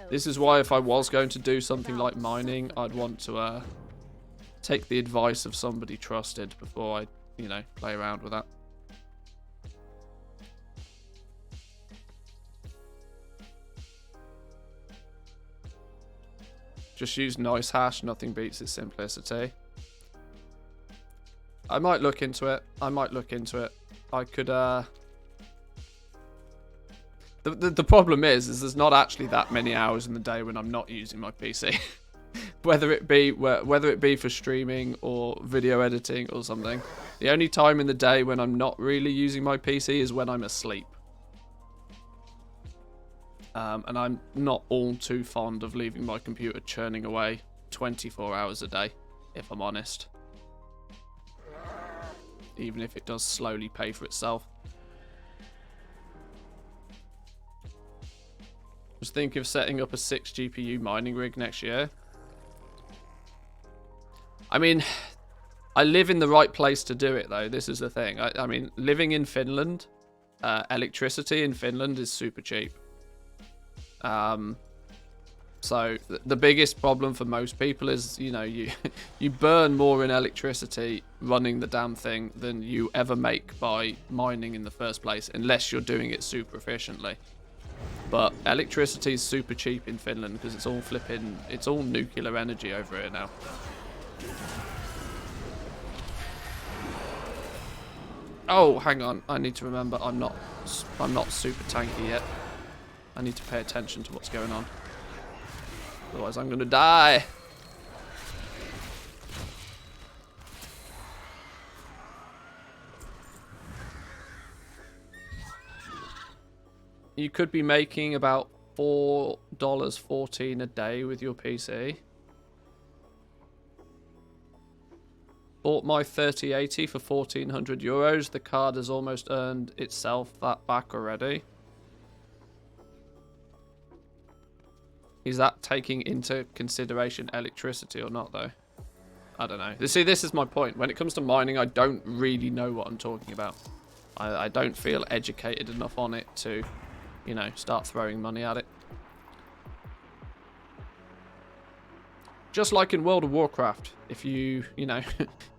This is why if I was going to do something like mining, I'd want to take the advice of somebody trusted before I, you know, play around with that. Just use nice hash, nothing beats its simplicity. I might look into it. I could, The problem is there's not actually that many hours in the day when I'm not using my PC. whether it be for streaming or video editing or something. The only time in the day when I'm not really using my PC is when I'm asleep. And I'm not all too fond of leaving my computer churning away 24 hours a day, if I'm honest. Even if it does slowly pay for itself. Was thinking of setting up a 6 GPU mining rig next year. I mean, I live in the right place to do it, though. This is the thing. I mean, living in Finland, electricity in Finland is super cheap. So the biggest problem for most people is, you know, you burn more in electricity running the damn thing than you ever make by mining in the first place, unless you're doing it super efficiently. But electricity is super cheap in Finland because it's all nuclear energy over here now. Oh, hang on. I need to remember I'm not super tanky yet. I need to pay attention to what's going on. Otherwise I'm gonna die. You could be making about $4.14 a day with your PC. Bought my 3080 for €1,400. The card has almost earned itself that back already. Is that taking into consideration electricity or not, though? I don't know. See, this is my point. When it comes to mining, I don't really know what I'm talking about. I don't feel educated enough on it to, you know, start throwing money at it. Just like in World of Warcraft, if you know,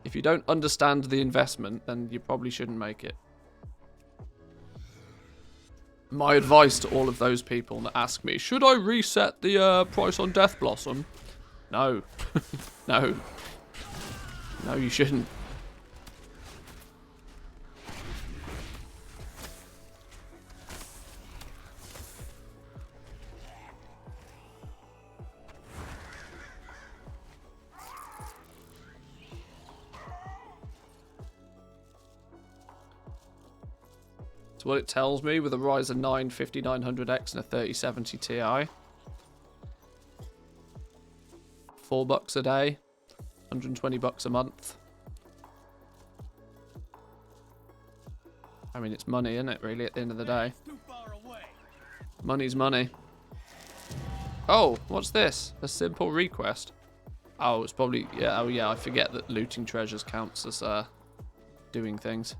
if you don't understand the investment, then you probably shouldn't make it. My advice to all of those people that ask me, should I reset the price on Death Blossom? No. No. No, you shouldn't. So what it tells me with a Ryzen 9 5900X and a 3070 Ti. $4 a day. $120 a month. I mean, it's money, isn't it, really, at the end of the day? Money's money. Oh, what's this? A simple request. Oh, it's probably... Yeah, oh, yeah, I forget that looting treasures counts as doing things.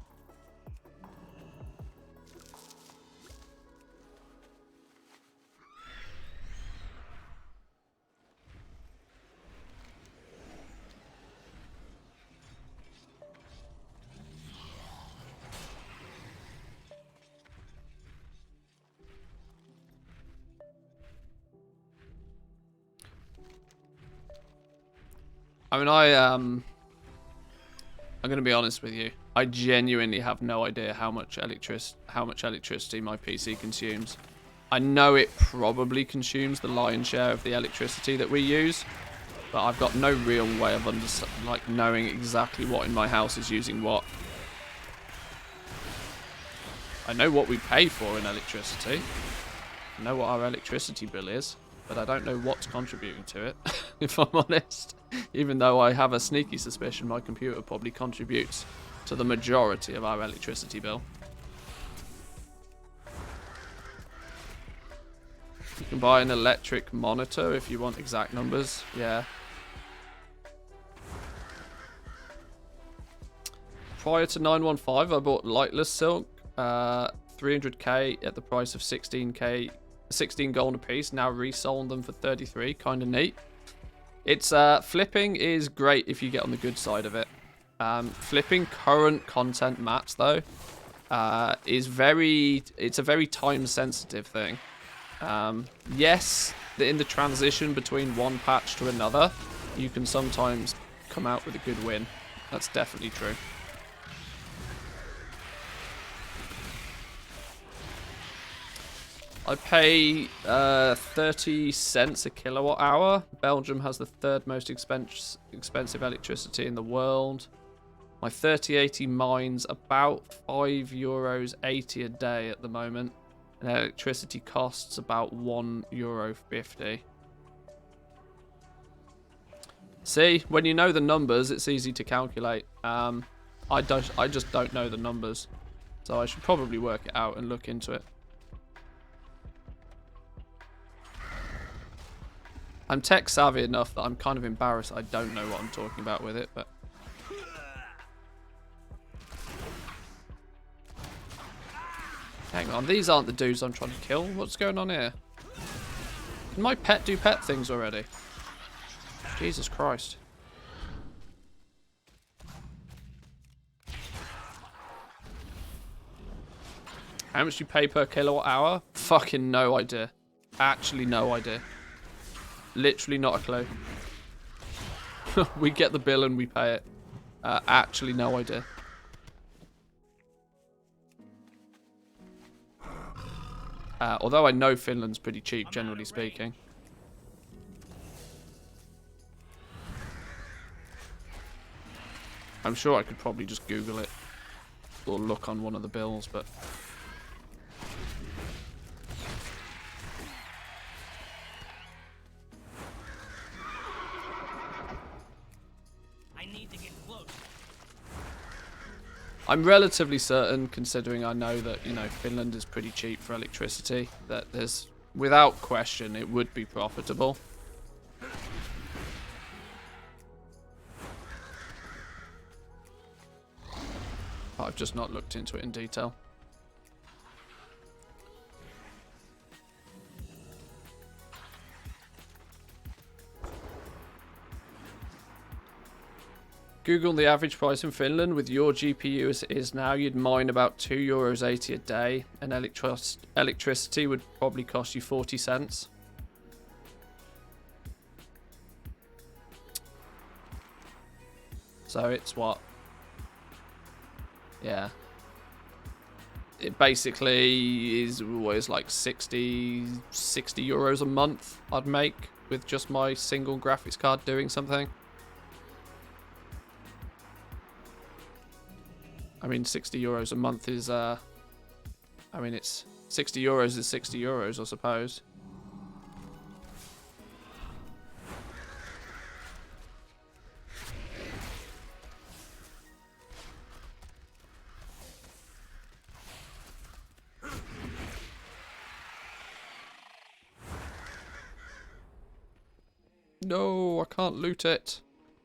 I mean, I'm going to be honest with you. I genuinely have no idea how much electricity my PC consumes. I know it probably consumes the lion's share of the electricity that we use, but I've got no real way of knowing exactly what in my house is using what. I know what we pay for in electricity. I know what our electricity bill is, but I don't know what's contributing to it, if I'm honest. Even though I have a sneaky suspicion my computer probably contributes to the majority of our electricity bill. You can buy an electric monitor if you want exact numbers, yeah. Prior to 915, I bought Lightless Silk, 300k at the price of 16k. 16 gold a piece, now resold them for 33, kind of neat. It's flipping is great if you get on the good side of it. Flipping current content mats though it's a very time sensitive thing. Yes, in the transition between one patch to another, you can sometimes come out with a good win. That's definitely true. I pay 30 cents a kilowatt hour. Belgium has the third most expensive electricity in the world. My 3080 mines about €5.80 a day at the moment. And electricity costs about €1.50. See, when you know the numbers, it's easy to calculate. I just don't know the numbers. So I should probably work it out and look into it. I'm tech savvy enough that I'm kind of embarrassed I don't know what I'm talking about with it, but... Hang on, these aren't the dudes I'm trying to kill. What's going on here? Can my pet do pet things already? Jesus Christ. How much do you pay per kilowatt hour? Fucking no idea. Actually no idea. Literally not a clue. We get the bill and we pay it. Actually no idea. Although I know Finland's pretty cheap, generally speaking. I'm sure I could probably just Google it. Or look on one of the bills, but... I'm relatively certain, considering I know that, you know, Finland is pretty cheap for electricity, that there's, without question, it would be profitable. But I've just not looked into it in detail. Google the average price in Finland with your GPU as it is now. You'd mine about €2.80 a day, and electricity would probably cost you 40 cents. So it's what? Yeah. It basically is always like 60 euros a month I'd make with just my single graphics card doing something. I mean, 60 euros a month is, I mean, it's 60 euros is 60 euros, I suppose. No, I can't loot it.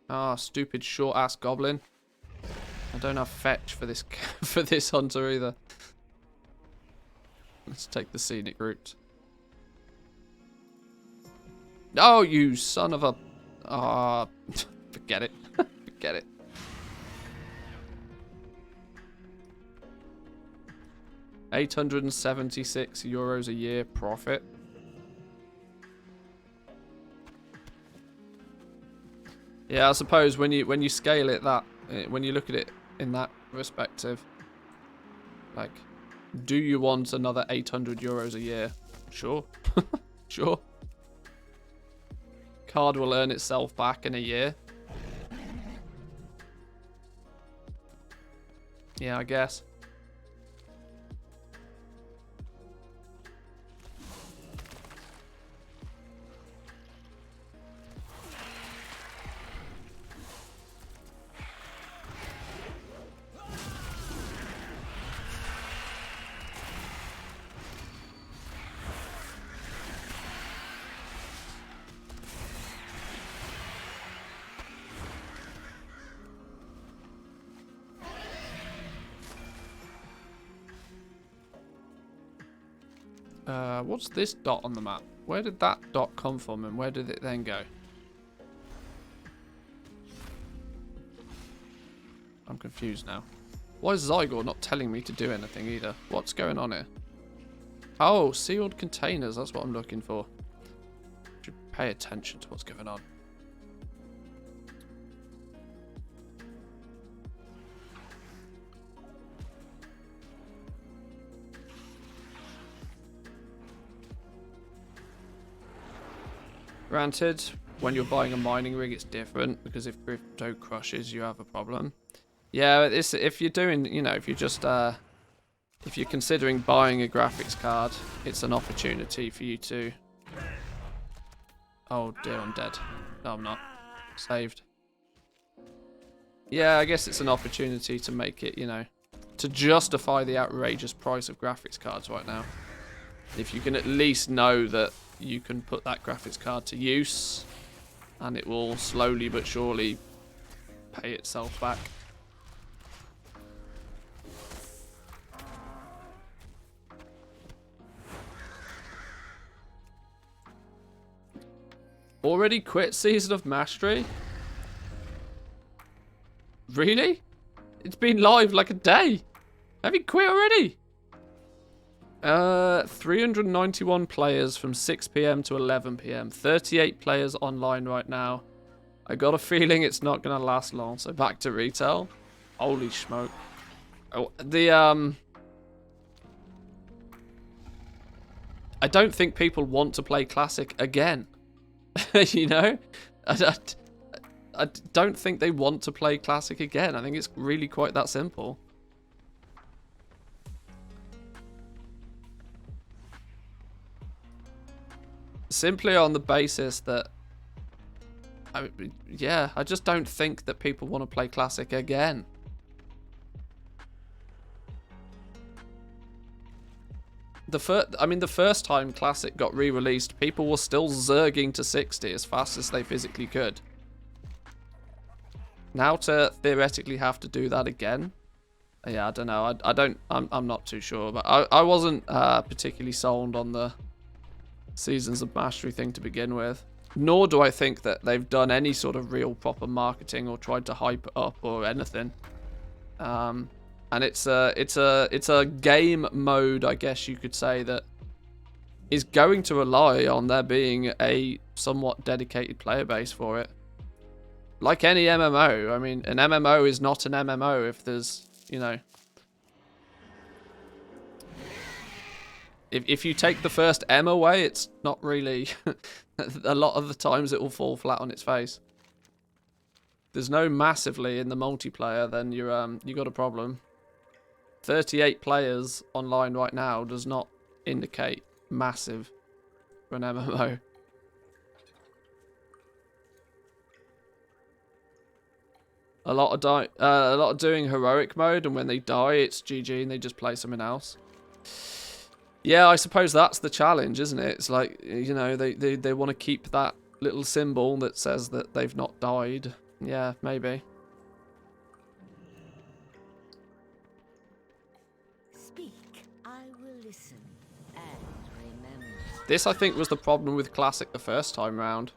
Ah, stupid short-ass goblin. I don't have fetch for this for this hunter either. Let's take the scenic route. Oh, you son of a... Ah, forget it. Forget it. €876 a year profit. Yeah, I suppose when you scale it that, when you look at it in that perspective, like, do you want another €800 a year? Sure. Sure. Card will earn itself back in a year. Yeah, I guess. What's this dot on the map? Where did that dot come from and where did it then go? I'm confused now. Why is Zygor not telling me to do anything either? What's going on here? Oh, sealed containers. That's what I'm looking for. Should pay attention to what's going on. Granted, when you're buying a mining rig, it's different because if crypto crushes, you have a problem. Yeah, it's, if you're doing, you know, if you're just, if you're considering buying a graphics card, it's an opportunity for you to. Oh dear, I'm dead. No, I'm not. Saved. Yeah, I guess it's an opportunity to make it, you know, to justify the outrageous price of graphics cards right now. If you can at least know that you can put that graphics card to use and it will slowly but surely pay itself back. Already quit Season of Mastery? Really? It's been live like a day. Have you quit already? 391 players from 6 PM to 11 PM. 38 players online right now. I got a feeling it's not going to last long. So back to retail. Holy smoke. Oh, I don't think people want to play Classic again. You know? I don't think they want to play Classic again. I think it's really quite that simple. Simply on the basis that, yeah, I just don't think that people want to play Classic again. the first time Classic got re-released, people were still zerging to 60 as fast as they physically could. Now to theoretically have to do that again, yeah, I don't know. I'm not too sure, but I wasn't particularly sold on the Seasons of Mastery thing to begin with. Nor do I think that they've done any sort of real proper marketing or tried to hype it up or anything. And it's a game mode, I guess you could say, that is going to rely on there being a somewhat dedicated player base for it. Like any MMO, I mean, an MMO is not an MMO if there's, you know... If you take the first M away, it's not really... a lot of the times it will fall flat on its face. If there's no massively in the multiplayer, then you got a problem. 38 players online right now does not indicate massive for an MMO. A lot of doing heroic mode, and when they die, it's GG and they just play something else. Yeah, I suppose that's the challenge, isn't it? It's like, you know, they want to keep that little symbol that says that they've not died. Yeah, maybe.
Speak, I will listen and remember.
This, I think, was the problem with Classic the first time round.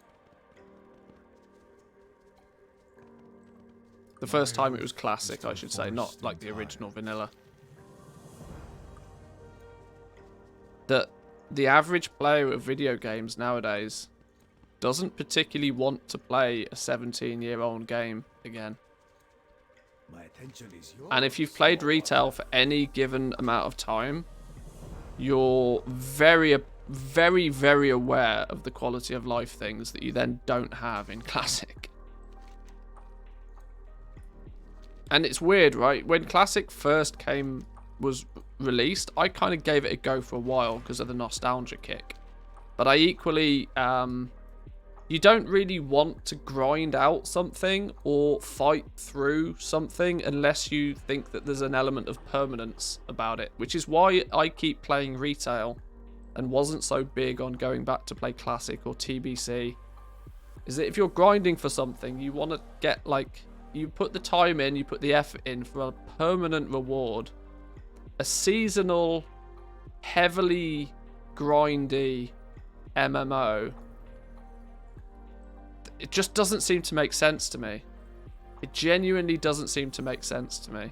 The first time it was Classic, I should say, not like the original vanilla. That the average player of video games nowadays doesn't particularly want to play a 17-year-old game again.
My attention is yours.
And if you've played retail for any given amount of time, you're very, very, very aware of the quality of life things that you then don't have in Classic. And it's weird, right? When Classic first was released, I kind of gave it a go for a while because of the nostalgia kick. But I equally, you don't really want to grind out something or fight through something unless you think that there's an element of permanence about it, which is why I keep playing retail and wasn't so big on going back to play Classic or TBC. Is that if you're grinding for something, you want to get, like, you put the time in, you put the effort in for a permanent reward. A seasonal, heavily grindy MMO, it just doesn't seem to make sense to me. It genuinely doesn't seem to make sense to me.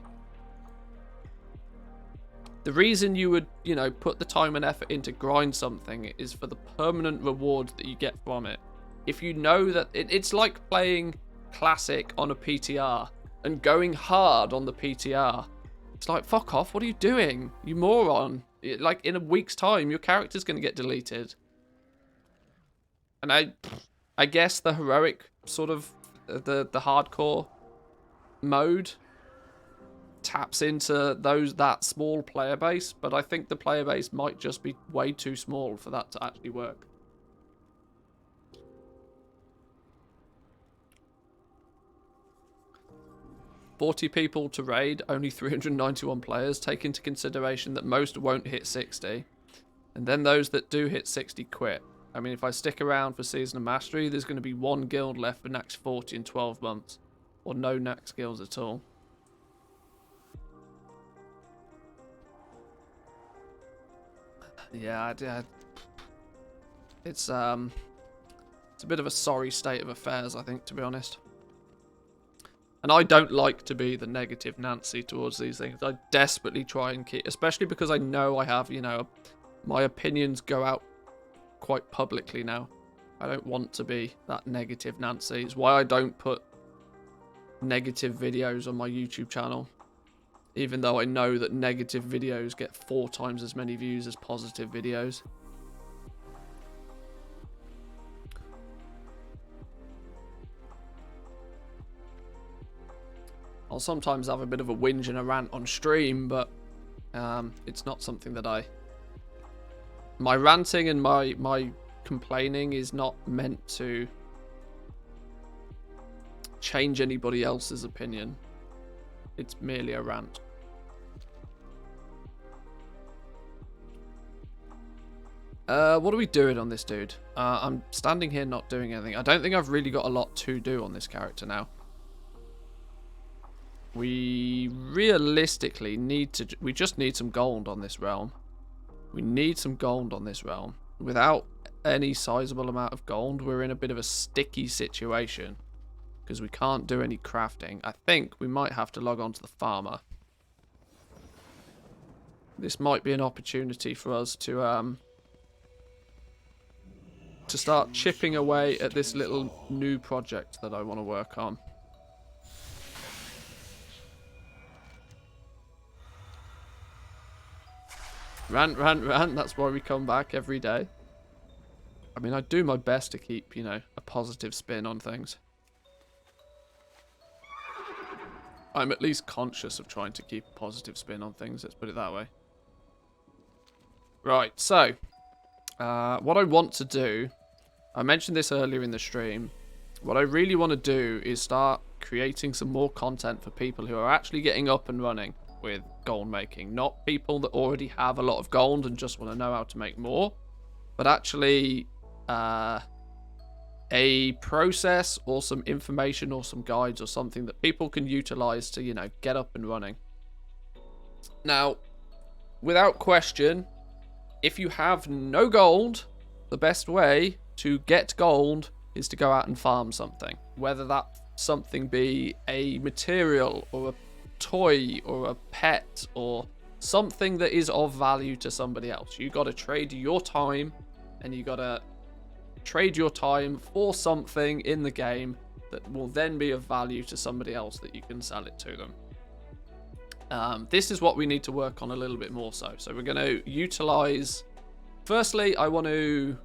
The reason you would, you know, put the time and effort in to grind something is for the permanent reward that you get from it. If you know that it's like playing Classic on a PTR and going hard on the PTR. It's like, fuck off, what are you doing, you moron? Like, in a week's time, your character's going to get deleted. And I guess the heroic sort of, the hardcore mode taps into that small player base, but I think the player base might just be way too small for that to actually work. $40 people to raid, only 391 players. Take into consideration that most won't hit 60. And then those that do hit 60 quit. I mean, if I stick around for Season of Mastery, there's going to be one guild left for next 40 in 12 months. Or no next guilds at all. Yeah, it's a bit of a sorry state of affairs, I think, to be honest. And I don't like to be the negative Nancy towards these things. I desperately try and keep, especially because I know I have, you know, my opinions go out quite publicly now. I don't want to be that negative Nancy. It's why I don't put negative videos on my YouTube channel. Even though I know that negative videos get 4 times as many views as positive videos. I'll sometimes have a bit of a whinge and a rant on stream, but it's not something that my ranting and my complaining is not meant to change anybody else's opinion. It's merely a rant. What are we doing on this dude? I'm standing here not doing anything. I don't think I've really got a lot to do on this character now. We realistically need to... We just need some gold on this realm. We need some gold on this realm. Without any sizable amount of gold, we're in a bit of a sticky situation. Because we can't do any crafting. I think we might have to log on to the farmer. This might be an opportunity for us to start chipping away at this little new project that I want to work on. Rant, rant, rant. That's why we come back every day. I mean, I do my best to keep, you know, a positive spin on things. I'm at least conscious of trying to keep a positive spin on things, let's put it that way. Right, so, what I want to do, I mentioned this earlier in the stream, what I really want to do is start creating some more content for people who are actually getting up and running with gold making. Not people that already have a lot of gold and just want to know how to make more, but actually a process or some information or some guides or something that people can utilize to, you know, get up and running. Now, without question, if you have no gold, the best way to get gold is to go out and farm something. Whether that something be a material or a toy or a pet or something that is of value to somebody else. You got to trade your time, and you got to trade your time for something in the game that will then be of value to somebody else that you can sell it to them. This is what we need to work on a little bit more so. So we're going to utilize... Firstly, I want to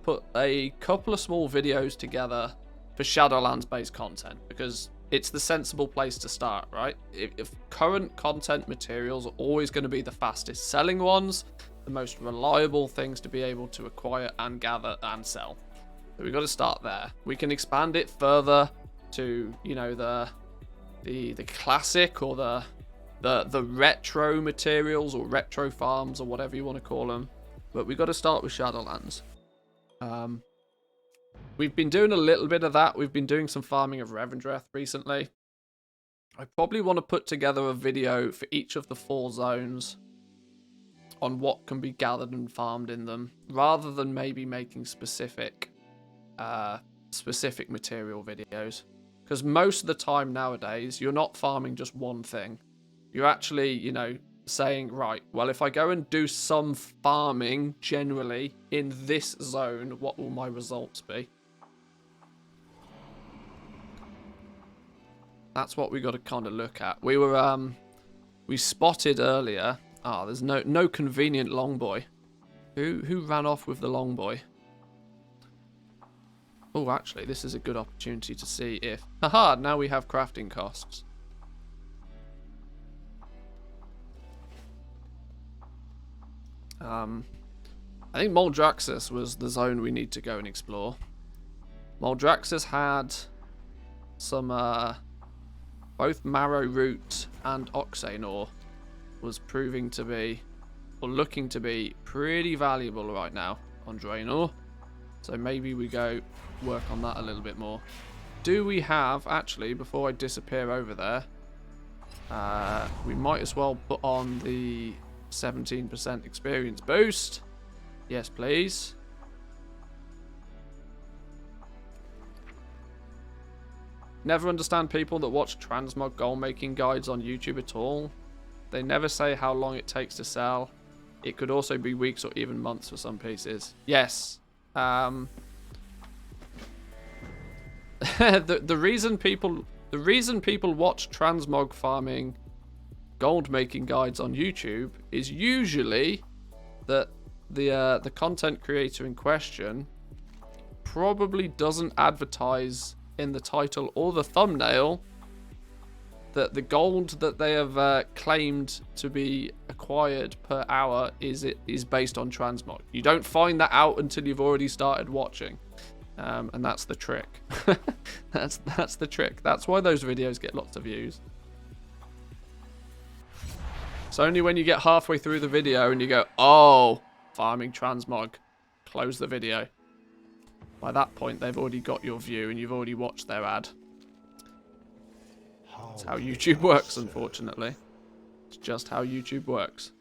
put a couple of small videos together for Shadowlands-based content, because it's the sensible place to start, right? If current content materials are always going to be the fastest selling ones, the most reliable things to be able to acquire and gather and sell. So we've got to start there. We can expand it further to, you know, the classic or the retro materials or retro farms or whatever you want to call them. But we've got to start with Shadowlands. We've been doing a little bit of that. We've been doing some farming of Revendreth recently. I probably want to put together a video for each of the 4 zones on what can be gathered and farmed in them, rather than maybe making specific material videos. Because most of the time nowadays, you're not farming just one thing. You're actually, you know, saying, right, well, if I go and do some farming generally in this zone, what will my results be? That's what we got to kind of look at. We were, we spotted earlier. Ah, there's no convenient long boy. Who ran off with the long boy? Oh, actually, this is a good opportunity to see if... Haha, now we have crafting costs. I think Moldraxxus was the zone we need to go and explore. Moldraxxus had some, both Marrow Root and Oxane ore was proving to be, or looking to be, pretty valuable right now on Draenor. So maybe we go work on that a little bit more. Do we have, actually, before I disappear over there, we might as well put on the 17% experience boost. Yes, please. Never understand people that watch transmog goal making guides on YouTube at all. They never say how long it takes to sell. It could also be weeks or even months for some pieces. Yes. The reason people watch transmog farming gold making guides on YouTube is usually that the content creator in question probably doesn't advertise in the title or the thumbnail that the gold that they have claimed to be acquired per hour is based on transmog. You don't find that out until you've already started watching, and that's the trick. that's the trick. That's why those videos get lots of views. It's only when you get halfway through the video and you go, oh, farming transmog. close the video. By that point, they've already got your view and you've already watched their ad. That's how YouTube works, unfortunately. It's just how YouTube works.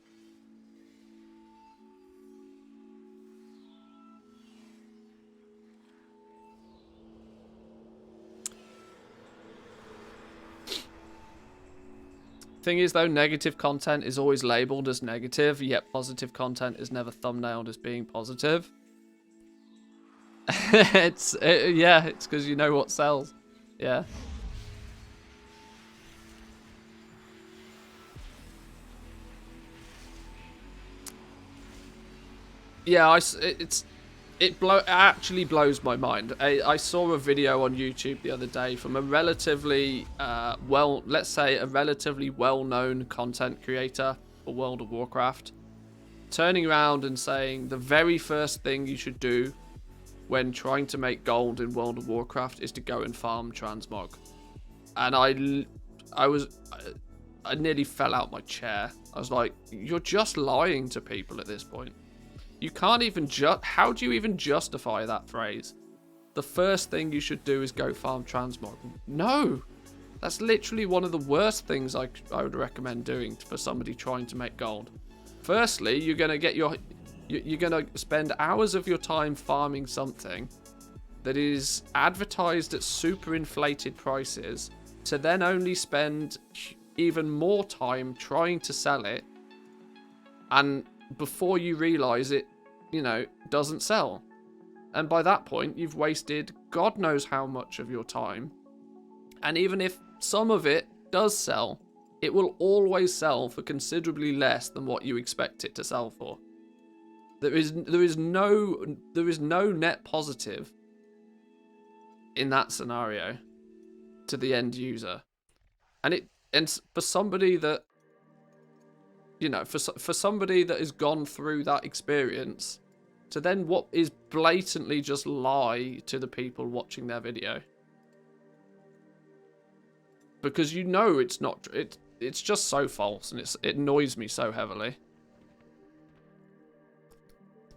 Thing is, though, negative content is always labeled as negative, yet positive content is never thumbnailed as being positive. Yeah, it's because you know what sells. Yeah. Yeah, it actually blows my mind. I saw a video on YouTube the other day from a relatively let's say a relatively well-known content creator for World of Warcraft, turning around and saying the very first thing you should do when trying to make gold in World of Warcraft is to go and farm transmog. And I nearly fell out my chair. I was like, you're just lying to people at this point. You can't even how do you even justify that phrase? The first thing you should do is go farm transmog. No, that's literally one of the worst things I would recommend doing for somebody trying to make gold. Firstly, you're gonna get you're gonna spend hours of your time farming something that is advertised at super inflated prices, to then only spend even more time trying to sell it, and before you realize it, doesn't sell. And by that point, you've wasted God knows how much of your time. And even if some of it does sell, it will always sell for considerably less than what you expect it to sell for. There is no net positive in that scenario to the end user. And for somebody that, for somebody that has gone through that experience, to then what is blatantly just lie to the people watching their video. Because it's not, it's just so false, and it annoys me so heavily.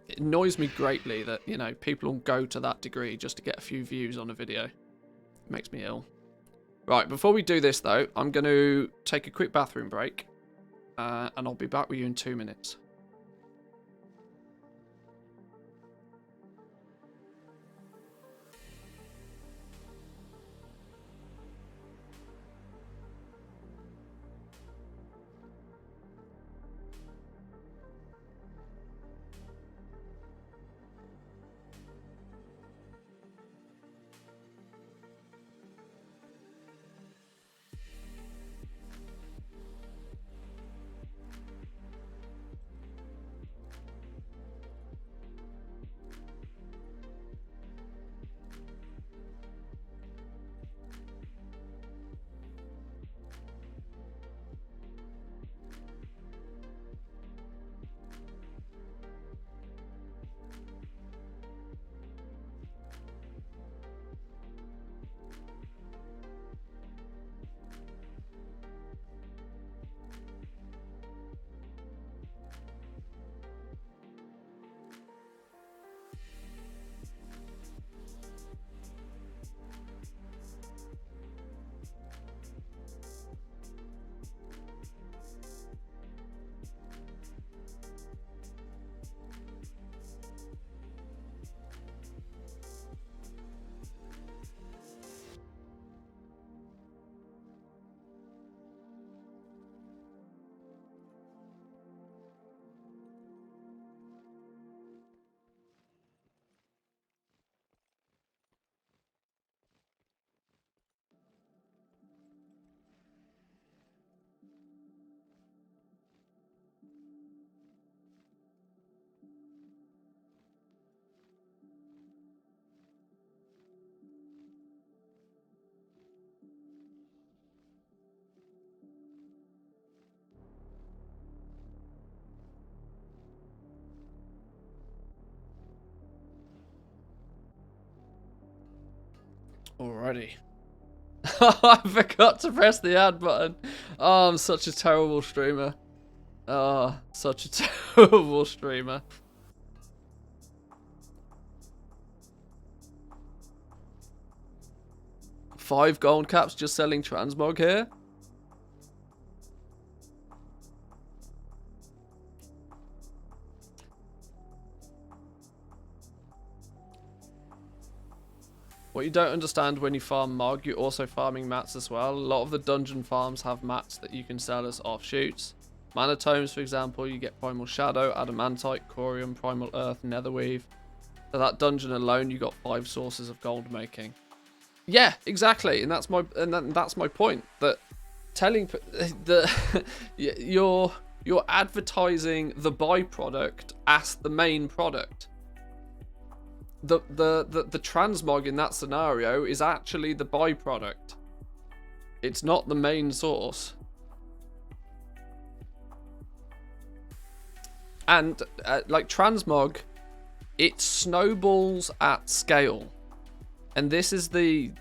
It annoys me greatly that, people will go to that degree just to get a few views on a video. It makes me ill. Right, before we do this though, I'm going to take a quick bathroom break. And I'll be back with you in 2 minutes. Alrighty. I forgot to press the add button. Oh, I'm such a terrible streamer. Oh, such a terrible streamer. 5 gold caps just selling transmog here. What you don't understand when you farm Mog, you're also farming mats as well. A lot of the dungeon farms have mats that you can sell as offshoots. Manatomes, for example, you get Primal Shadow, Adamantite, Corium, Primal Earth, Netherweave. So that dungeon alone, you got 5 sources of gold making. Yeah, exactly, and that's my point. That telling the you're advertising the byproduct as the main product. The transmog in that scenario is actually the byproduct. It's not the main source. And like transmog, it snowballs at scale. And this is the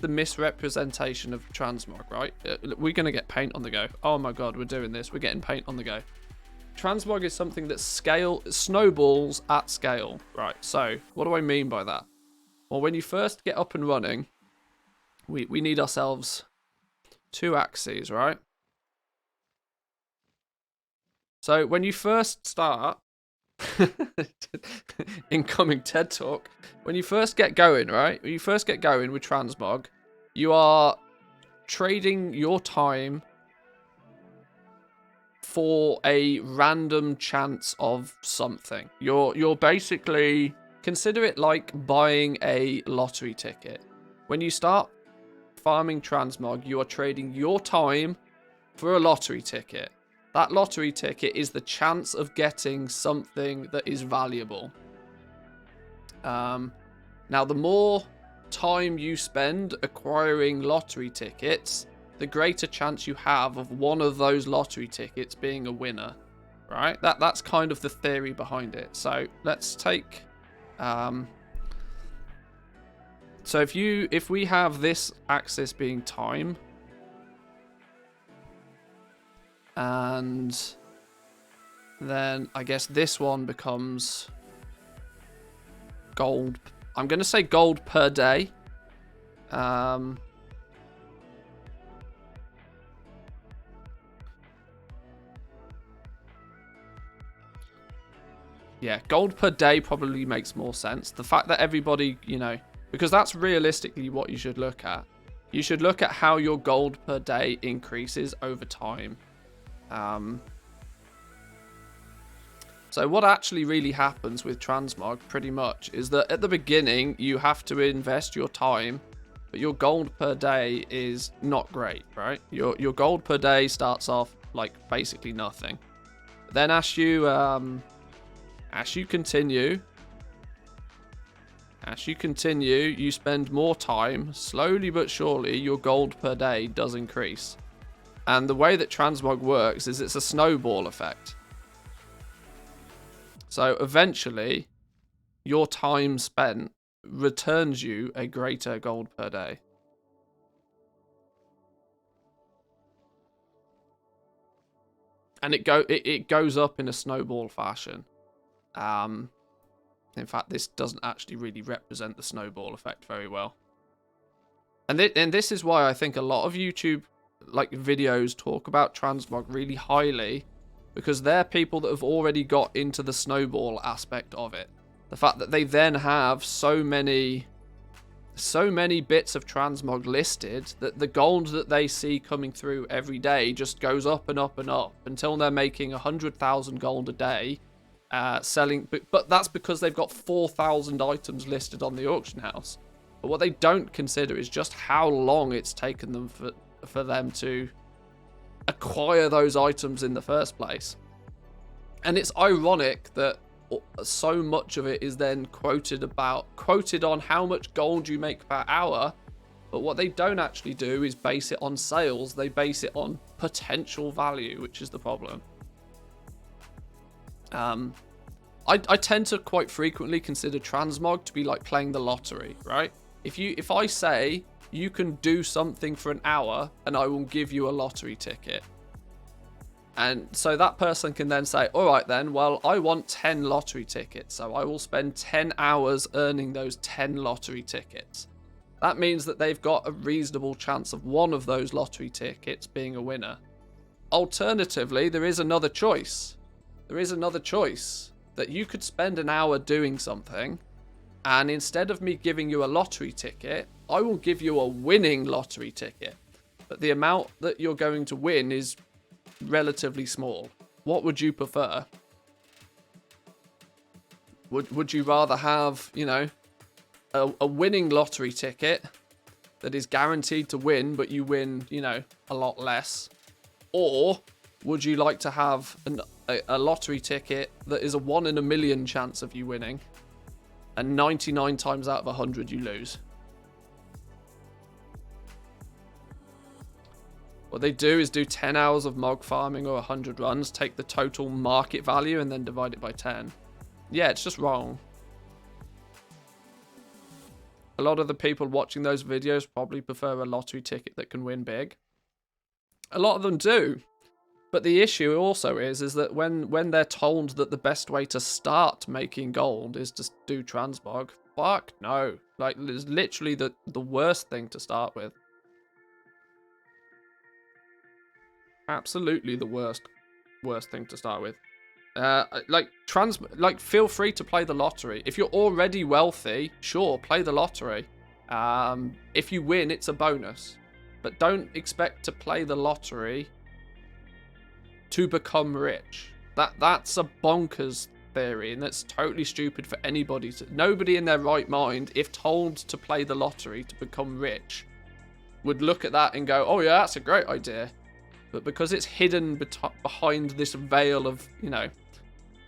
misrepresentation of transmog, right? We're gonna get paint on the go. Oh my god, we're doing this. We're getting paint on the go. Transmog is something that snowballs at scale, right? So what do I mean by that? Well, when you first get up and running, we need ourselves 2 axes, right? So when you first start, incoming TED talk, when you first get going, right? When you first get going with transmog, you are trading your time for a random chance of something. You're basically, consider it like buying a lottery ticket. When you start farming transmog, you are trading your time for a lottery ticket. That lottery ticket is the chance of getting something that is valuable. Now, the more time you spend acquiring lottery tickets, the greater chance you have of one of those lottery tickets being a winner, right? That's kind of the theory behind it. So let's take, so if we have this axis being time, and then I guess this one becomes gold. I'm going to say gold per day. Yeah, gold per day probably makes more sense. The fact that everybody, you know, because that's realistically what you should look at. You should look at how your gold per day increases over time. So what actually really happens with transmog pretty much is that at the beginning you have to invest your time, but your gold per day is not great, right? Your gold per day starts off like basically nothing. Then as you continue, you spend more time, slowly but surely your gold per day does increase. And the way that transmog works is it's a snowball effect. So eventually, your time spent returns you a greater gold per day. And it goes up in a snowball fashion. In fact, this doesn't actually really represent the snowball effect very well. And this is why I think a lot of YouTube like videos talk about transmog really highly, because they're people that have already got into the snowball aspect of it. The fact that they then have so many bits of transmog listed that the gold that they see coming through every day just goes up and up and up until they're making 100,000 gold a day selling. But that's because they've got 4,000 items listed on the auction house. But what they don't consider is just how long it's taken them for them to acquire those items in the first place. And it's ironic that so much of it is then quoted on how much gold you make per hour, but what they don't actually do is base it on sales. They base it on potential value, which is the problem. I tend to quite frequently consider transmog to be like playing the lottery, right? If I say you can do something for an hour and I will give you a lottery ticket. And so that person can then say, all right then, well, I want 10 lottery tickets. So I will spend 10 hours earning those 10 lottery tickets. that means that they've got a reasonable chance of one of those lottery tickets being a winner. Alternatively, there is another choice. There is another choice that you could spend an hour doing something, and instead of me giving you a lottery ticket, I will give you a winning lottery ticket. But the amount that you're going to win is relatively small. What would you prefer? Would you rather have, you know, a winning lottery ticket that is guaranteed to win, but you win, you know, a lot less? Or would you like to have a lottery ticket that is a 1 in a million chance of you winning, and 99 times out of 100 you lose? What they do is do 10 hours of mog farming or 100 runs, take the total market value and then divide it by 10. Yeah, it's just wrong. A lot of the people watching those videos probably prefer a lottery ticket that can win big. A lot of them do. But the issue also is that when they're told that the best way to start making gold is to do transmog, fuck no. Like, it's literally the worst thing to start with. Absolutely the worst thing to start with. Feel free to play the lottery. If you're already wealthy, sure, play the lottery. If you win, it's a bonus. But don't expect to play the lottery to become rich. That's a bonkers theory, and that's totally stupid for anybody to... Nobody in their right mind, if told to play the lottery to become rich, would look at that and go, oh yeah, that's a great idea. But because it's hidden behind this veil of, you know,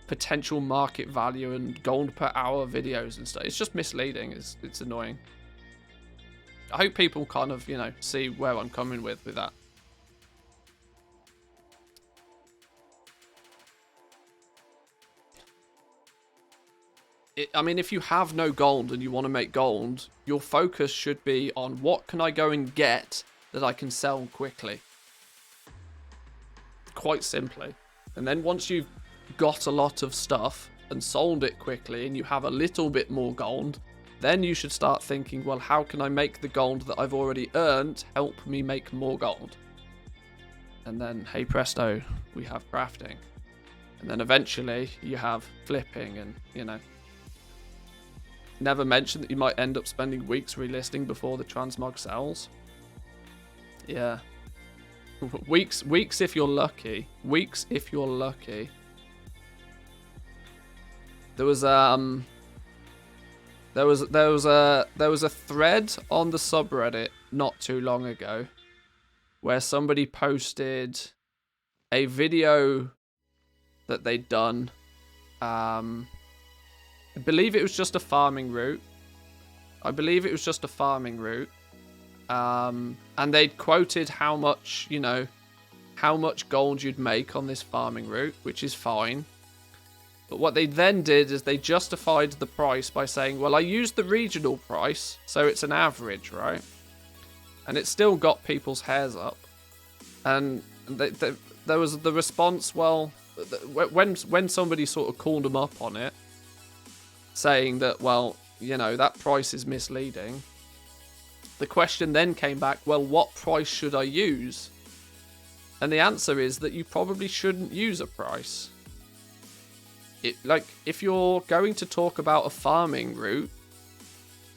potential market value and gold per hour videos and stuff, it's just misleading. It's annoying. I hope people kind of, you know, see where I'm coming with that. I mean, if you have no gold and you want to make gold, your focus should be on what can I go and get that I can sell quickly. Quite simply. And then once you've got a lot of stuff and sold it quickly and you have a little bit more gold, then you should start thinking, well, how can I make the gold that I've already earned help me make more gold? And then, hey presto, we have crafting. And then eventually you have flipping and, you know. Never mention that you might end up spending weeks relisting before the transmog sells. Yeah. Weeks if you're lucky. Weeks if you're lucky. There was a thread on the subreddit not too long ago where somebody posted a video that they'd done. I believe it was just a farming route. And they'd quoted how much, you know, how much gold you'd make on this farming route, which is fine. But what they then did is they justified the price by saying, well, I used the regional price, so it's an average, right? And it still got people's hairs up. And there was the response, well, when somebody sort of called them up on it, saying that, well, you know, that price is misleading. The question then came back, well, what price should I use? And the answer is that you probably shouldn't use a price. If you're going to talk about a farming route,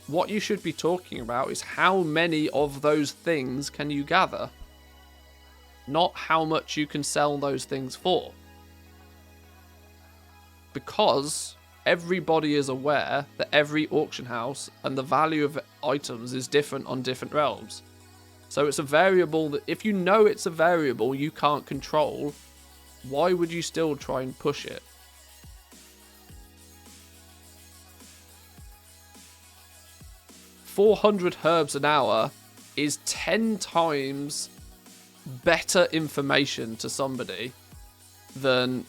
what you should be talking about is how many of those things can you gather, not how much you can sell those things for. Because everybody is aware that every auction house and the value of items is different on different realms. So it's a variable that, if you know it's a variable you can't control, why would you still try and push it? $400 herbs an hour is 10 times better information to somebody than,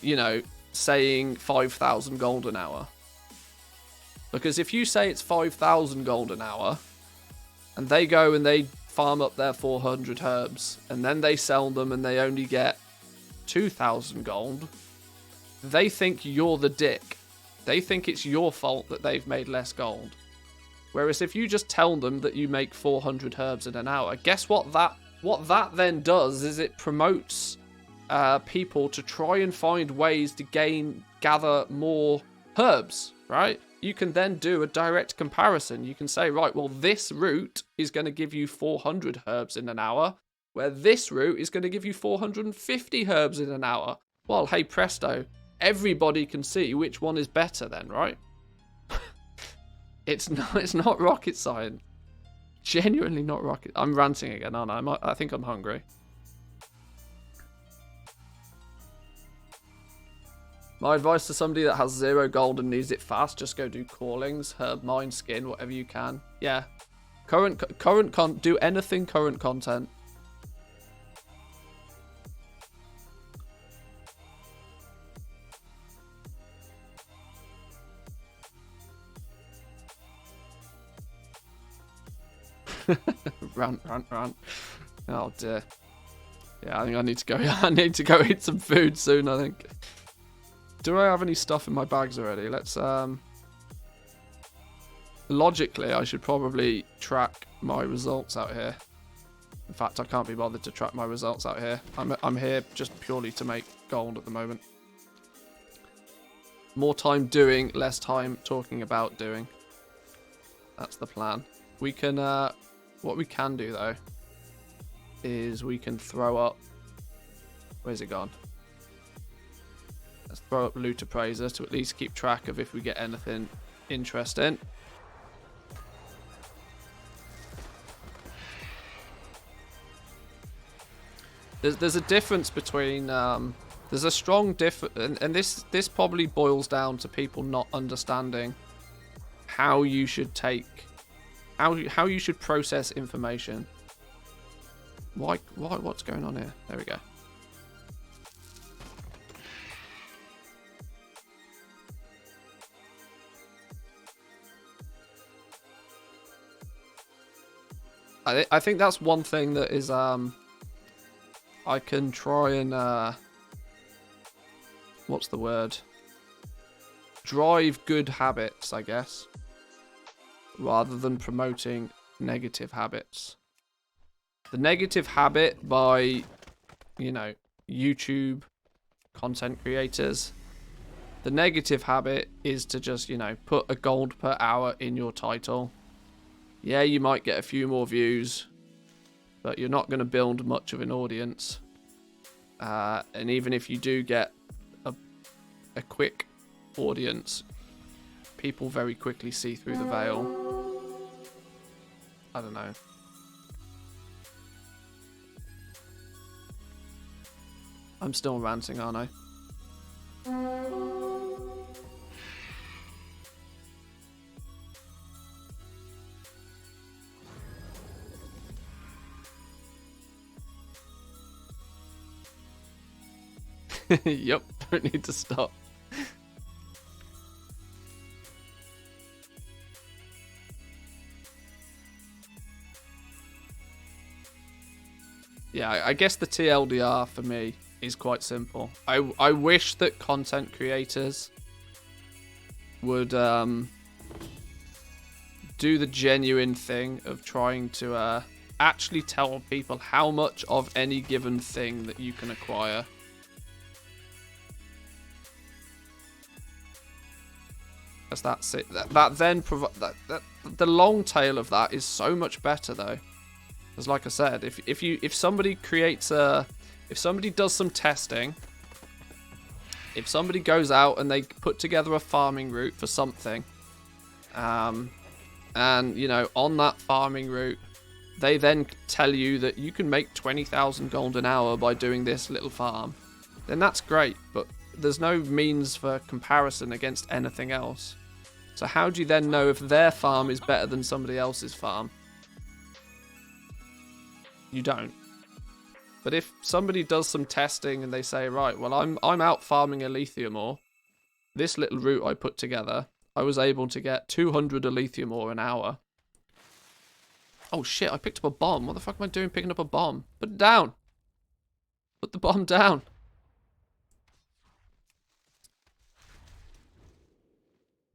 you know, saying 5,000 gold an hour. Because if you say it's 5,000 gold an hour and they go and they farm up their 400 herbs and then they sell them and they only get 2,000 gold, they think you're the dick. They think it's your fault that they've made less gold. Whereas if you just tell them that you make 400 herbs in an hour, guess what that then does is it promotes people to try and find ways to gather more herbs, right? You can then do a direct comparison. You can say, right, well, this route is going to give you 400 herbs in an hour, where this route is going to give you 450 herbs in an hour. Well, hey, presto, everybody can see which one is better then, right? It's not rocket science. Genuinely not rocket. I'm ranting again, aren't I? I think I'm hungry. My advice to somebody that has 0 gold and needs it fast, just go do callings, herb mine, skin, whatever you can. Yeah. Do anything current content. Rant. Oh dear. Yeah, I think I need to go. I need to go eat some food soon, I think. Do I have any stuff in my bags already? Let's logically I should probably track my results out here. In fact, I can't be bothered to track my results out here. I'm here just purely to make gold at the moment. More time doing, less time talking about doing. That's the plan. We can what we can do though is we can throw up, where's it gone? Let's throw up Loot Appraiser to at least keep track of if we get anything interesting. There's a difference between there's a strong difference, and this probably boils down to people not understanding how you should how you should process information. What's going on here? There we go. I think that's one thing that is I can try and what's the word? Drive good habits, I guess, rather than promoting negative habits. The negative habit by, you know, YouTube content creators, the negative habit is to just, you know, put a gold per hour in your title. Yeah, you might get a few more views, but you're not going to build much of an audience. And even if you do get a quick audience, people very quickly see through the veil. I don't know. I'm still ranting, aren't I? Yep, don't need to stop. Yeah, I guess the TLDR for me is quite simple. I wish that content creators would do the genuine thing of trying to actually tell people how much of any given thing that you can acquire. Because that's it. That then the long tail of that is so much better though. Because like I said, if somebody creates if somebody does some testing, if somebody goes out and they put together a farming route for something, and you know, on that farming route, they then tell you that you can make 20,000 gold an hour by doing this little farm, then that's great, but there's no means for comparison against anything else. So how do you then know if their farm is better than somebody else's farm? You don't. But if somebody does some testing and they say, right, well, I'm out farming a lithium ore. This little route I put together, I was able to get 200 lithium ore an hour. Oh shit, I picked up a bomb. What the fuck am I doing picking up a bomb? Put it down. Put the bomb down.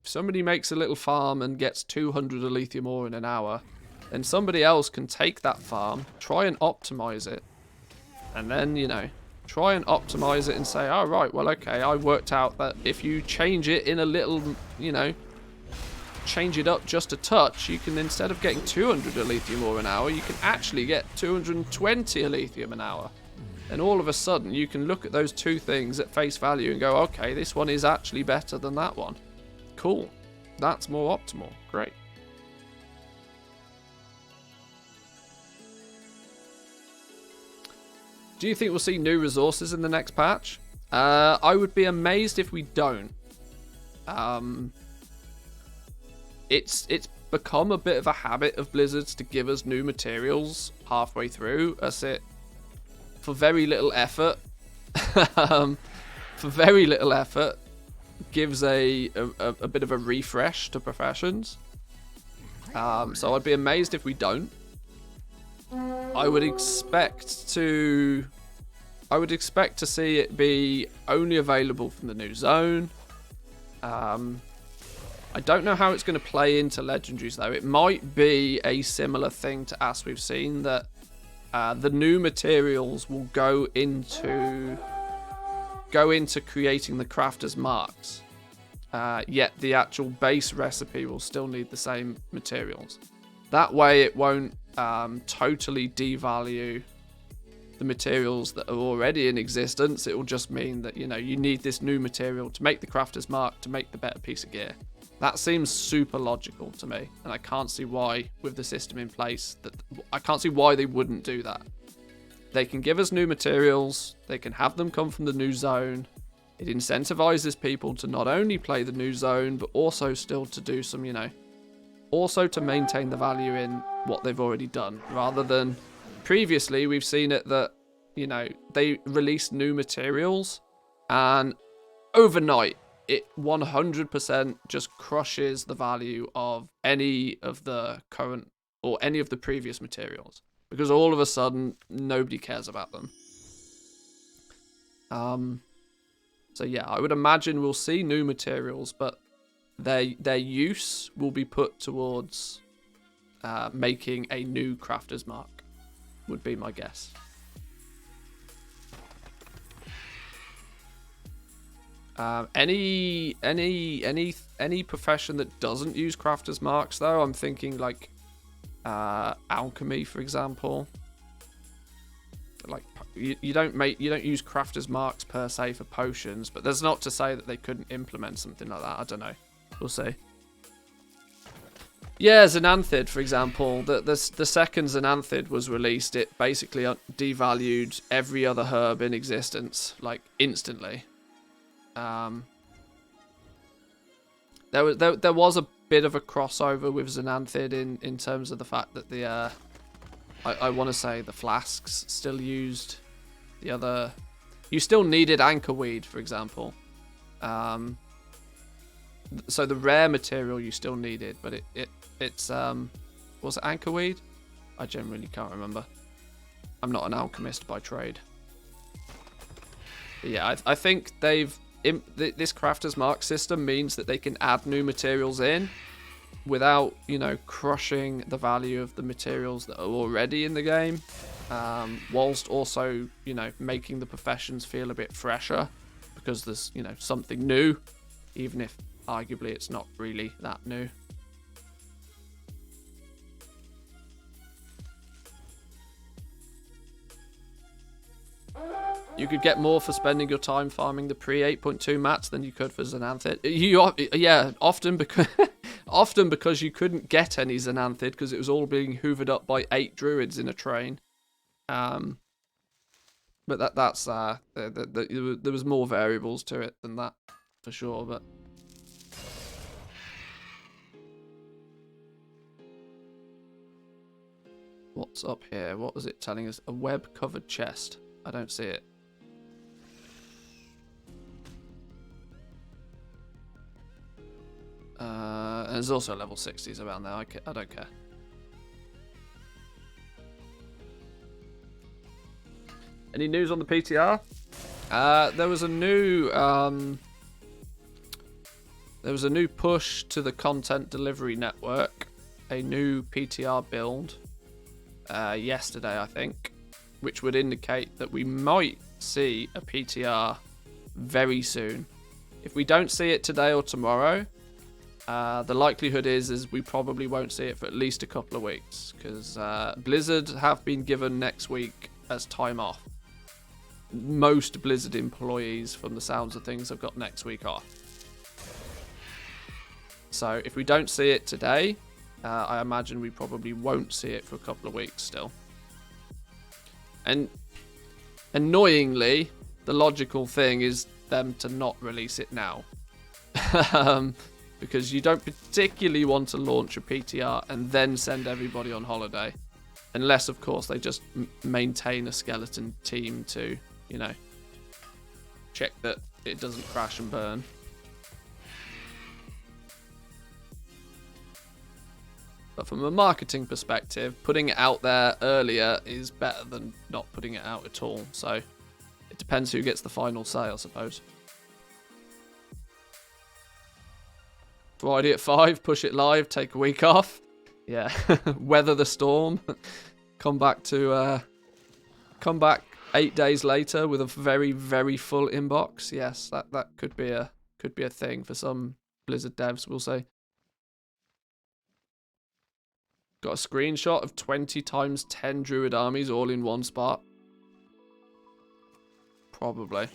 If somebody makes a little farm and gets 200 Alethea ore in an hour, then somebody else can take that farm, try and optimize it, and then, you know, try and optimize it and say, oh, right, well, okay, I worked out that if you change it in a little, you know, change it up just a touch, you can, instead of getting 200 Alethea ore an hour, you can actually get 220 Alethea an hour. And all of a sudden, you can look at those two things at face value and go, okay, this one is actually better than that one. Cool. That's more optimal. Great. Do you think we'll see new resources in the next patch? I would be amazed if we don't. It's become a bit of a habit of Blizzard's to give us new materials halfway through, as it, for very little effort, gives a bit of a refresh to professions. So I'd be amazed if we don't. I would expect to see it be only available from the new zone. I don't know how it's going to play into legendaries though. It might be a similar thing to As we've seen, that the new materials will go into creating the crafter's marks. Yet the actual base recipe will still need the same materials. That way it won't totally devalue the materials that are already in existence. It will just mean that, you know, you need this new material to make the crafter's mark, to make the better piece of gear. That seems super logical to me, and I can't see why, with the system in place, I can't see why they wouldn't do that. They can give us new materials, they can have them come from the new zone. It incentivizes people to not only play the new zone, but also still to do some, you know, also to maintain the value in what they've already done, rather than previously we've seen it that, you know, they release new materials and overnight it 100% just crushes the value of any of the current or any of the previous materials, because all of a sudden nobody cares about them. So yeah, I would imagine we'll see new materials, but their use will be put towards making a new crafter's mark, would be my guess. Any profession that doesn't use crafter's marks though, I'm thinking like alchemy, for example. Like you don't use crafter's marks per se for potions, but there's not to say that they couldn't implement something like that. I don't know. We'll see. Yeah, Xanthid, for example, the second Xanthid was released, it basically devalued every other herb in existence, like instantly. There was a bit of a crossover with Xanthid in terms of the fact that the I want to say the flasks still used the other. You still needed anchorweed, for example. So the rare material you still needed, but it's was it anchorweed? I genuinely can't remember. I'm not an alchemist by trade. But yeah, I think they've this crafter's mark system means that they can add new materials in without, you know, crushing the value of the materials that are already in the game, whilst also, you know, making the professions feel a bit fresher because there's, you know, something new, even if arguably it's not really that new. You could get more for spending your time farming the pre-8.2 mats than you could for Xanthid. Yeah, often because you couldn't get any Xanthid because it was all being hoovered up by 8 druids in a train. But that's there was more variables to it than that, for sure. But what's up here? What was it telling us? A web-covered chest. I don't see it. There's also level 60s around there. I don't care. Any news on the PTR? There was a new There was a new push to the content delivery network, a new PTR build yesterday, I think, which would indicate that we might see a PTR very soon. If we don't see it today or tomorrow, the likelihood is we probably won't see it for at least a couple of weeks, because Blizzard have been given next week as time off. Most Blizzard employees, from the sounds of things, have got next week off. So if we don't see it today, I imagine we probably won't see it for a couple of weeks still. And annoyingly, the logical thing is them to not release it now. Because you don't particularly want to launch a PTR and then send everybody on holiday. Unless, of course, they just maintain a skeleton team to, you know, check that it doesn't crash and burn. But from a marketing perspective, putting it out there earlier is better than not putting it out at all. So it depends who gets the final say, I suppose. Friday at 5, push it live, take a week off. Yeah, weather the storm. Come back 8 days later with a very, very full inbox. Yes, that could be a thing for some Blizzard devs, we'll say. Got a screenshot of 20 times 10 druid armies all in one spot. Probably.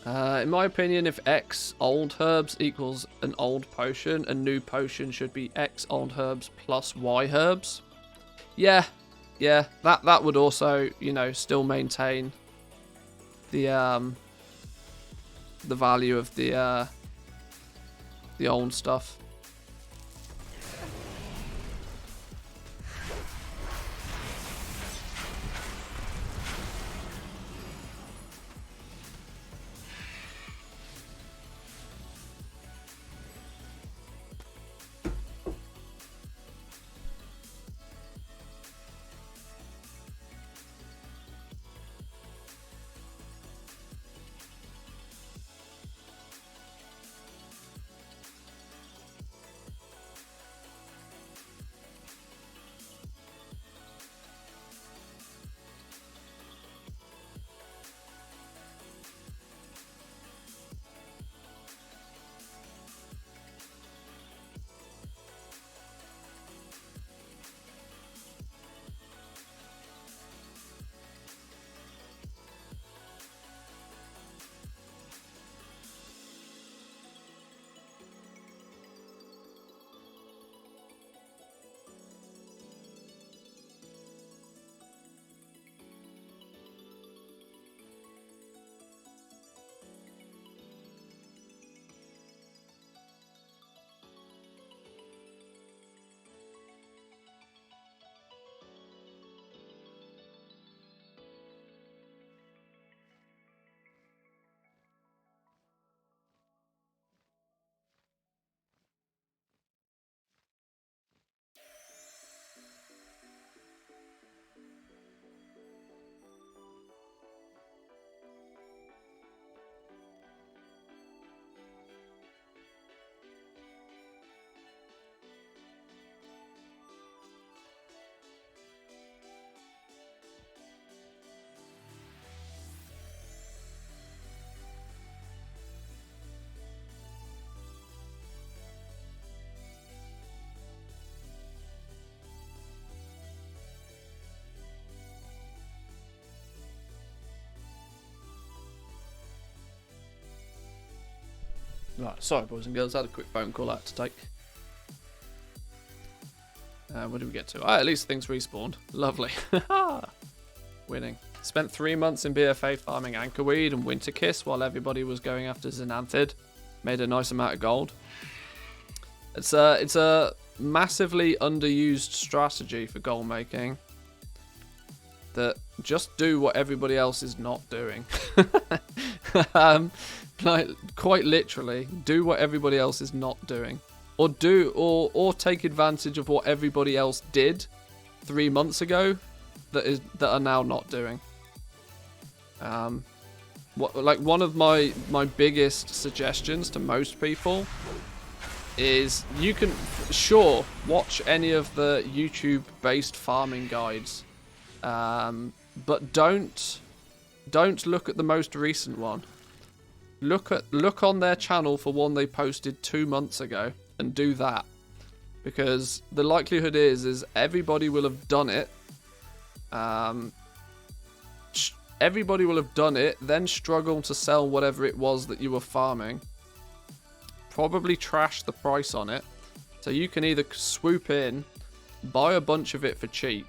In my opinion, if X old herbs equals an old potion, a new potion should be X old herbs plus Y herbs. Yeah, that would also, you know, still maintain the value of the old stuff. Right, sorry boys and girls, I had a quick phone call I had to take. Where did we get to? At least things respawned. Lovely. Winning. Spent 3 months in BFA farming Anchorweed and Winterkiss while everybody was going after Xanthid. Made a nice amount of gold. It's a massively underused strategy for gold making. That just do what everybody else is not doing. Like, quite literally, do what everybody else is not doing. Or take advantage of what everybody else did 3 months ago that are now not doing. One of my biggest suggestions to most people is you can sure watch any of the YouTube based farming guides, but don't look at the most recent one. Look on their channel for one they posted 2 months ago and do that, because the likelihood is everybody will have done it. Everybody will have done it, then struggle to sell whatever it was that you were farming. Probably trash the price on it. So you can either swoop in, buy a bunch of it for cheap,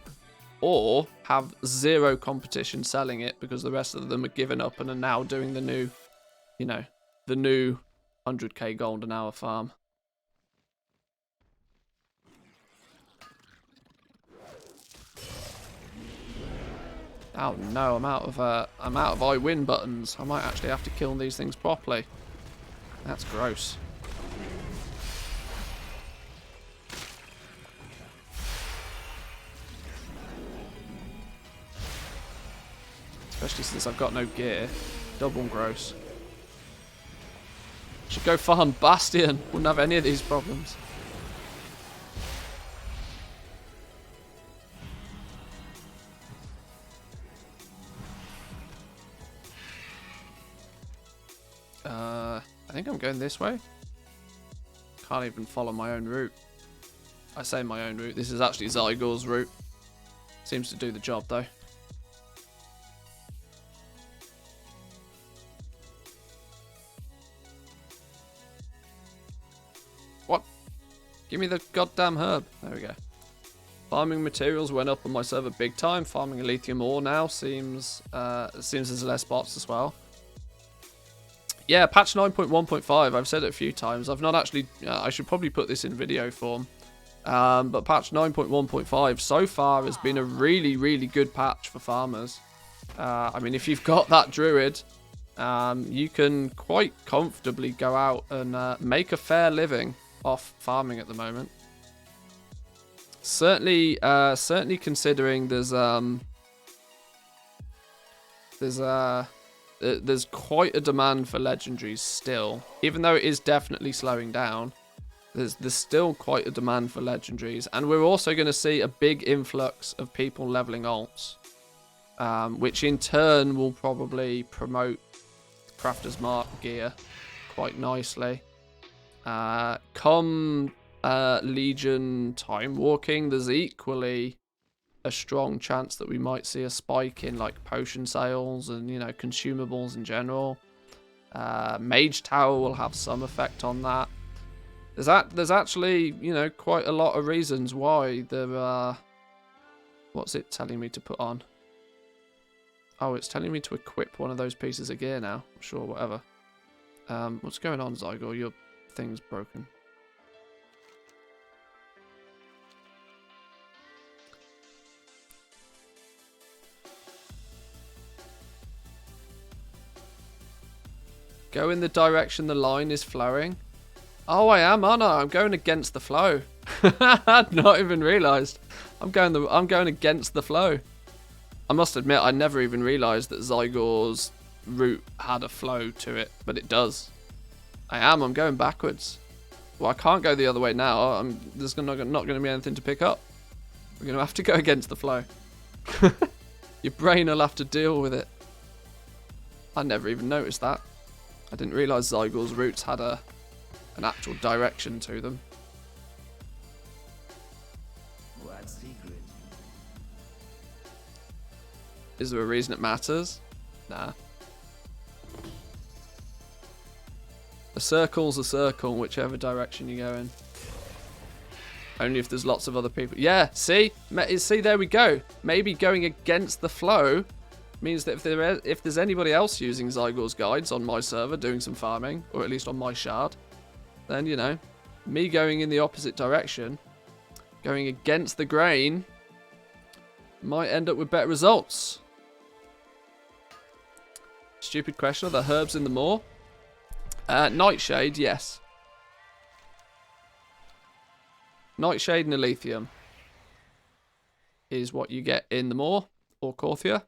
or have zero competition selling it because the rest of them are giving up and are now doing the new, the new 100k gold an hour farm. Oh no, I'm out of I win buttons. I might actually have to kill these things properly. That's gross. Especially since I've got no gear. Double gross. Should go farm Bastion. Wouldn't have any of these problems. I think I'm going this way. Can't even follow my own route. I say my own route. This is actually Zygor's route. Seems to do the job though. What? Give me the goddamn herb. There we go. Farming materials went up on my server big time. Farming a lithium ore now seems there's less bots as well. Yeah, patch 9.1.5. I've said it a few times. I've not actually. I should probably put this in video form. But patch 9.1.5 so far has been a really, really good patch for farmers. I mean, if you've got that druid, you can quite comfortably go out and make a fair living off farming at the moment. Certainly considering there's quite a demand for legendaries still, even though it is definitely slowing down. There's still quite a demand for legendaries, and we're also going to see a big influx of people leveling alts, which in turn will probably promote Crafter's Mark gear quite nicely. Come Legion time walking, there's equally a strong chance that we might see a spike in like potion sales and consumables in general. Mage Tower will have some effect on that. There's actually quite a lot of reasons why there are. What's it telling me to put on? Oh, it's telling me to equip one of those pieces of gear now. Sure, whatever. What's going on, Zygor? Your thing's broken. Go in the direction the line is flowing. Oh, I am, aren't I? I'm going against the flow. I'd not even realised. I'm going against the flow. I must admit, I never even realised that Zygor's route had a flow to it, but it does. I'm going backwards. Well, I can't go the other way now. There's not going to be anything to pick up. We're going to have to go against the flow. Your brain will have to deal with it. I never even noticed that. I didn't realise Zygor's routes had an actual direction to them.
What secret?
Is there a reason it matters? Nah. A circle's a circle, whichever direction you go in. Only if there's lots of other people. Yeah, see? See, there we go. Maybe going against the flow means that if there's anybody else using Zygor's guides on my server doing some farming, or at least on my shard, then, me going in the opposite direction, going against the grain, might end up with better results. Stupid question, are there herbs in the moor? Nightshade, yes. Nightshade and Elithium. is what you get in the Moor or Korthia.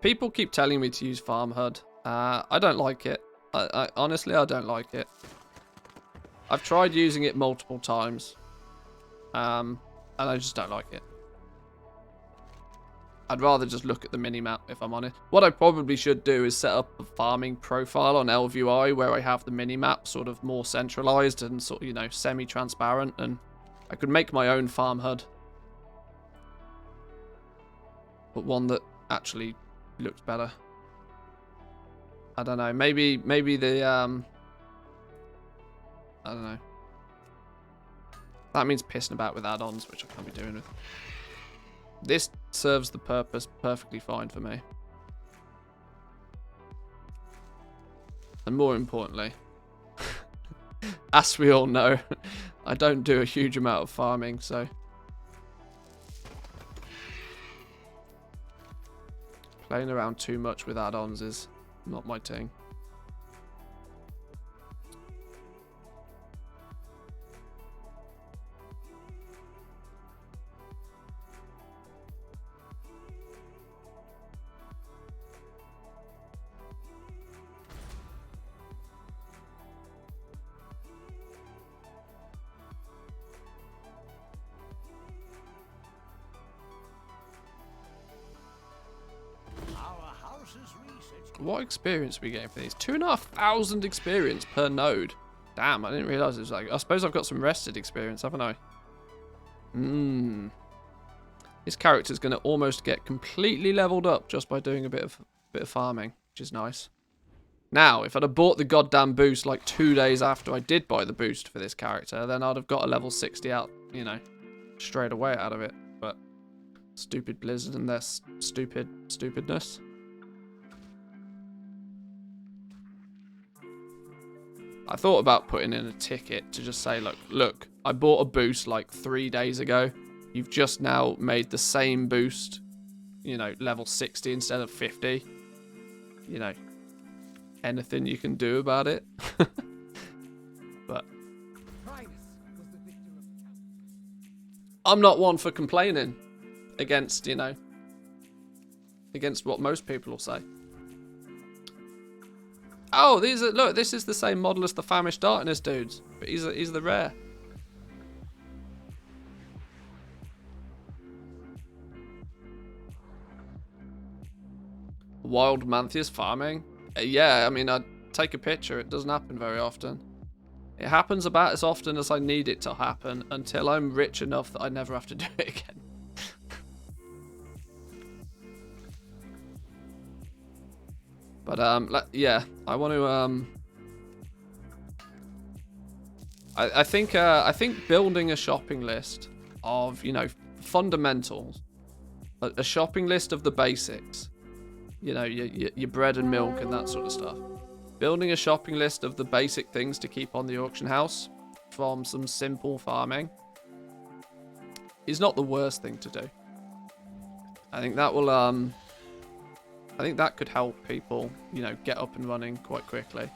People keep telling me to use Farm HUD. I don't like it. Honestly, I don't like it. I've tried using it multiple times. And I just don't like it. I'd rather just look at the mini-map, if I'm honest. What I probably should do is set up a farming profile on LVI where I have the mini-map sort of more centralized and sort of, you know, semi-transparent, and I could make my own farm HUD. But one that actually looks better. I don't know. Maybe the I don't know. That means pissing about with add-ons, which I can't be doing with. This serves the purpose perfectly fine for me. And more importantly, as we all know, I don't do a huge amount of farming, so playing around too much with add-ons is not my thing. What experience are we getting for these? 2,500 experience per node. Damn, I didn't realize it was like... I suppose I've got some rested experience, haven't I? This character's going to almost get completely leveled up just by doing a bit of farming, which is nice. Now, if I'd have bought the goddamn boost like 2 days after I did buy the boost for this character, then I'd have got a level 60 out, you know, straight away out of it. But stupid Blizzard and their stupidness. I thought about putting in a ticket to just say, look, I bought a boost like 3 days ago. You've just now made the same boost, you know, level 60 instead of 50. You know, anything you can do about it. But I'm not one for complaining against, you know, against what most people will say. Oh, these are, look, this is the same model as the Famished Darkness dudes, but he's the rare. Wild Mantheus farming? Yeah, I mean, I'd take a picture. It doesn't happen very often. It happens about as often as I need it to happen until I'm rich enough that I never have to do it again. But, yeah, I want to, I think building a shopping list of, you know, fundamentals, a shopping list of the basics, you know, your bread and milk and that sort of stuff. Building a shopping list of the basic things to keep on the auction house from some simple farming is not the worst thing to do. I think that will, I think that could help people, you know, get up and running quite quickly.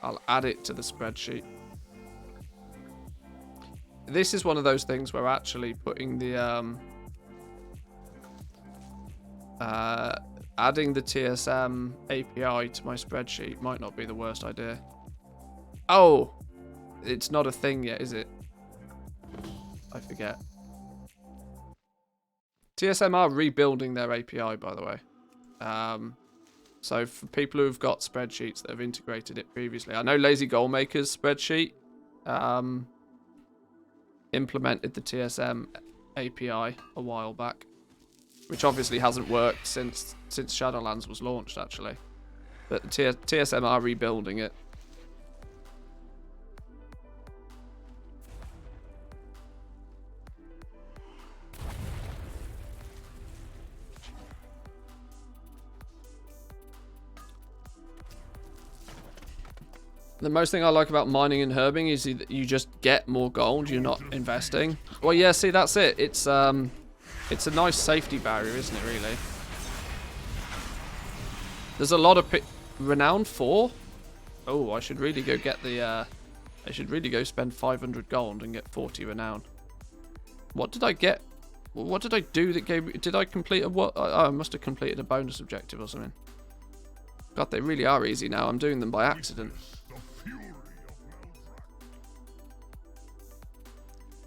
I'll add it to the spreadsheet. This is one of those things where actually putting the, adding the TSM API to my spreadsheet might not be the worst idea. Oh, it's not a thing yet, is it? I forget. TSM are rebuilding their API, by the way. So for people who've got spreadsheets that have integrated it previously, I know Lazy Goalmaker's spreadsheet implemented the TSM API a while back, which obviously hasn't worked since Shadowlands was launched, actually. But the TSM are rebuilding it. The most thing I like about mining and herbing is that you just get more gold. You're not investing. Well, yeah, see, that's it. It's It's a nice safety barrier, isn't it, really? There's a lot of renown 4. Oh, I should really go get the I should really go spend 500 gold and get 40 renown. What did I get? What did I do that gave me... Did I complete a what? Oh, I must have completed a bonus objective or something. God, they really are easy now. I'm doing them by accident.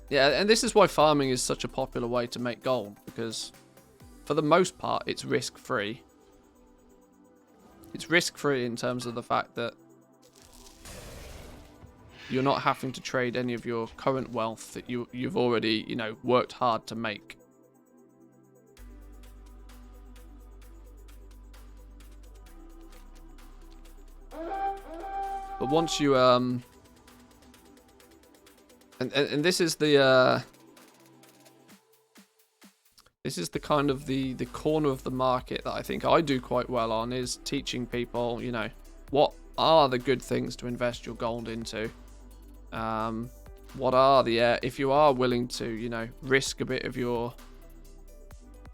Yeah, and this is why farming is such a popular way to make gold, because for the most part, it's risk-free. It's risk-free in terms of the fact that you're not having to trade any of your current wealth that you've already, you know, worked hard to make. But once you and this is the kind of the corner of the market that I think I do quite well on, is teaching people, you know, what are the good things to invest your gold into. What are the if you are willing to, you know, risk a bit of your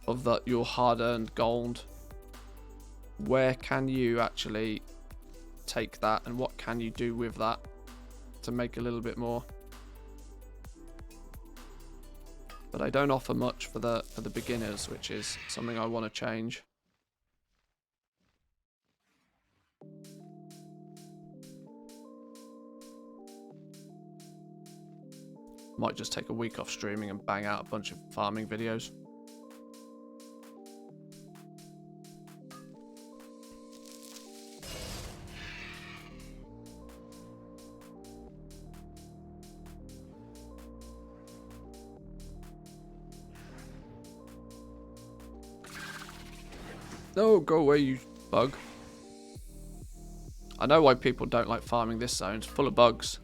hard-earned gold, where can you actually take that and what can you do with that to make a little bit more? But I don't offer much for the beginners, which is something I want to change. Might just take a week off streaming and bang out a bunch of farming videos. No, go away, you bug. I know why people don't like farming this zone. It's full of bugs.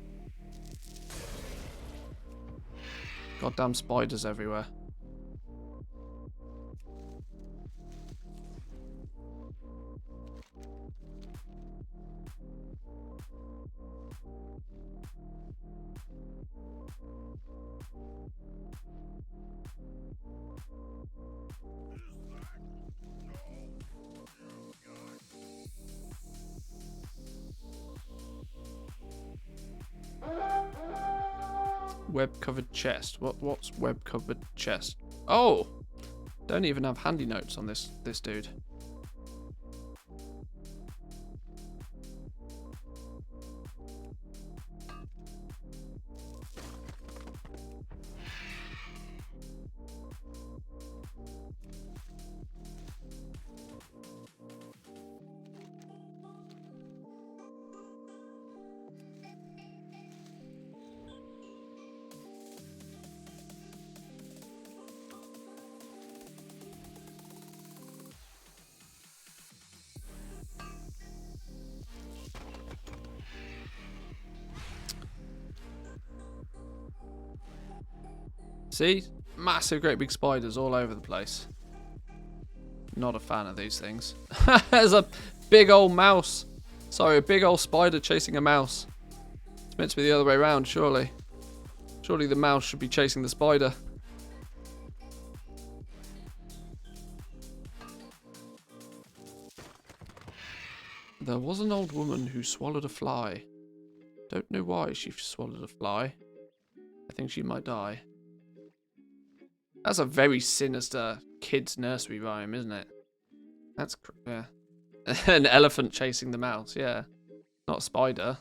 Goddamn spiders everywhere. Web covered chest. What's web covered chest? Oh, don't even have handy notes on this dude. See? Massive, great big spiders all over the place. Not a fan of these things. There's a big old mouse. Sorry, a big old spider chasing a mouse. It's meant to be the other way around, surely. Surely the mouse should be chasing the spider. There was an old woman who swallowed a fly. Don't know why she swallowed a fly. I think she might die. That's a very sinister kid's nursery rhyme, isn't it? That's, yeah. An elephant chasing the mouse, yeah. Not a spider.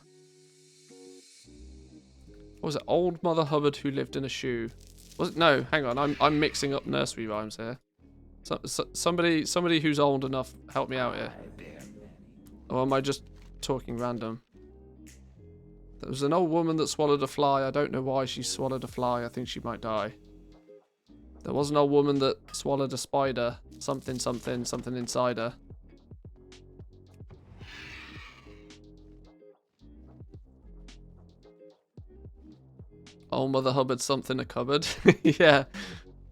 What was it? Old Mother Hubbard who lived in a shoe. Was it? No, hang on. I'm mixing up nursery rhymes here. Somebody who's old enough, help me out here. Or am I just talking random? There was an old woman that swallowed a fly. I don't know why she swallowed a fly. I think she might die. There was an old woman that swallowed a spider. Something inside her. Old Mother Hubbard, something a cupboard. Yeah,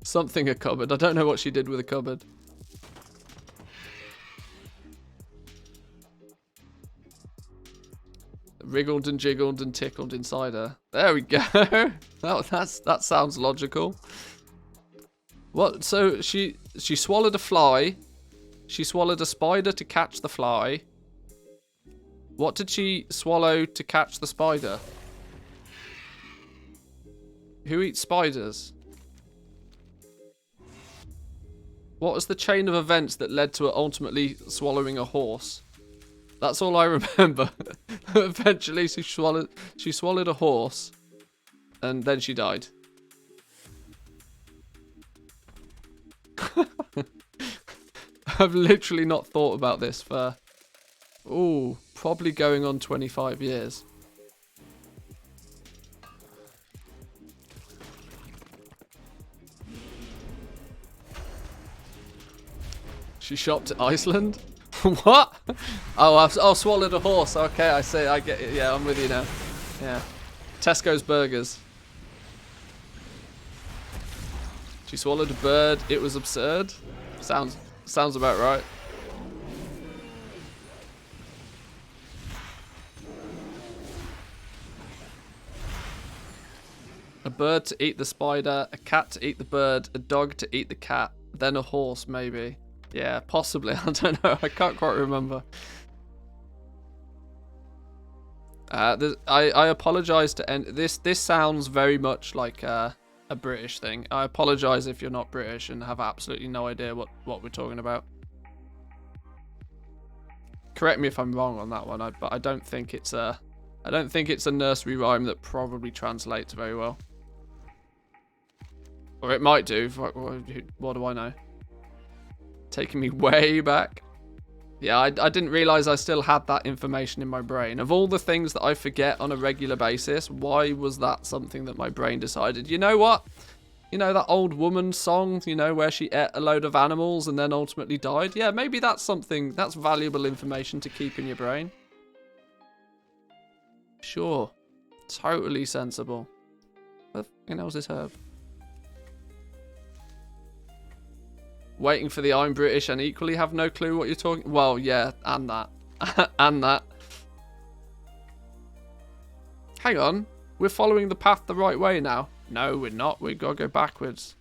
something a cupboard. I don't know what she did with a cupboard. Wriggled and jiggled and tickled inside her. There we go. That sounds logical. What? So she swallowed a fly. She swallowed a spider to catch the fly. What did she swallow to catch the spider? Who eats spiders? What was the chain of events that led to her ultimately swallowing a horse? That's all I remember. Eventually, she swallowed a horse, and then she died. I've literally not thought about this for, ooh, probably going on 25 years. She shopped at Iceland? What? Oh, I've swallowed a horse. Okay, I see. I get it. Yeah, I'm with you now. Yeah. Tesco's burgers. She swallowed a bird. It was absurd. Sounds about right. A bird to eat the spider, a cat to eat the bird, a dog to eat the cat, then a horse maybe. Yeah, possibly. I don't know. I can't quite remember. I apologise to end this. This sounds very much like a British thing. I apologise if you're not British and have absolutely no idea what we're talking about. Correct me if I'm wrong on that one, but I don't think it's a nursery rhyme that probably translates very well. Or it might do. What do I know? Taking me way back. Yeah, I didn't realise I still had that information in my brain. Of all the things that I forget on a regular basis, why was that something that my brain decided, you know what? You know that old woman song, you know, where she ate a load of animals and then ultimately died? Yeah, maybe that's something, that's valuable information to keep in your brain. Sure. Totally sensible. What the fucking hell's this herb? Waiting for the I'm British and equally have no clue what you're talking... Well, yeah, and that. And that. Hang on. We're following the path the right way now. No, we're not. We've got to go backwards.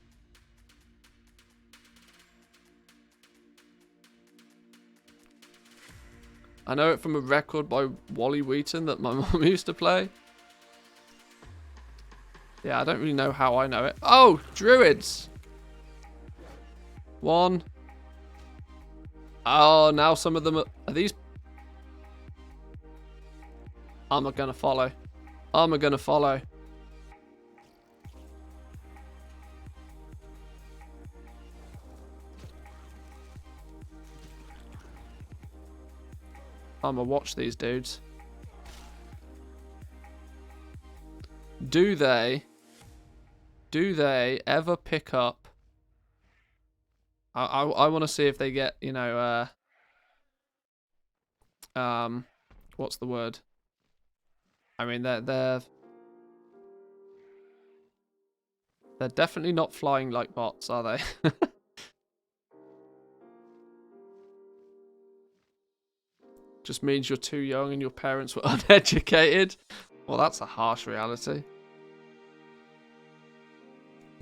I know it from a record by Wally Wheaton that my mum used to play. Yeah, I don't really know how I know it. Oh, druids! One. Oh, now some of them are these... I'm gonna follow. I'm gonna follow. I'm gonna watch these dudes. Do they ever pick up... I want to see if they get, you know, what's the word? I mean, they're definitely not flying like bots, are they? Just means you're too young and your parents were uneducated. Well, that's a harsh reality.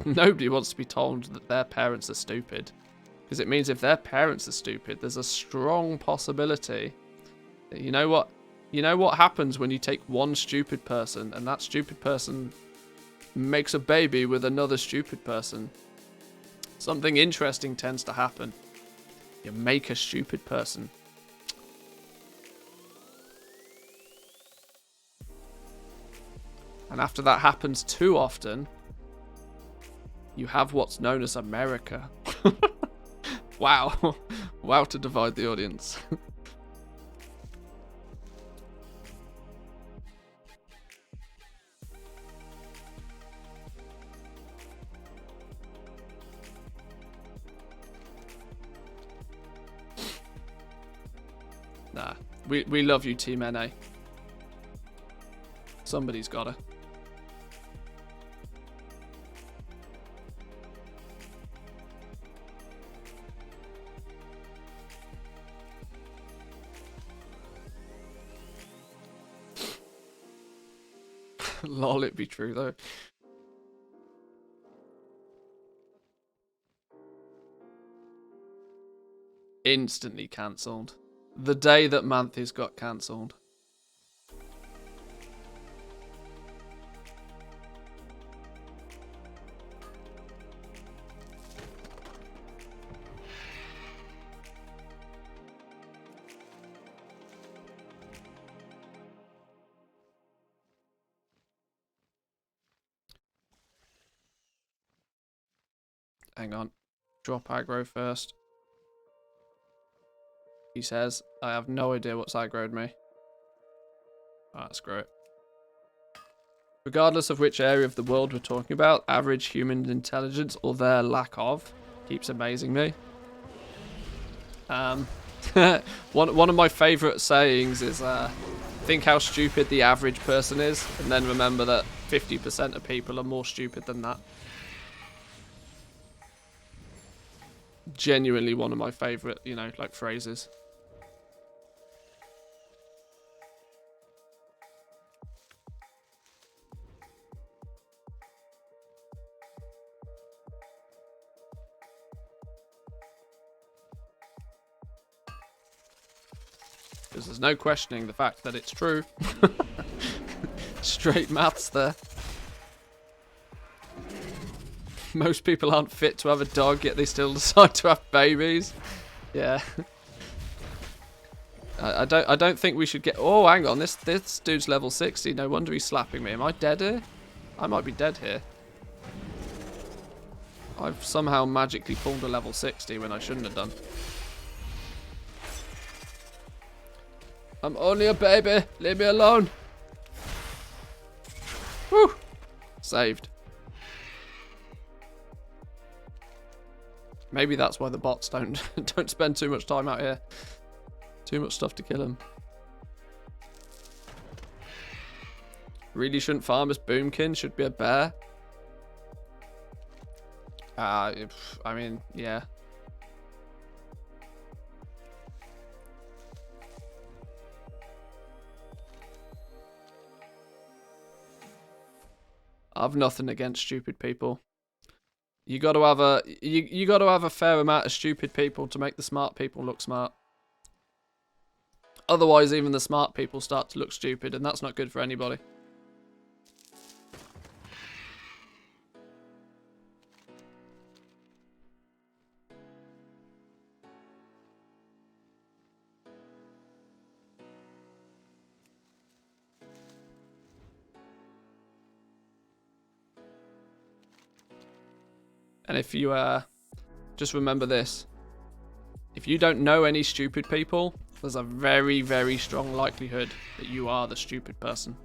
Nobody wants to be told that their parents are stupid. Because it means if their parents are stupid, there's a strong possibility that, you know what happens when you take one stupid person and that stupid person makes a baby with another stupid person? Something interesting tends to happen. You make a stupid person. And after that happens too often, you have what's known as America. Wow. Wow to divide the audience. Nah. We love you, Team NA. Somebody's gotta. Lol, it be true though. Instantly cancelled. The day that Manthis got cancelled. Hang on. Drop aggro first. He says, I have no idea what's aggroed me. Alright, screw it. Regardless of which area of the world we're talking about, average human intelligence, or their lack of, keeps amazing me. One of my favourite sayings is, think how stupid the average person is, and then remember that 50% of people are more stupid than that. Genuinely one of my favourite, you know, like phrases. Because there's no questioning the fact that it's true. Straight maths there. Most people aren't fit to have a dog, yet they still decide to have babies. Yeah. I don't think we should get... Oh, hang on. This dude's level 60. No wonder he's slapping me. Am I dead here? I might be dead here. I've somehow magically pulled a level 60 when I shouldn't have done. I'm only a baby. Leave me alone. Whew. Saved. Maybe that's why the bots don't spend too much time out here. Too much stuff to kill them. Really shouldn't farm as Boomkin. Should be a bear. I mean, yeah. I've nothing against stupid people. You got to have you got to have a fair amount of stupid people to make the smart people look smart. Otherwise, even the smart people start to look stupid, and that's not good for anybody. And if you just remember this, if you don't know any stupid people, there's a very, very strong likelihood that you are the stupid person.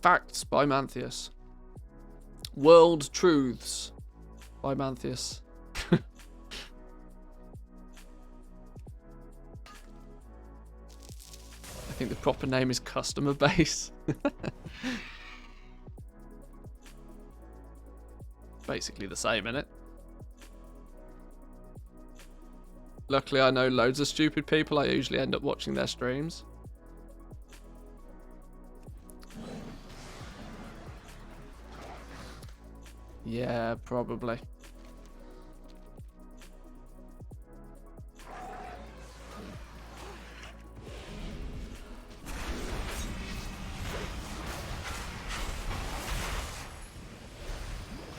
Facts by Mantheus. World Truths by Mantheus. I think the proper name is customer base. Basically the same, innit? Luckily, I know loads of stupid people. I usually end up watching their streams. Yeah, probably.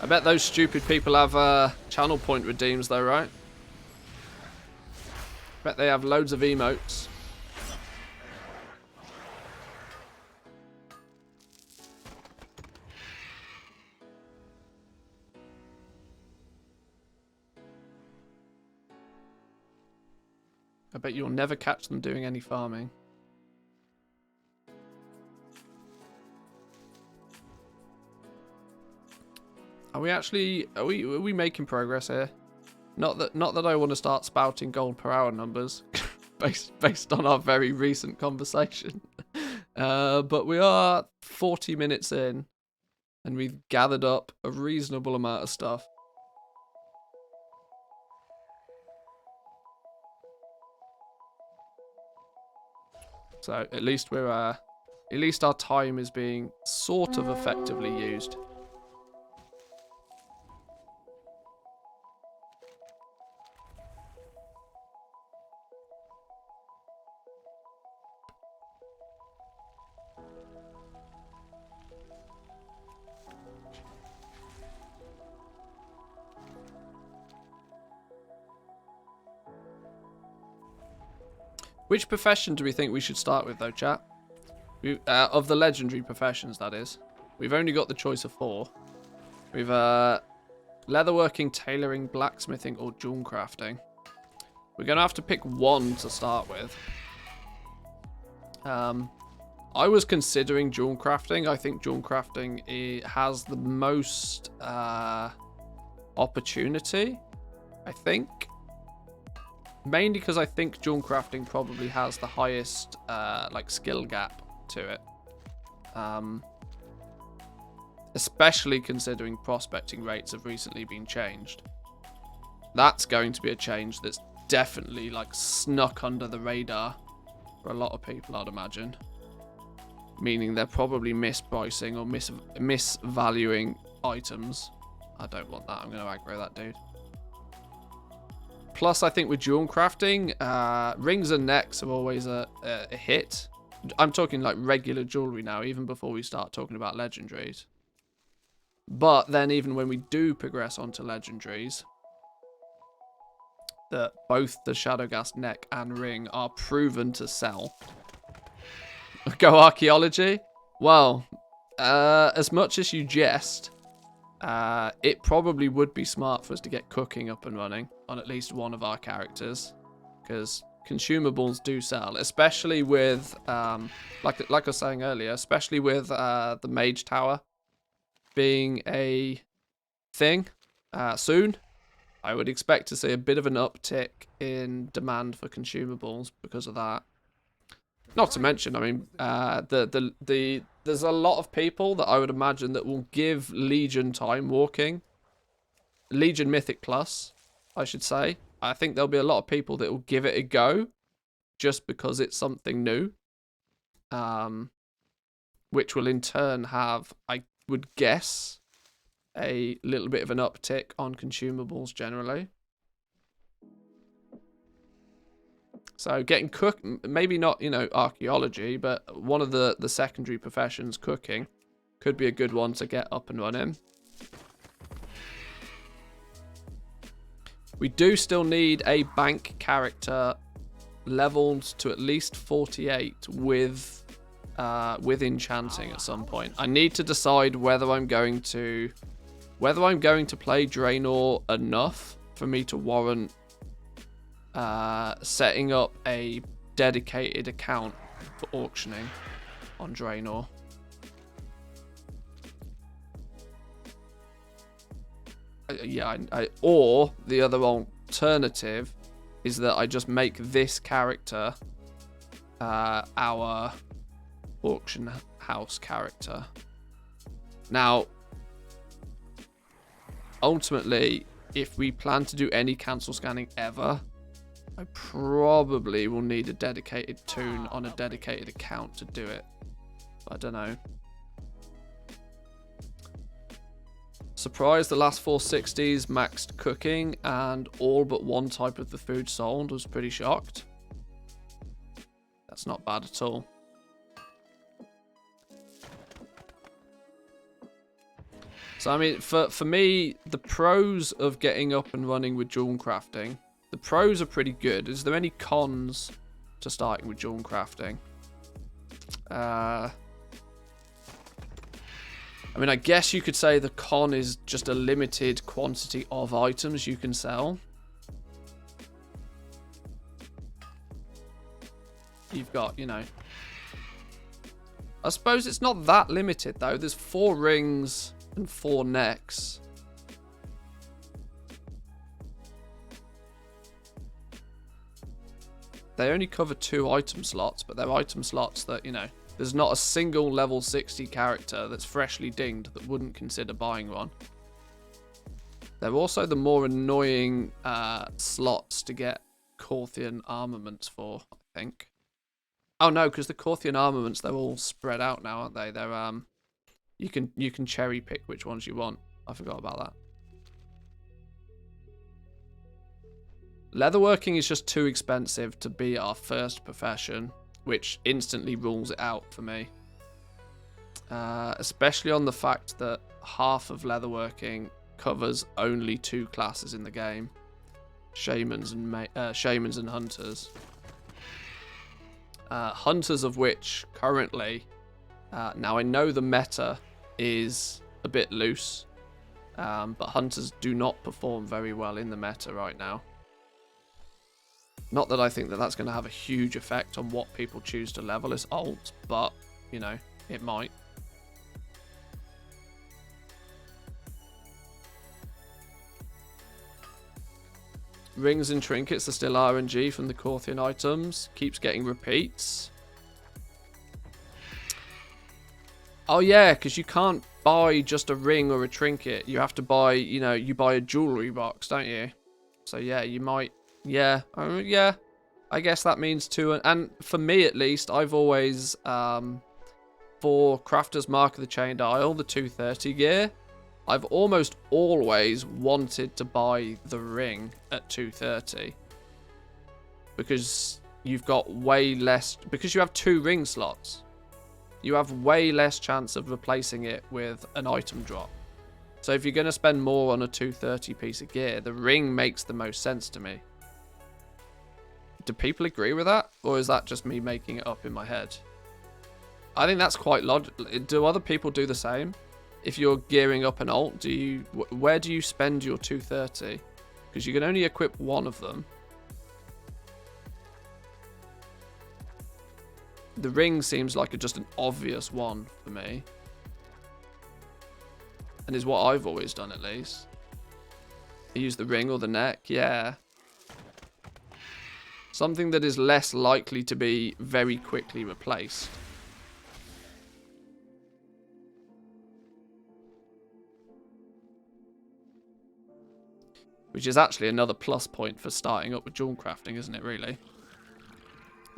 I bet those stupid people have channel point redeems though, right? Bet they have loads of emotes. I bet you'll never catch them doing any farming. Are we making progress here? Not that I want to start spouting gold per hour numbers based on our very recent conversation. But we are 40 minutes in and we've gathered up a reasonable amount of stuff. So at least our time is being sort of effectively used. Which profession do we think we should start with, though, chat? Of the legendary professions, that is. We've only got the choice of 4. We've leatherworking, tailoring, blacksmithing, or jewel crafting. We're going to have to pick one to start with. I was considering jewel crafting. I think jewel crafting has the most opportunity, I think. Mainly because I think jewel crafting probably has the highest like skill gap to it. Especially considering prospecting rates have recently been changed. That's going to be a change that's definitely like snuck under the radar for a lot of people, I'd imagine. Meaning they're probably mispricing or misvaluing items. I don't want that. I'm going to aggro that dude. Plus, I think with jewel crafting, rings and necks are always a hit. I'm talking like regular jewelry now, even before we start talking about legendaries. But then even when we do progress onto legendaries, that both the Shadowgast neck and ring are proven to sell. Go archaeology? Well, as much as you jest, it probably would be smart for us to get cooking up and running on at least one of our characters, because consumables do sell, especially with like I was saying earlier, especially with the mage tower being a thing soon. I would expect to see a bit of an uptick in demand for consumables because of that. Not to mention, I mean, there's a lot of people that I would imagine that will give Legion time walking. Legion Mythic Plus, I should say. I think there'll be a lot of people that will give it a go just because it's something new. Which will in turn have, I would guess, a little bit of an uptick on consumables generally. So getting cook, maybe not, you know, archaeology, but one of the secondary professions, cooking, could be a good one to get up and running. We do still need a bank character leveled to at least 48 with enchanting at some point. I need to decide whether I'm going to play Draenor enough for me to warrant setting up a dedicated account for auctioning on Draenor. Or the other alternative is that I just make this character our auction house character. Now, ultimately, if we plan to do any cancel scanning ever, I probably will need a dedicated toon on a dedicated account to do it. I don't know. Surprised the last 460s maxed cooking and all but one type of the food sold. Was pretty shocked. That's not bad at all. So I mean, for me, the pros of getting up and running with jewel crafting, the pros are pretty good. Is there any cons to starting with jewel crafting? I mean, I guess you could say the con is just a limited quantity of items you can sell. You've got, you know... I suppose it's not that limited, though. There's 4 rings and 4 necks. They only cover 2 item slots, but they're item slots that, you know... There's not a single level 60 character that's freshly dinged that wouldn't consider buying one. They're also the more annoying slots to get Corthian armaments for, I think. Oh no, because the Corthian armaments, they're all spread out now, aren't they? They're you can cherry pick which ones you want. I forgot about that. Leatherworking is just too expensive to be our first profession, which instantly rules it out for me. Especially on the fact that half of leatherworking covers only 2 classes in the game. Shamans and hunters. Hunters of which currently... now I know the meta is a bit loose. But hunters do not perform very well in the meta right now. Not that I think that that's going to have a huge effect on what people choose to level as alt, but, you know, it might. Rings and trinkets are still RNG from the Corthian items. Keeps getting repeats. Oh yeah, because you can't buy just a ring or a trinket. You have to buy, you know, you buy a jewelry box, don't you? So yeah, you might, yeah, yeah. I guess that means 2, and for me at least, I've always, for Crafter's Mark of the Chained Isle, the 230 gear, I've almost always wanted to buy the ring at 230. Because you've got way less, because you have 2 ring slots. You have way less chance of replacing it with an item drop. So if you're going to spend more on a 230 piece of gear, the ring makes the most sense to me. Do people agree with that? Or is that just me making it up in my head? I think that's quite logical. Do other people do the same? If you're gearing up an alt, where do you spend your 230? Because you can only equip one of them. The ring seems like just an obvious one for me. And is what I've always done, at least. I use the ring or the neck, yeah. Something that is less likely to be very quickly replaced. Which is actually another plus point for starting up with jewel crafting, isn't it, really?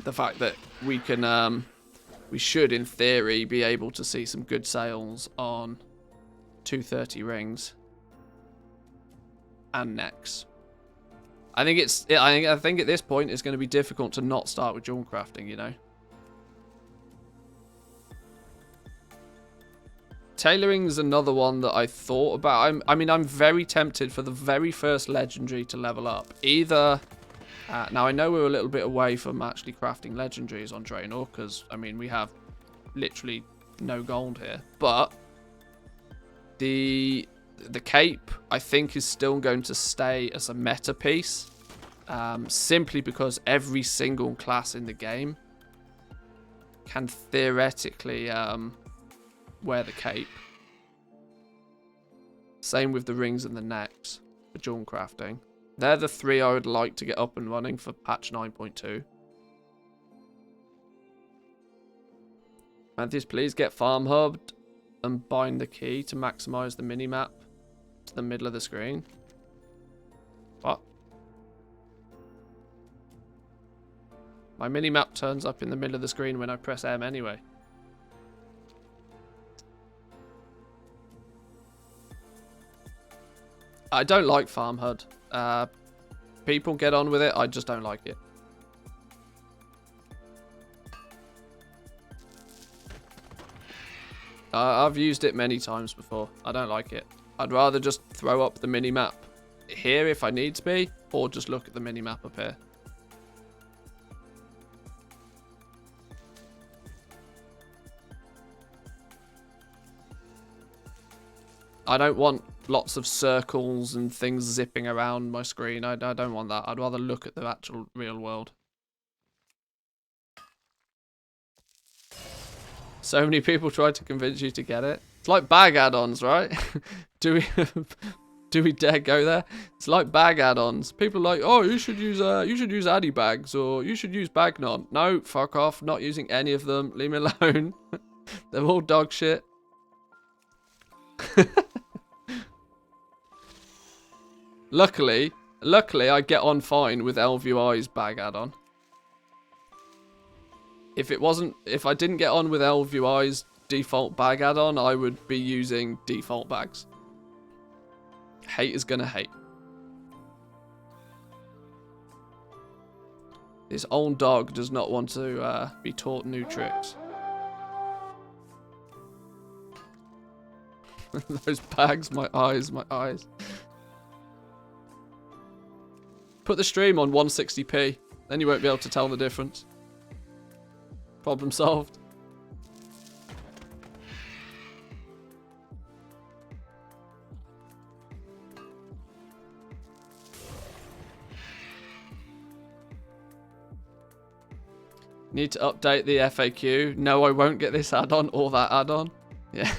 The fact that we can, we should, in theory, be able to see some good sales on 230 rings and necks. I think I think at this point it's going to be difficult to not start with jewel crafting, you know. Tailoring's another one that I thought about. I mean, I'm very tempted for the very first legendary to level up. Either... now, I know we're a little bit away from actually crafting legendaries on Draenor, because, I mean, we have literally no gold here. But the cape, I think, is still going to stay as a meta piece. Simply because every single class in the game can theoretically... wear the cape. Same with the rings and the necks for jewel crafting. They're the 3 I would like to get up and running for patch 9.2. Manthus, please get farm hubbed and bind the key to maximize the minimap to the middle of the screen. What? My minimap turns up in the middle of the screen when I press M anyway. I don't like Farm HUD. People get on with it. I just don't like it. I've used it many times before. I don't like it. I'd rather just throw up the minimap here if I need to be, or just look at the minimap up here. I don't want lots of circles and things zipping around my screen. I don't want that. I'd rather look at the actual real world. So many people tried to convince you to get it. It's like bag add-ons, right? do we dare go there? It's like bag add-ons. People are like, oh, you should use Addy bags, or you should use Bagnon. No, fuck off. Not using any of them. Leave me alone. They're all dog shit. Luckily, I get on fine with LVI's bag add-on. If I didn't get on with LVI's default bag add-on, I would be using default bags. Hate is gonna hate. This old dog does not want to be taught new tricks. Those bags, my eyes, my eyes. Put the stream on 160p, then you won't be able to tell the difference. Problem solved. Need to update the FAQ. No, I won't get this add-on or that add-on. Yeah.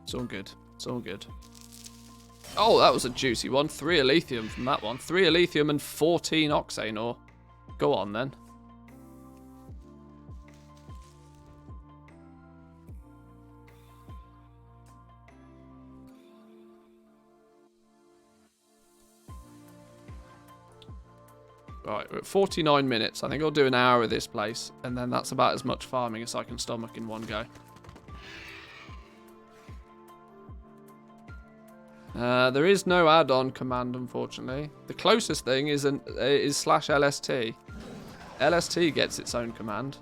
It's all good. It's all good. Oh, that was a juicy one. 3 Alethioum from that one. 3 Alethioum and 14 Oxane ore. Go on then. Right, we're at 49 minutes. I think I'll do an hour of this place, and then that's about as much farming as I can stomach in one go. There is no add-on command, unfortunately. The closest thing is /LST. LST gets its own command.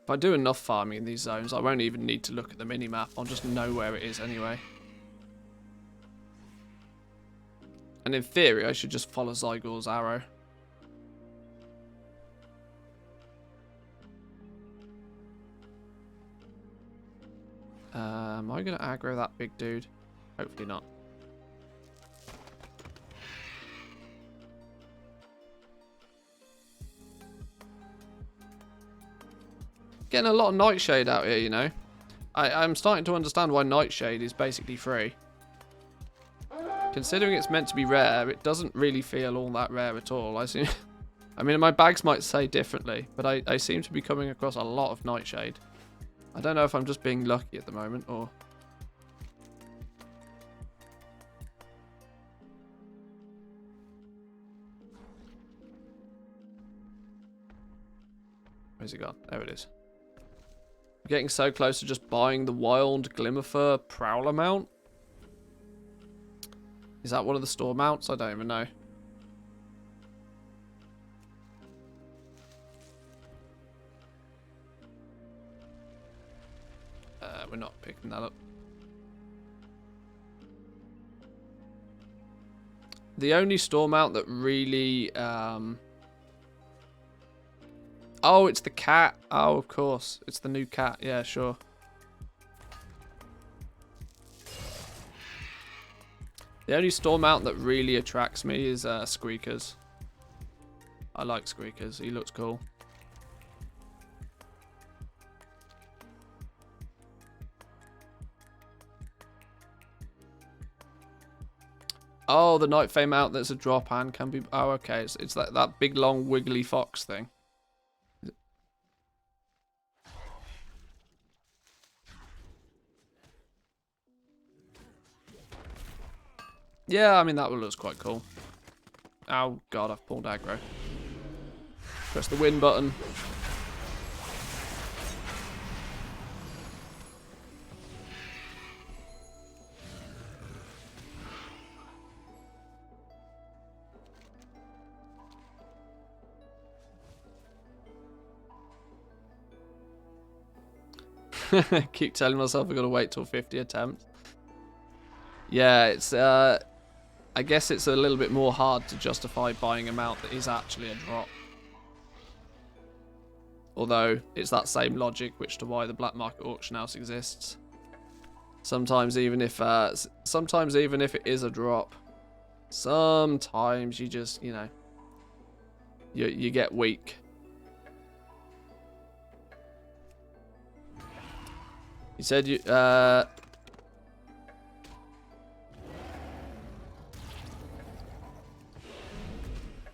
If I do enough farming in these zones, I won't even need to look at the mini-map. I'll just know where it is anyway. And in theory, I should just follow Zygor's arrow. Am I going to aggro that big dude? Hopefully not. Getting a lot of Nightshade out here, you know. I'm starting to understand why Nightshade is basically free. Considering it's meant to be rare, it doesn't really feel all that rare at all. I mean, my bags might say differently, but I seem to be coming across a lot of Nightshade. I don't know if I'm just being lucky at the moment, or... Where's it gone? There it is. I'm getting so close to just buying the wild Glimmerfur Prowler mount. Is that one of the store mounts? I don't even know. We're not picking that up. The only store mount that really... Oh, it's the cat. Oh, of course. It's the new cat. Yeah, sure. The only store mount that really attracts me is Squeakers. I like Squeakers. He looks cool. Oh, the Night Fame mount that's a drop and can be... Oh, okay. It's that big, long, wiggly fox thing. Yeah, I mean, that one looks quite cool. Oh, God, I've pulled aggro. Press the win button. Keep telling myself I've got to wait till 50 attempts. Yeah, it's... I guess it's a little bit more hard to justify buying a mount that is actually a drop. Although, it's that same logic which to why the black market auction house exists. Sometimes even if it is a drop, sometimes you just, you know, you get weak. You said you,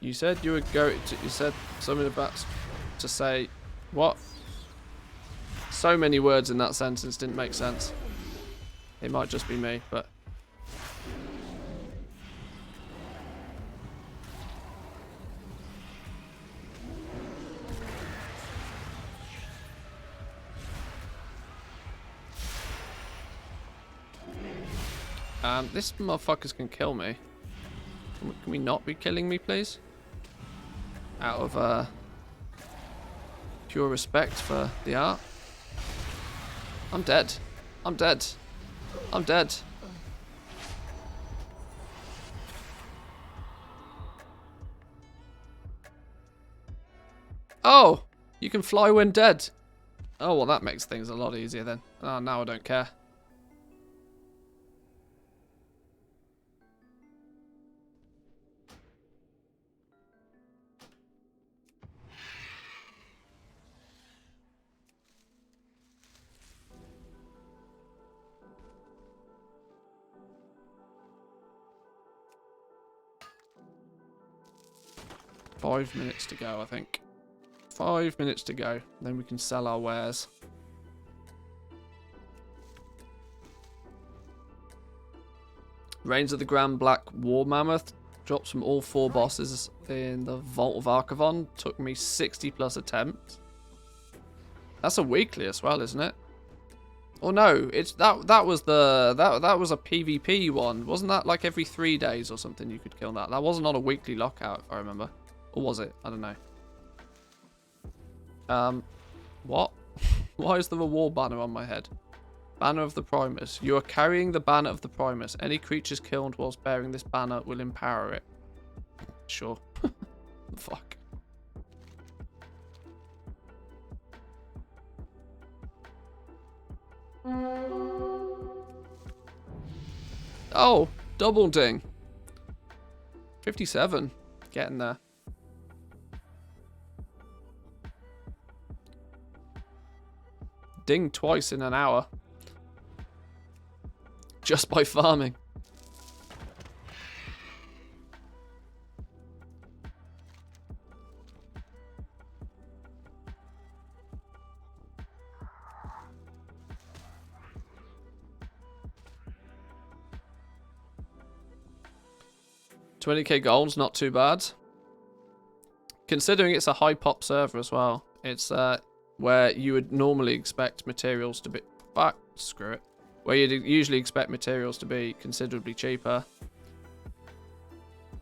you said you would go to, you said something about to say, what? So many words in that sentence didn't make sense. It might just be me, but... This motherfuckers can kill me. Can we not be killing me, please? Out of, pure respect for the art. I'm dead. I'm dead. I'm dead. Oh! You can fly when dead. Oh, well, that makes things a lot easier then. Oh, now I don't care. Five minutes to go, I think. 5 minutes to go. Then we can sell our wares. Reigns of the Grand Black War Mammoth. Drops from all 4 bosses in the Vault of Archivon. Took me 60 plus attempts. That's a weekly as well, isn't it? Oh no, it's that was a PvP one. Wasn't that like every 3 days or something you could kill that? That wasn't on a weekly lockout, if I remember. Or was it? I don't know. What? Why is there a war banner on my head? Banner of the Primus. You are carrying the banner of the Primus. Any creatures killed whilst bearing this banner will empower it. Sure. Fuck. Oh, double ding. 57. Getting there. Ding twice in an hour. Just by farming. $20k gold's not too bad. Considering it's a high pop server as well. It's where you would normally expect materials to be... Fuck, screw it. Where you'd usually expect materials to be considerably cheaper.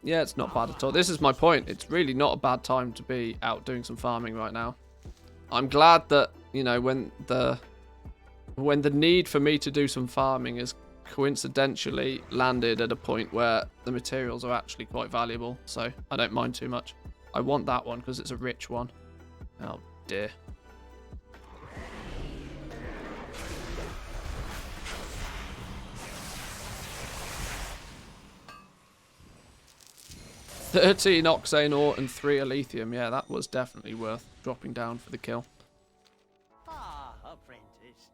Yeah, it's not bad at all. This is my point. It's really not a bad time to be out doing some farming right now. I'm glad that, you know, when the need for me to do some farming is coincidentally landed at a point where the materials are actually quite valuable. So I don't mind too much. I want that one because it's a rich one. Oh dear. $13 Oxane ore and 3 Alethioum. Yeah, that was definitely worth dropping down for the kill.
Ah, apprentice.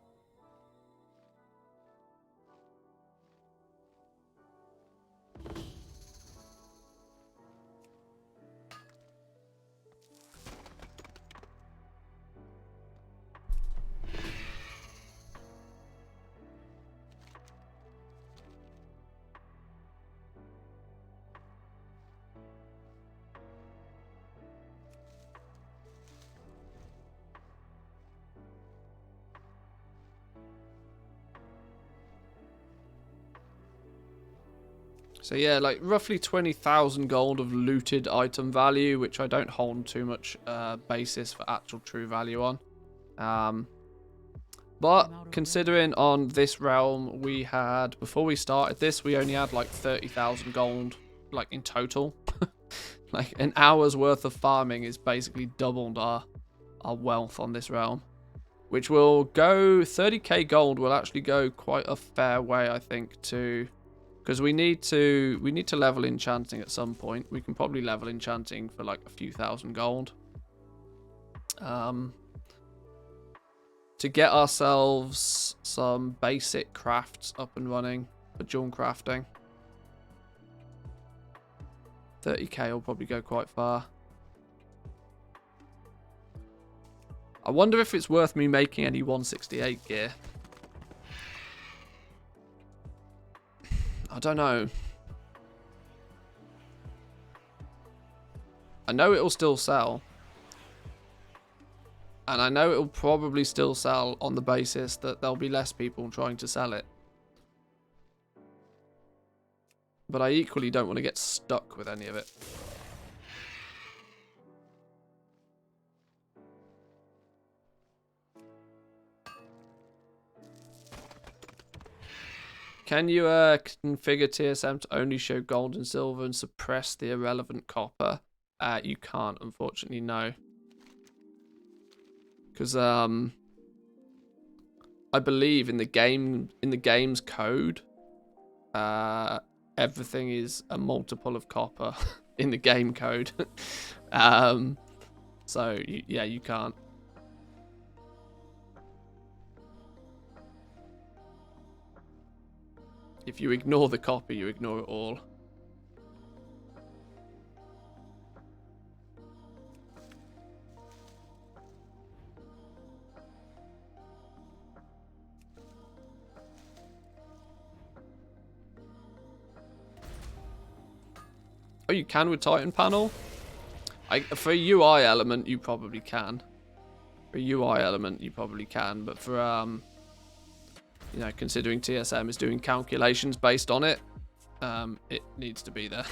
So yeah, like roughly 20,000 gold of looted item value, which I don't hold too much basis for actual true value on. But considering on this realm we had, before we started this, we only had like 30,000 gold, like in total. Like an hour's worth of farming is basically doubled our wealth on this realm. Which will go, 30k gold will actually go quite a fair way, I think, to... Because we need to level enchanting at some point. We can probably level enchanting for like a few thousand gold. To get ourselves some basic crafts up and running for jewel crafting. 30k will probably go quite far. I wonder if it's worth me making any 168 gear. I don't know. I know it'll still sell. And I know it'll probably still sell on the basis that there'll be less people trying to sell it. But I equally don't want to get stuck with any of it. Can you configure TSM to only show gold and silver and suppress the irrelevant copper? You can't, unfortunately, no. Because I believe in the game's code, everything is a multiple of copper in the game code. So yeah, you can't. If you ignore the copper, you ignore it all. Oh, you can with Titan panel? For a UI element, you probably can. For a UI element, you probably can. But for, you know, considering TSM is doing calculations based on it, it needs to be there.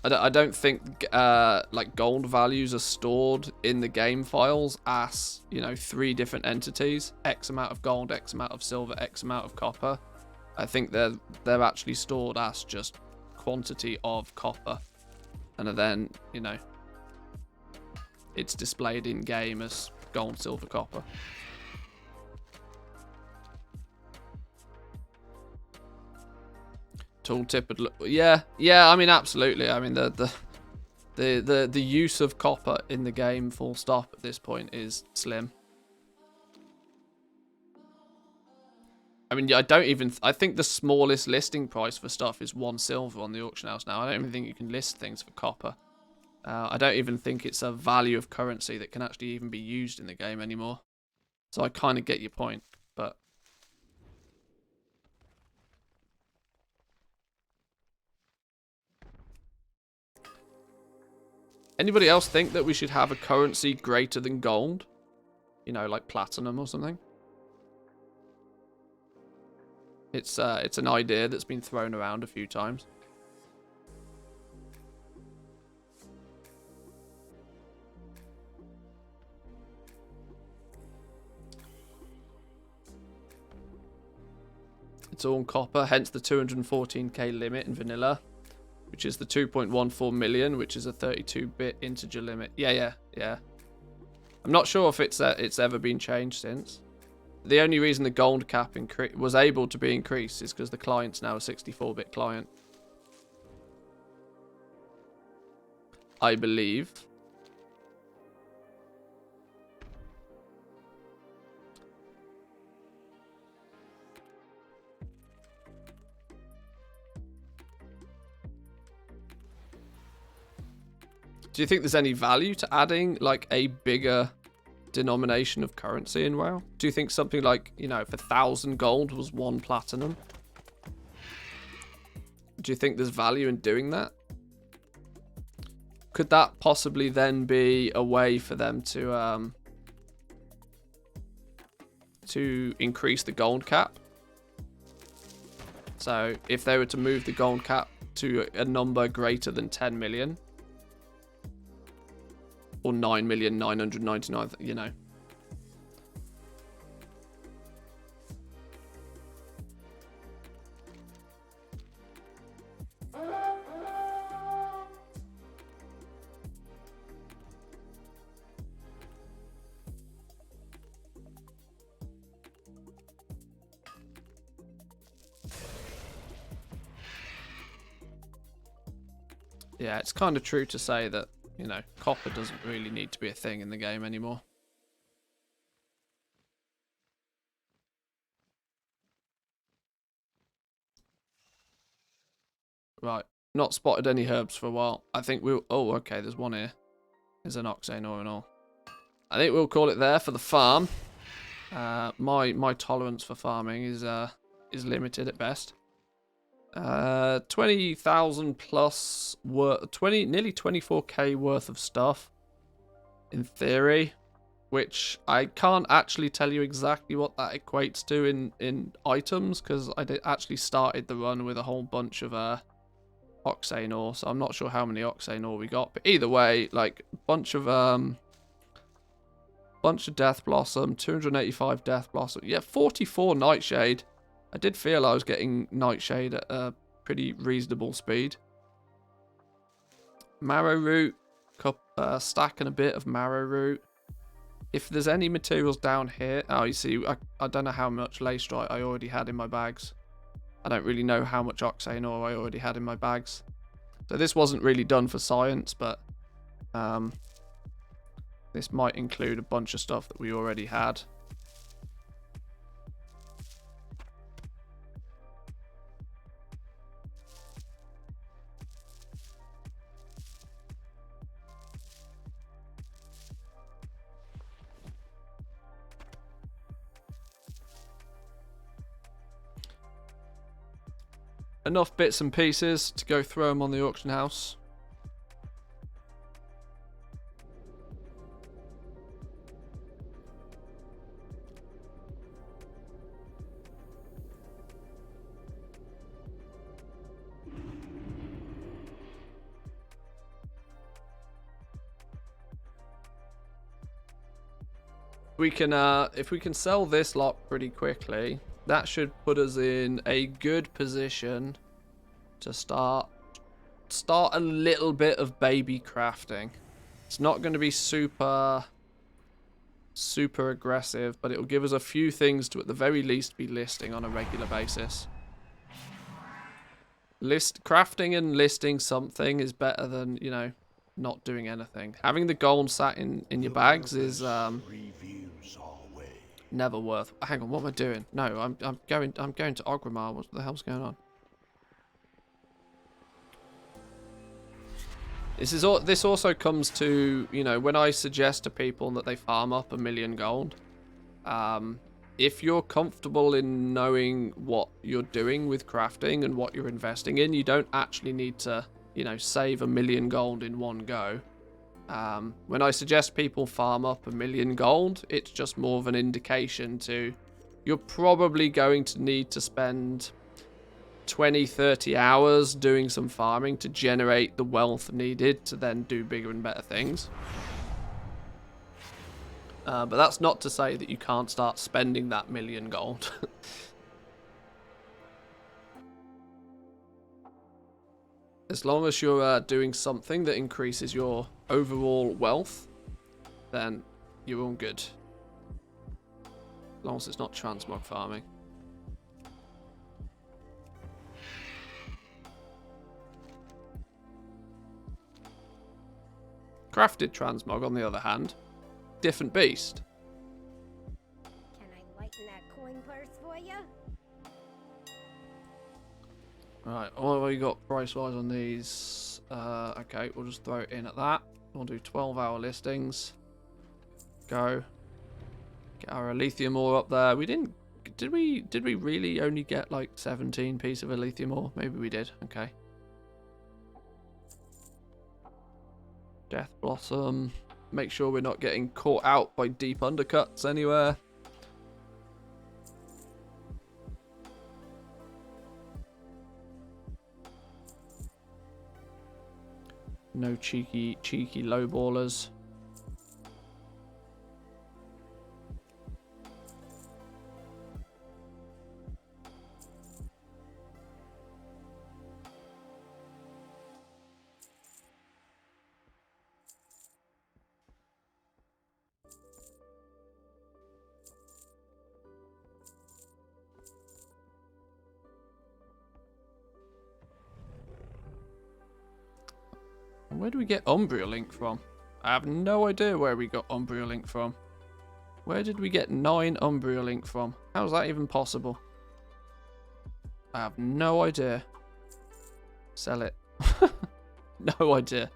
I don't think like gold values are stored in the game files as, you know, 3 different entities: X amount of gold, X amount of silver, X amount of copper. I think they're actually stored as just quantity of copper, and then, you know, it's displayed in game as gold, silver, copper. Tooltip would look, yeah. I mean, absolutely. I mean, the use of copper in the game, full stop, at this point is slim. I mean, I think the smallest listing price for stuff is 1 silver on the auction house now. I don't even think you can list things for copper. I don't even think it's a value of currency that can actually even be used in the game anymore. So I kind of get your point, but anybody else think that we should have a currency greater than gold? You know, like platinum or something? It's an idea that's been thrown around a few times. It's all in copper, hence the 214k limit in vanilla, which is the 2.14 million, which is a 32-bit integer limit. Yeah. I'm not sure if it's ever been changed since. The only reason the gold cap was able to be increased is because the client's now a 64-bit client, I believe. Do you think there's any value to adding like a bigger denomination of currency in WoW? Do you think something like, you know, if 1,000 gold was 1 platinum? Do you think there's value in doing that? Could that possibly then be a way for them to increase the gold cap? So if they were to move the gold cap to a number greater than 10 million, or 9,999,000, you know. Yeah, it's kind of true to say that, you know, copper doesn't really need to be a thing in the game anymore. Right. not spotted any herbs for a while. I think we'll... Oh, okay, there's one here. There's an oxane ore and all. I think we'll call it there for the farm. My tolerance for farming is limited at best. 20,000 plus worth, nearly 24k worth of stuff, in theory, which I can't actually tell you exactly what that equates to in items, because I actually started the run with a whole bunch of oxane ore, so I'm not sure how many oxane ore we got. But either way, like bunch of death blossom, 285 death blossom, yeah, 44 nightshade. I did feel I was getting nightshade at a pretty reasonable speed. Marrow root, stack and a bit of marrow root. If there's any materials down here, oh, you see, I don't know how much lacerite I already had in my bags. I don't really know how much oxane ore I already had in my bags. So this wasn't really done for science, but this might include a bunch of stuff that we already had. Enough bits and pieces to go throw them on the auction house. We can, if we can sell this lot pretty quickly, that should put us in a good position to start a little bit of baby crafting. It's not going to be super aggressive, but it'll give us a few things to at the very least be listing on a regular basis. Crafting and listing something is better than, you know, not doing anything. Having the gold sat in your bags is never worth. Hang on, what am I doing? No, I'm going to Ogrimmar. What the hell's going on? This also comes to, you know, when I suggest to people that they farm up 1,000,000 gold. If you're comfortable in knowing what you're doing with crafting and what you're investing in, you don't actually need to, you know, save 1,000,000 gold in one go. When I suggest people farm up 1,000,000 gold, it's just more of an indication to, you're probably going to need to spend 20-30 hours doing some farming to generate the wealth needed to then do bigger and better things. But that's not to say that you can't start spending that 1,000,000 gold. As long as you're doing something that increases your overall wealth, then you're all good. As long as it's not transmog farming. Crafted transmog, on the other hand, different beast.
Can I lighten that coin purse for you?
Right, what have we got price-wise on these? Okay, we'll just throw it in at that. We'll do 12-hour listings. Go. Get our lithium ore up there. We didn't... Did we really only get like 17 pieces of lithium ore? Maybe we did. Okay. Death Blossom. Make sure we're not getting caught out by deep undercuts anywhere. No cheeky lowballers. Where do we get Umbria Link from? I have no idea where we got Umbria Link from. Where did we get 9 Umbria Link from? How is that even possible? I have no idea. Sell it. No idea.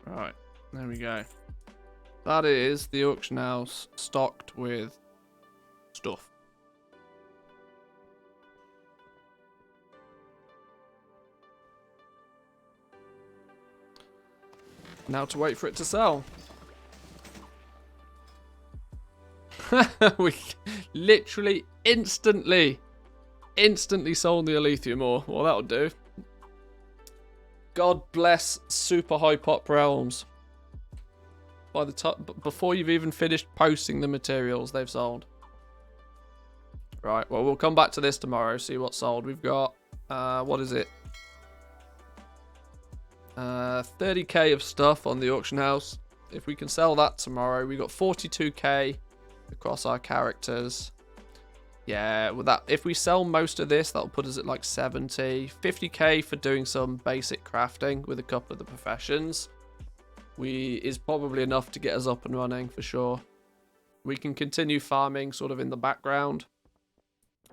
Right, there we go. That is the auction house stocked with stuff. Now to wait for it to sell. We literally instantly sold the Elysium ore. Well, that'll do. God bless Super High Pop Realms. By the time, before you've even finished posting the materials, they've sold. Right, well, we'll come back to this tomorrow, see what's sold. We've got, what is it? 30k of stuff on the auction house. If we can sell that tomorrow, we got 42k across our characters. Yeah, with that, if we sell most of this, that'll put us at like 70. 50k for doing some basic crafting with a couple of the professions. Is probably enough to get us up and running for sure. We can continue farming sort of in the background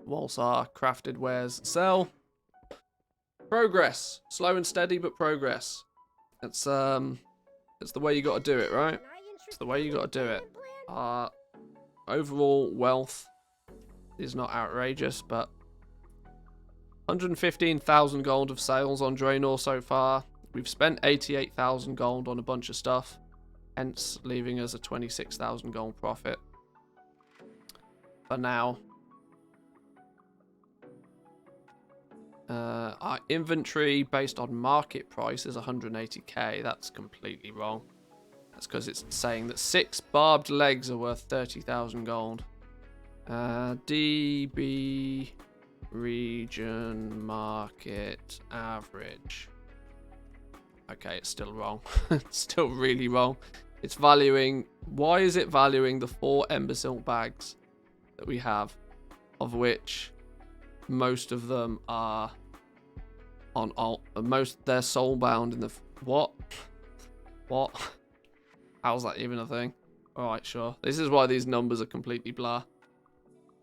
whilst our crafted wares sell. Progress, slow and steady, but progress. It's the way you got to do it, right? It's the way you got to do it. Overall wealth is not outrageous, but 115,000 gold of sales on Draenor so far. We've spent 88,000 gold on a bunch of stuff, hence leaving us a 26,000 gold profit for now. Our inventory based on market price is 180k. That's completely wrong. That's because it's saying that 6 barbed legs are worth 30,000 gold. DB region market average. Okay, it's still wrong. It's still really wrong. It's valuing... Why is it valuing the 4 Ember Silk bags that we have, of which most of them are on alt? They're soulbound in the... What? What? How's that even a thing? Alright, sure. This is why these numbers are completely blah.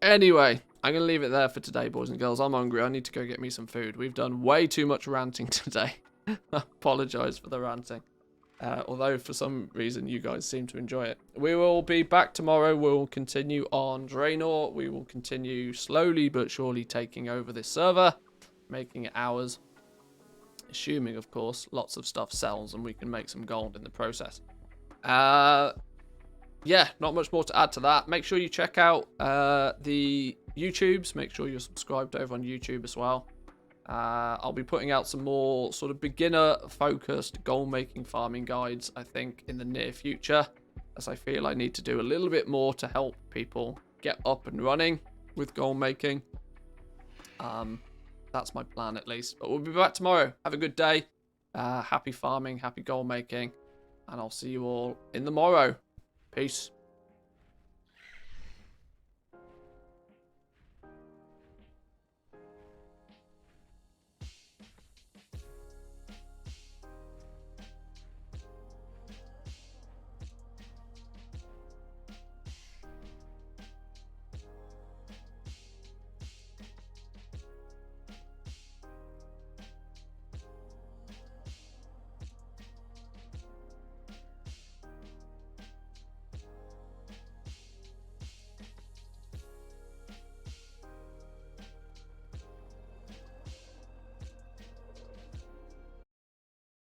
Anyway, I'm going to leave it there for today, boys and girls. I'm hungry. I need to go get me some food. We've done way too much ranting today. I apologise for the ranting. Although, for some reason, you guys seem to enjoy it. We will be back tomorrow. We'll continue on Draenor. We will continue slowly but surely taking over this server, making it ours. Assuming, of course, lots of stuff sells and we can make some gold in the process. Yeah, not much more to add to that. Make sure you check out the YouTubes. Make sure you're subscribed over on YouTube as well. I'll be putting out some more sort of beginner-focused gold-making farming guides, I think, in the near future, as I feel I need to do a little bit more to help people get up and running with gold making. That's my plan, at least. But we'll be back tomorrow. Have a good day. Happy farming, happy gold making, and I'll see you all in the morrow. Peace.